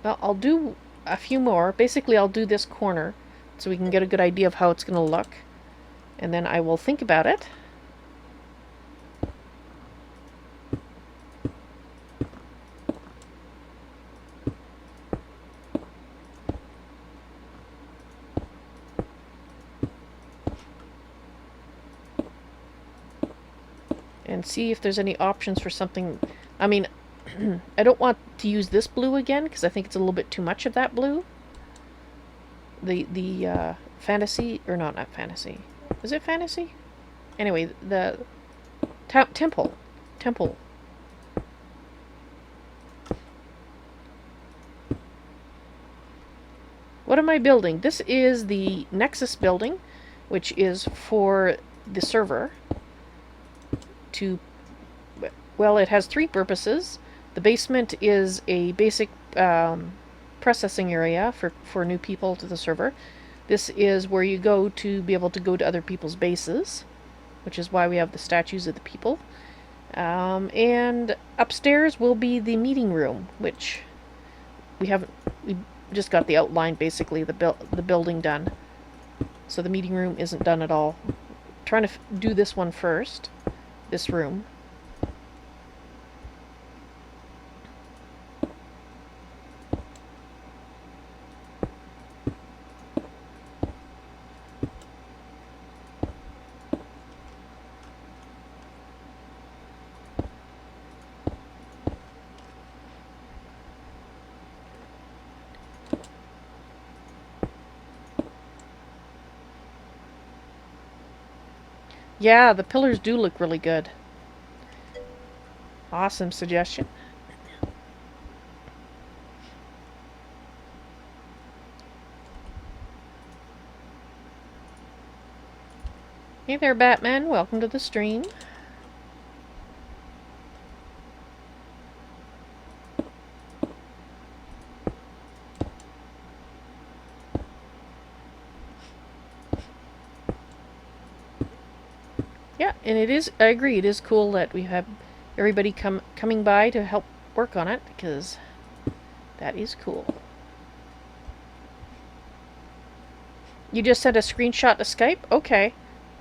Well, I'll do a few more. Basically, I'll do this corner so we can get a good idea of how it's going to look. And then I will think about it. And see if there's any options for something. I mean, I don't want to use this blue again because I think it's a little bit too much of that blue. The fantasy, or not fantasy. Is it fantasy? Anyway, the temple. What am I building? This is the Nexus building, which is for the server. Well, it has three purposes. The basement is a basic processing area for new people to the server. This is where you go to be able to go to other people's bases, which is why we have the statues of the people. And upstairs will be the meeting room, which we just got the outline, basically, the building done. So the meeting room isn't done at all. I'm trying to do this one first. This room. Yeah, the pillars do look really good. Awesome suggestion. Hey there, Batman. Welcome to the stream. Yeah, and it is, I agree, it is cool that we have everybody coming by to help work on it, because that is cool. You just sent a screenshot to Skype? Okay.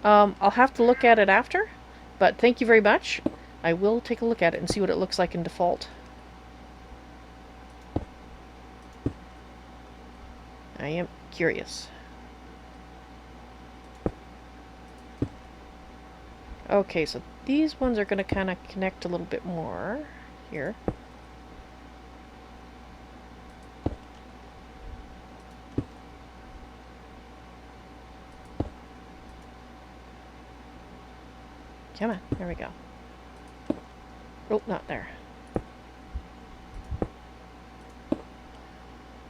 I'll have to look at it after, but thank you very much. I will take a look at it and see what it looks like in default. I am curious. Okay, so these ones are going to kind of connect a little bit more here. Come on, there we go. Oh, not there.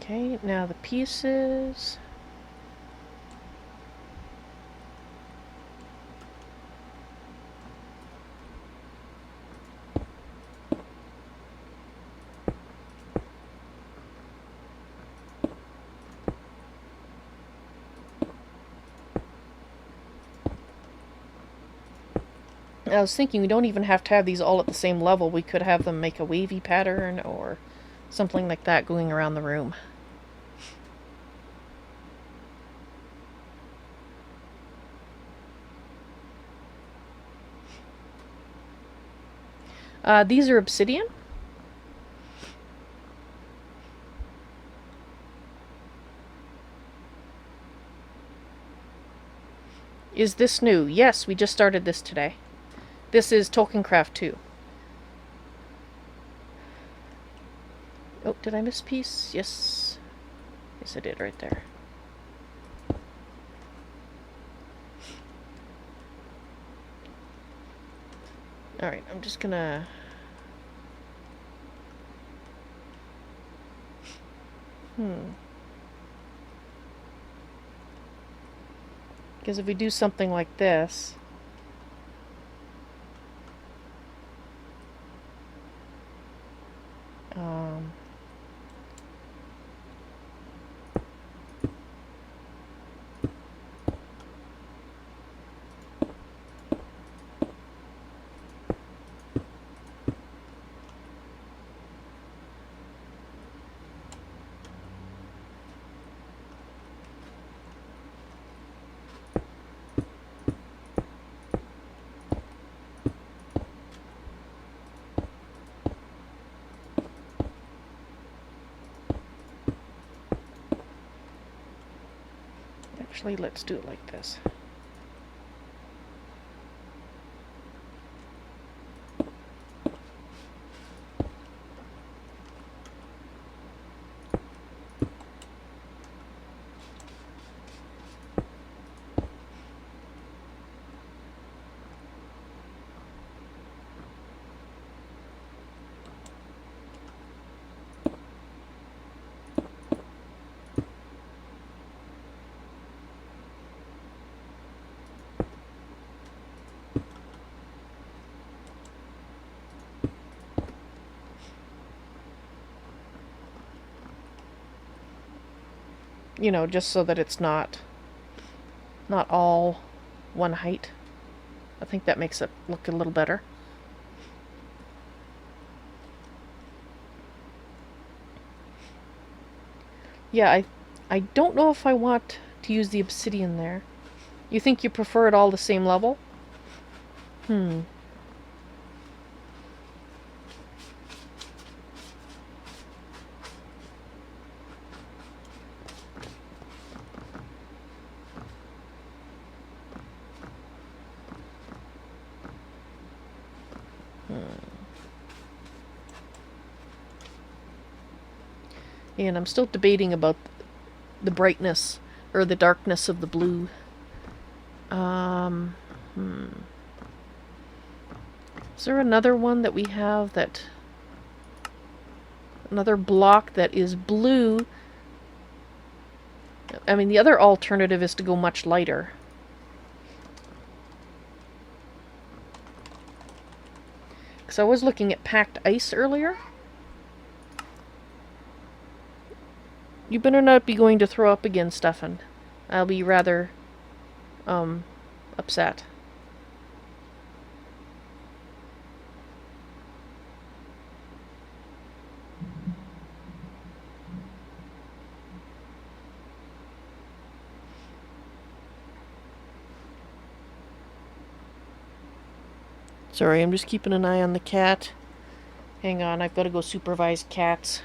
Okay, now the pieces. I was thinking we don't even have to have these all at the same level. We could have them make a wavy pattern or something like that going around the room. These are obsidian. Is this new? Yes, we just started this today. This is Tolkiencraft II. Oh, did I miss a piece? Yes. Yes, I did right there. Alright, I'm just gonna... Because if we do something like this... Actually, let's do it like this. You know, just so that it's not all one height. I think that makes it look a little better. Yeah, I don't know if I want to use the obsidian there. You think you prefer it all the same level? And I'm still debating about the brightness or the darkness of the blue. Is there another one that we have that... Another block that is blue? I mean, the other alternative is to go much lighter. Because I was looking at packed ice earlier. You better not be going to throw up again, Stefan. I'll be rather, upset. Sorry, I'm just keeping an eye on the cat. Hang on, I've got to go supervise cats.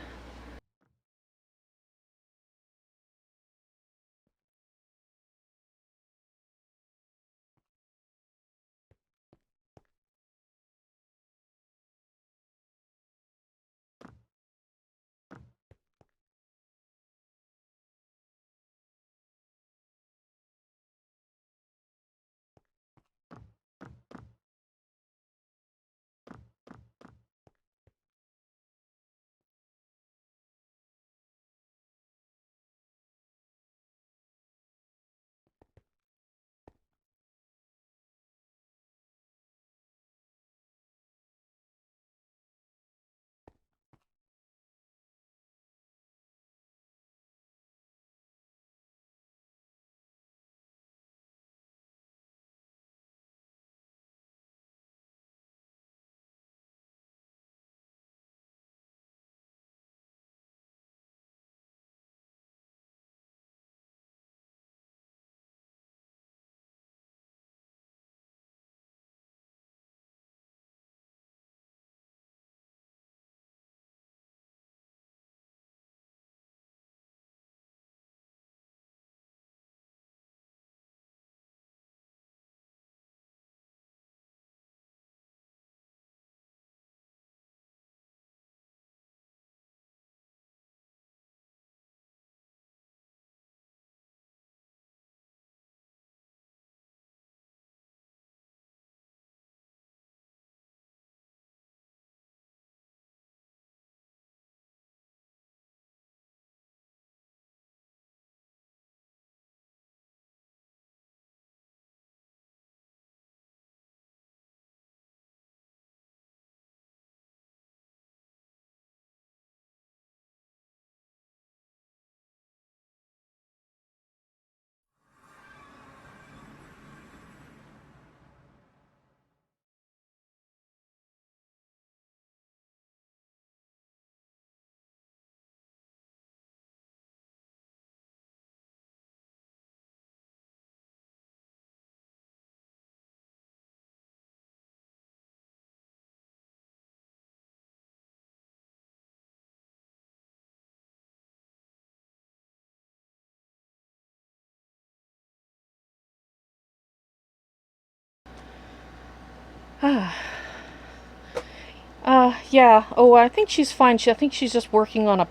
Yeah. Oh, I think she's fine. I think she's just working on a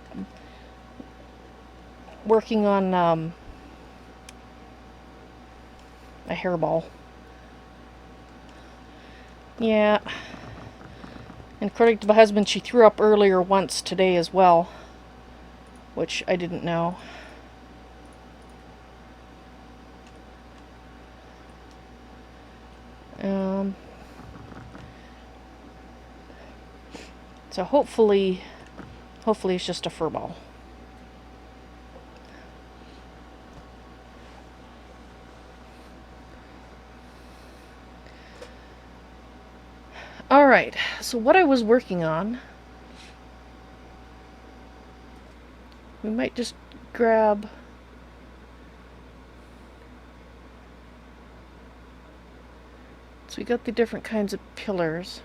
hairball. Yeah. And according to my husband, she threw up earlier once today as well, which I didn't know. Um, so hopefully it's just a fur ball. Alright, so what I was working on, we might just grab so we got the different kinds of pillars.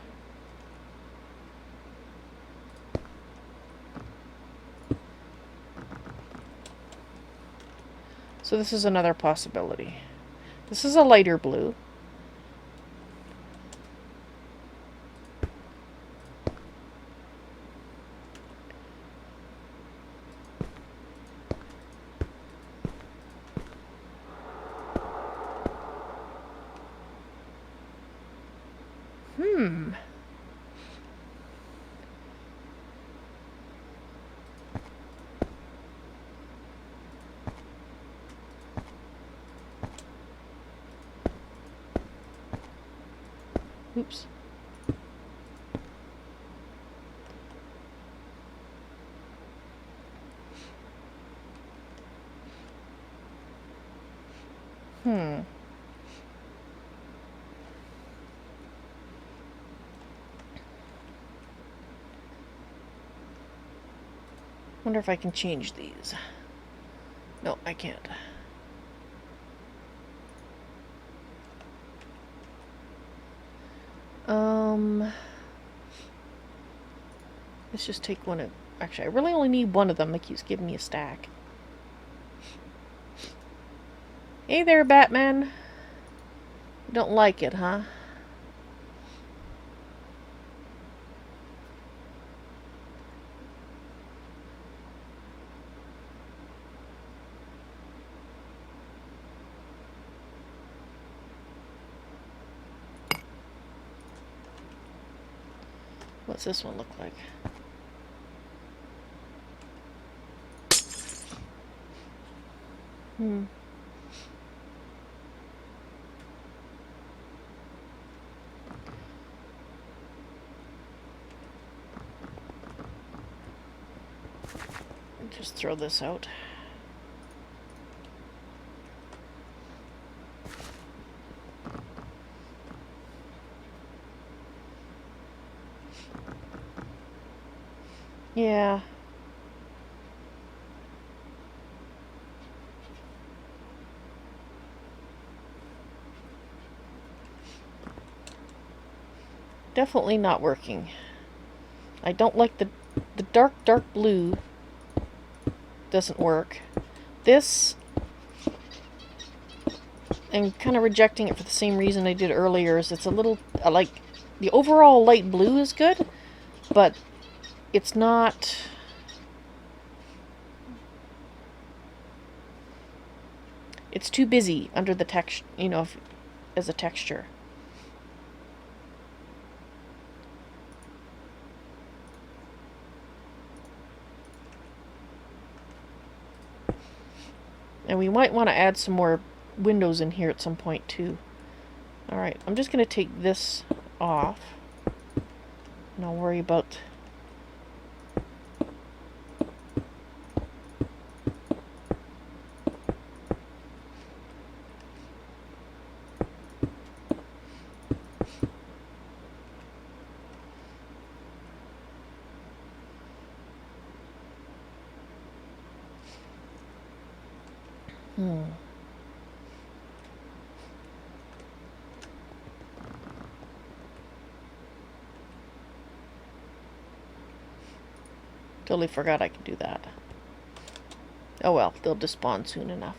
So this is another possibility. This is a lighter blue. Hmm. Oops. Hmm. Wonder if I can change these. No, I can't. Let's just take one of... Actually, I really only need one of them. It keeps giving me a stack. Hey there, Batman. Don't like it, huh? What's this one look like? Just throw this out. Yeah. Definitely not working. I don't like the dark blue. Doesn't work. This, I'm kind of rejecting it for the same reason I did earlier. Is it's a little like the overall light blue is good, but it's not. It's too busy under the text, you know, as a texture. And we might want to add some more windows in here at some point too. Alright, I'm just going to take this off. And I'll worry about... Totally forgot I could do that. Oh well, they'll despawn soon enough.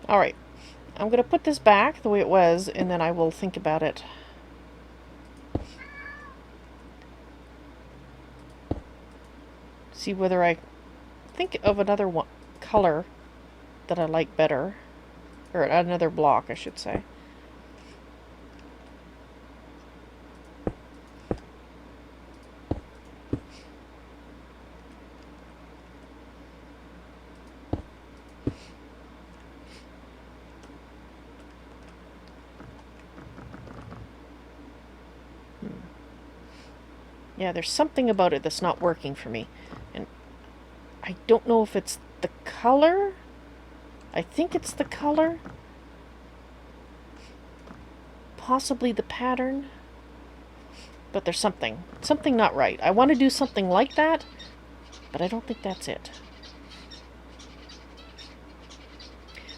Alright, I'm going to put this back the way it was, and then I will think about it. See whether I think of another color that I like better. Or another block, I should say. Yeah, there's something about it that's not working for me. And I don't know if it's the color. I think it's the color. Possibly the pattern. But there's something not right. I want to do something like that, but I don't think that's it.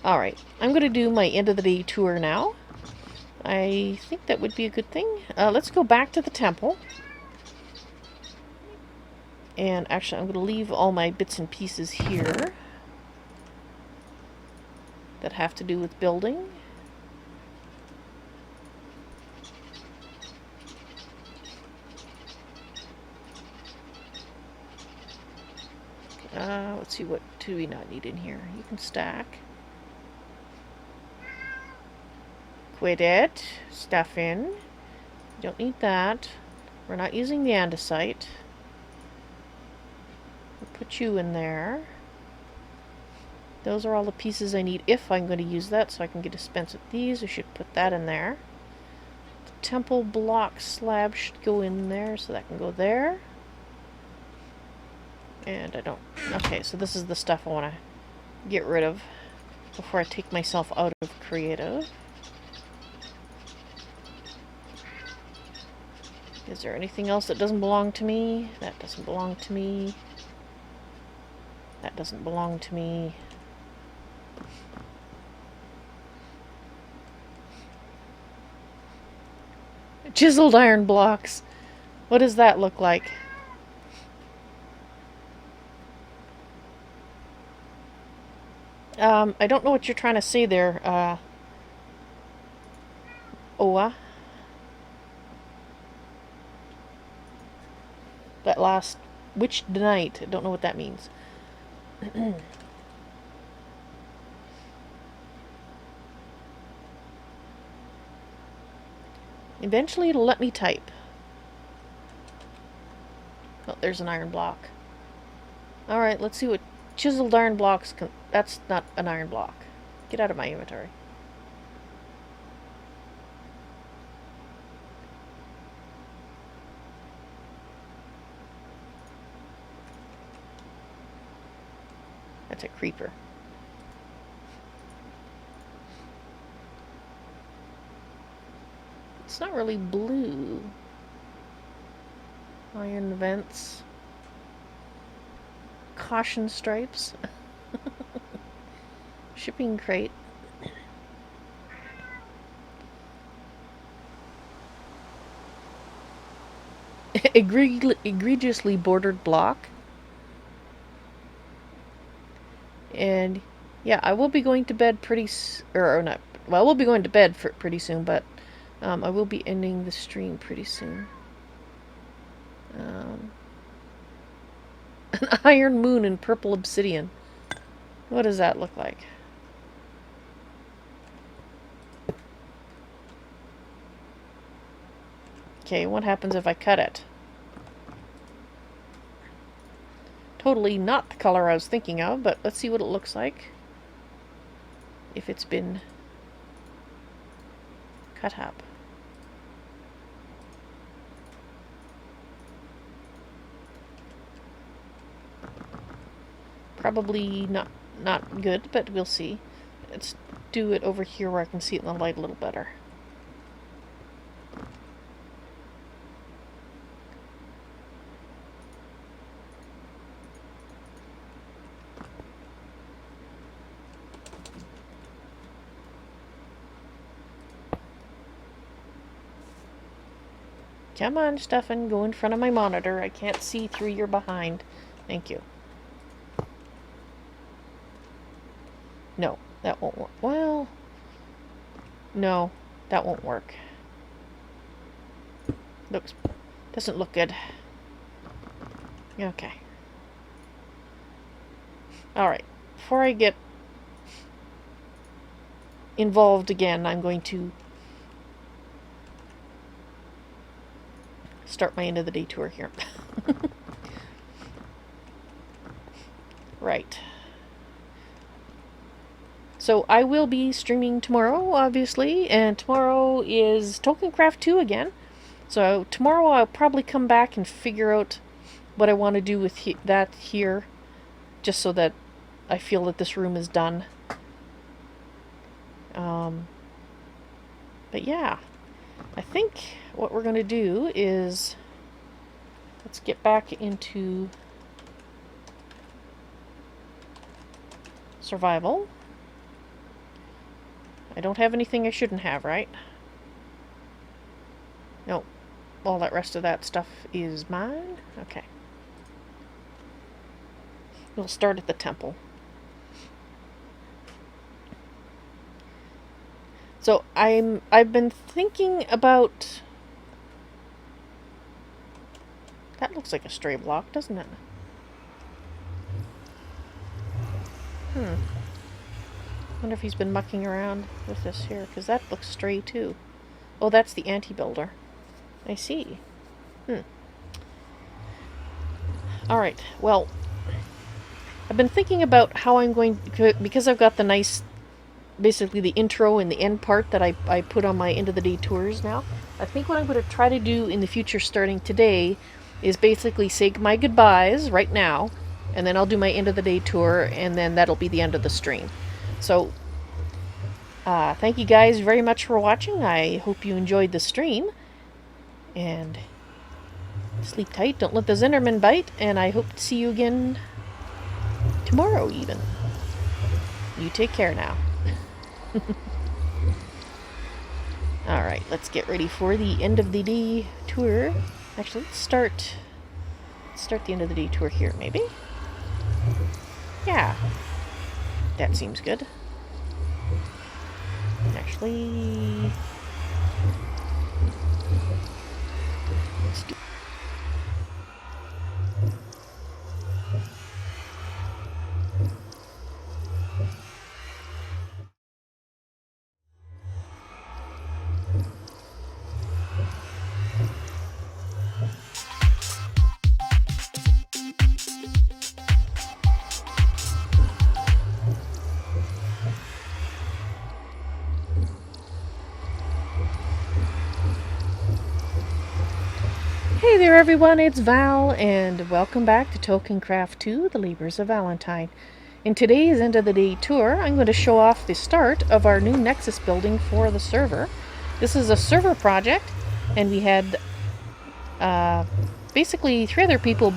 Alright, I'm going to do my end of the day tour now. I think that would be a good thing. Let's go back to the temple. And actually, I'm going to leave all my bits and pieces here that have to do with building. Let's see, what do we not need in here? You can stack. Quit it. Stuff in. You don't need that. We're not using the andesite. We'll put you in there. Those are all the pieces I need if I'm going to use that, so I can get a dispense with these. I should put that in there. The temple block slab should go in there, so that can go there. And I don't... Okay, so this is the stuff I want to get rid of before I take myself out of creative. Is there anything else that doesn't belong to me? That doesn't belong to me. That doesn't belong to me. Chiseled iron blocks. What does that look like? I don't know what you're trying to say there, Oa. That last witched night. I don't know what that means. Eventually it'll let me type. Oh, there's an iron block. Alright, let's see what chiseled iron blocks can... That's not an iron block. Get out of my inventory. That's a creeper. It's not really blue. Iron vents. Caution stripes. Shipping crate. Egregiously bordered block. And yeah, I will be going to bed pretty or not. Well, I will be going to bed pretty soon, but I will be ending the stream pretty soon. An iron moon in purple obsidian. What does that look like? Okay, what happens if I cut it? Totally not the color I was thinking of, but let's see what it looks like. If it's been cut up. Probably not good, but we'll see. Let's do it over here where I can see it in the light a little better. Come on, Stefan, go in front of my monitor. I can't see through your behind. Thank you. No, that won't work. Well, no, that won't work. Doesn't look good. Okay. Alright, before I get involved again, I'm going to start my end of the day tour here. Right. So I will be streaming tomorrow, obviously, and tomorrow is Tolkiencraft II again. So tomorrow I'll probably come back and figure out what I want to do with that here, just so that I feel that this room is done. But yeah, I think what we're going to do is, let's get back into survival. I don't have anything I shouldn't have, right? No. All that rest of that stuff is mine? Okay. We'll start at the temple. So I've been thinking about... That looks like a stray block, doesn't it? Wonder if he's been mucking around with this here, because that looks stray too. Oh, that's the anti-builder. I see. Alright, well, I've been thinking about how I'm going to, because I've got the nice, basically the intro and the end part that I put on my end of the day tours now. I think what I'm going to try to do in the future starting today is basically say my goodbyes right now, and then I'll do my end of the day tour, and then that'll be the end of the stream. So, thank you guys very much for watching. I hope you enjoyed the stream, and Sleep tight, don't let the Zenderman bite, and I hope to see you again tomorrow even. You take care now. Alright, let's get ready for the end of the day tour. Actually, let's start the end of the day tour here, maybe? Yeah. That seems good. Actually, let's do. Hey there everyone, it's Val, and welcome back to Tolkiencraft II, The Labors of Valentine. In today's end of the day tour, I'm going to show off the start of our new Nexus building for the server. This is a server project, and we had basically 3 other people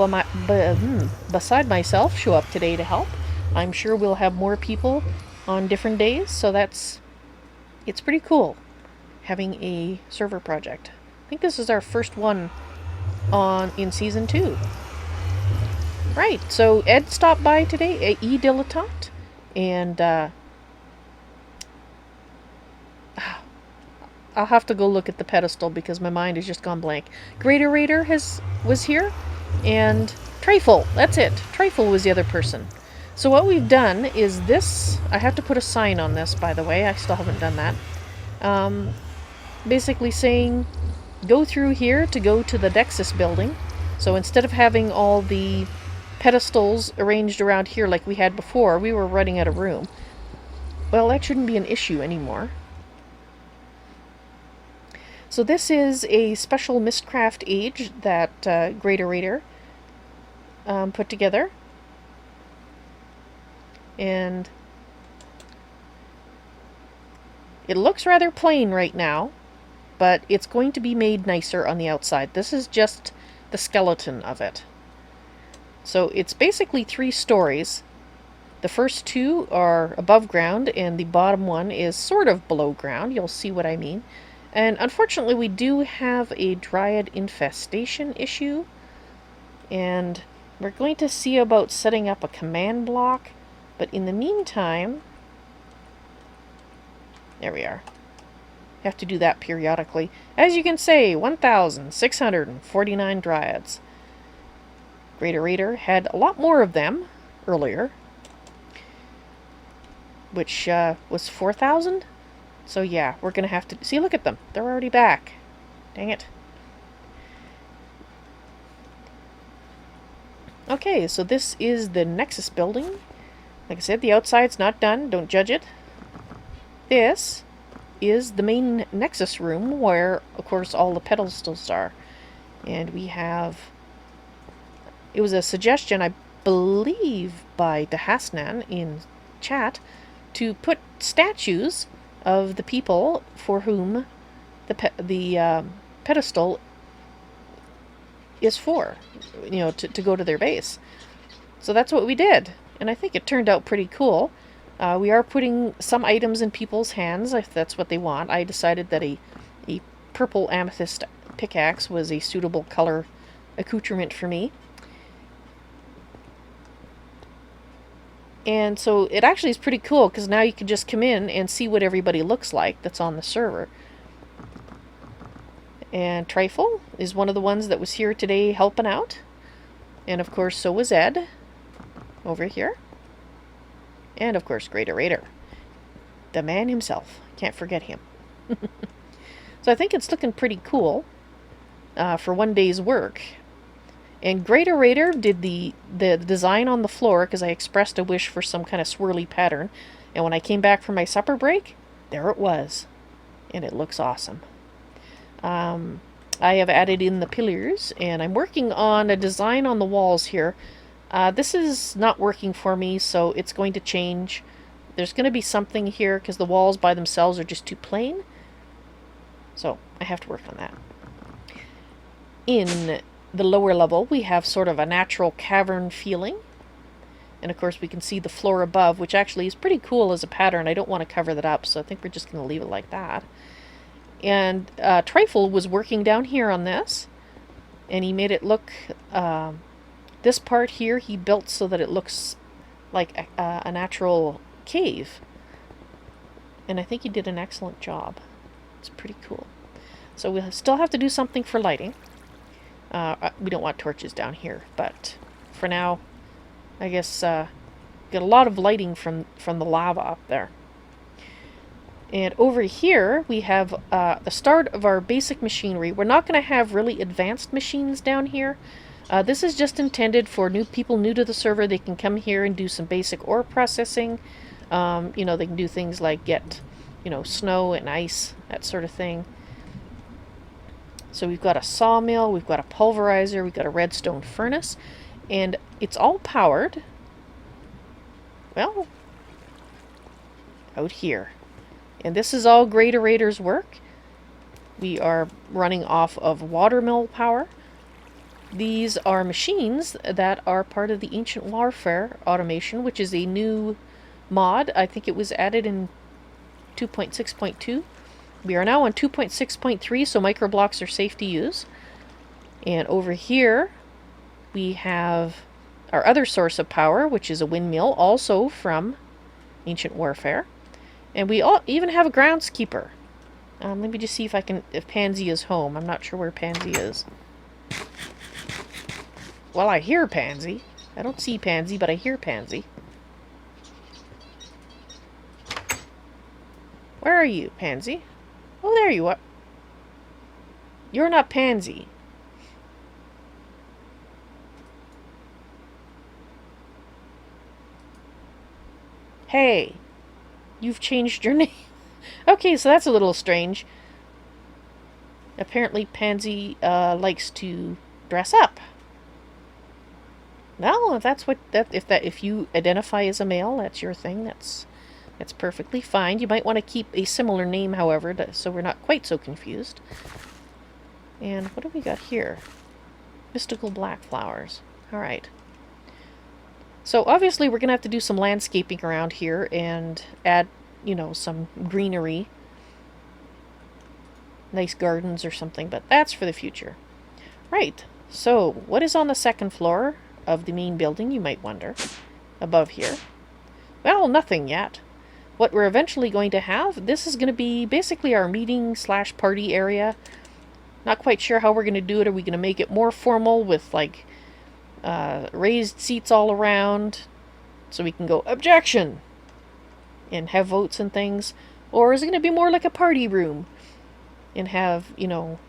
beside myself show up today to help. I'm sure we'll have more people on different days, so it's pretty cool having a server project. I think this is our first one in season 2. Right, so Ed stopped by today, E Dilettante, and I'll have to go look at the pedestal because my mind has just gone blank. GreatOrator was here, and Trifle, that's it. Trifle was the other person. So what we've done is this. I have to put a sign on this, by the way. I still haven't done that. Basically saying, go through here to go to the Nexus building. So instead of having all the pedestals arranged around here like we had before, we were running out of room. Well, that shouldn't be an issue anymore. So this is a special Mistcraft age that GreatOrator put together. And it looks rather plain right now, but it's going to be made nicer on the outside. This is just the skeleton of it. So it's basically 3 stories. The first 2 are above ground, and the bottom one is sort of below ground. You'll see what I mean. And unfortunately, we do have a dryad infestation issue, and we're going to see about setting up a command block. But in the meantime, there we are. Have to do that periodically. As you can see, 1,649 dryads. GreatOrator had a lot more of them earlier, which was 4,000. So yeah, we're going to have to... See, look at them. They're already back. Dang it. Okay, so this is the Nexus building. Like I said, the outside's not done. Don't judge it. This is the main Nexus room where, of course, all the pedestals are. And we have... It was a suggestion, I believe, by Dahasnan in chat to put statues of the people for whom the pedestal is for, you know, to go to their base. So that's what we did, and I think it turned out pretty cool. We are putting some items in people's hands if that's what they want. I decided that a purple amethyst pickaxe was a suitable color accoutrement for me. And so it actually is pretty cool because now you can just come in and see what everybody looks like that's on the server. And Trifle is one of the ones that was here today helping out. And of course so was Ed over here. And of course GreatOrator, the man himself. Can't forget him. So I think it's looking pretty cool for one day's work. And GreatOrator did the design on the floor because I expressed a wish for some kind of swirly pattern. And when I came back from my supper break, there it was. And it looks awesome. I have added in the pillars, and I'm working on a design on the walls here. This is not working for me, so it's going to change. There's going to be something here because the walls by themselves are just too plain. So I have to work on that. In the lower level, we have sort of a natural cavern feeling. And of course we can see the floor above, which actually is pretty cool as a pattern. I don't want to cover that up, so I think we're just going to leave it like that. And Trifle was working down here on this, and he made it look, this part here he built so that it looks like a natural cave. And I think he did an excellent job. It's pretty cool. So we'll still have to do something for lighting. We don't want torches down here, but for now, I guess get a lot of lighting from the lava up there. And over here we have the start of our basic machinery. We're not going to have really advanced machines down here. This is just intended for people new to the server. They can come here and do some basic ore processing. You know, they can do things like get, you know, snow and ice, that sort of thing. So we've got a sawmill, we've got a pulverizer, we've got a redstone furnace, and it's all powered, well, out here. And this is all GreatOrator's work. We are running off of watermill power. These are machines that are part of the Ancient Warfare automation, which is a new mod. I think it was added in 2.6.2. We are now on 2.6.3, so microblocks are safe to use. And over here, we have our other source of power, which is a windmill, also from Ancient Warfare. And we even have a groundskeeper. Let me just see if Pansy is home. I'm not sure where Pansy is. Well, I hear Pansy. I don't see Pansy, but I hear Pansy. Where are you, Pansy? Oh, there you are. You're not Pansy. Hey, you've changed your name. Okay, so that's a little strange. Apparently Pansy likes to dress up. Well, if that's if you identify as a male, that's your thing. That's perfectly fine. You might want to keep a similar name, however, so we're not quite so confused. And what do we got here? Mystical black flowers. Alright. So obviously we're going to have to do some landscaping around here and add, you know, some greenery. Nice gardens or something, but that's for the future. Right. So, what is on the second floor of the main building, you might wonder, above here? Well, nothing yet. What we're eventually going to have, this is going to be basically our meeting / party area. Not quite sure how we're going to do it. Are we going to make it more formal with like raised seats all around so we can go objection and have votes and things? Or is it going to be more like a party room and have, you know,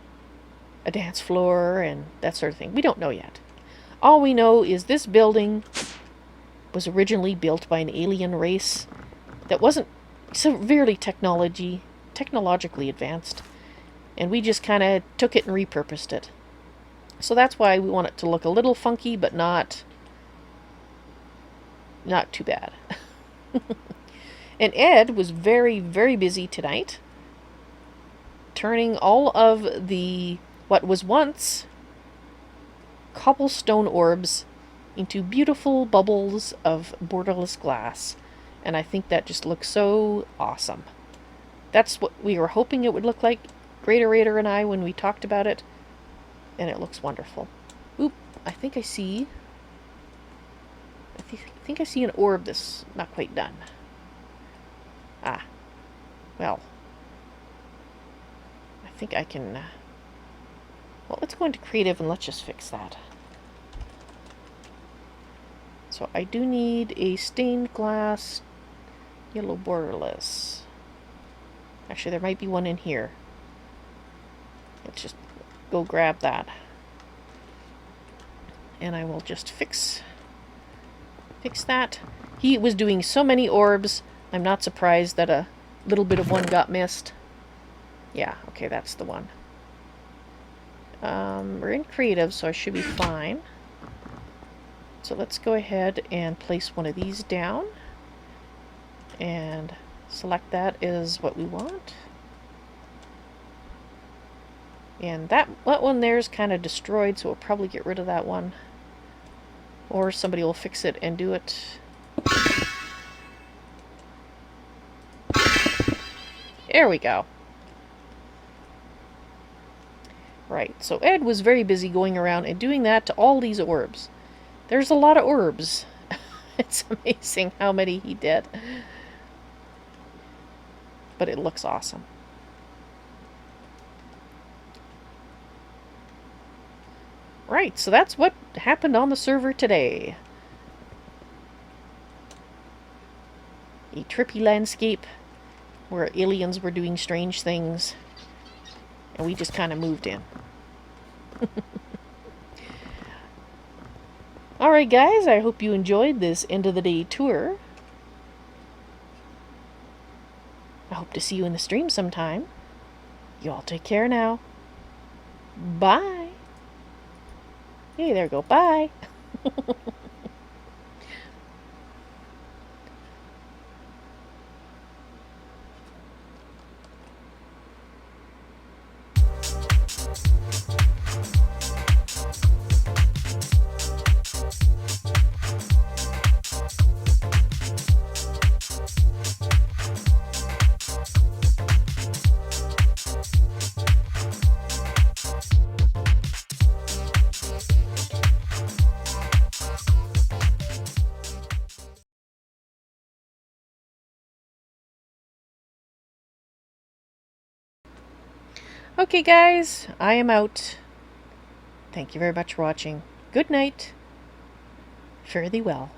a dance floor and that sort of thing? We don't know yet. All we know is this building was originally built by an alien race that wasn't severely technologically advanced, and we just kind of took it and repurposed it. So that's why we want it to look a little funky, but not too bad. And Ed was very, very busy tonight, turning all of the what was once cobblestone orbs into beautiful bubbles of borderless glass. And I think that just looks so awesome. That's what we were hoping it would look like, GreatOrator and I, when we talked about it. And it looks wonderful. Oop, I think I see an orb that's not quite done. Ah. Well. I think I can... well, let's go into creative and let's just fix that. So I do need a stained glass yellow borderless. Actually, there might be one in here. Let's just go grab that. And I will just fix that. He was doing so many orbs, I'm not surprised that a little bit of one got missed. Yeah, okay, that's the one. We're in creative, so I should be fine. So let's go ahead and place one of these down. And select that as what we want. And that one there is kind of destroyed, so we'll probably get rid of that one. Or somebody will fix it and do it. There we go. Right, so Ed was very busy going around and doing that to all these orbs. There's a lot of orbs. It's amazing how many he did. But it looks awesome. Right, so that's what happened on the server today. A trippy landscape where aliens were doing strange things. And we just kind of moved in. Alright guys, I hope you enjoyed this end of the day tour. I hope to see you in the stream sometime. You all take care now. Bye. Hey, there we go. Bye. Okay, guys, I am out. Thank you very much for watching. Good night. Fare thee well.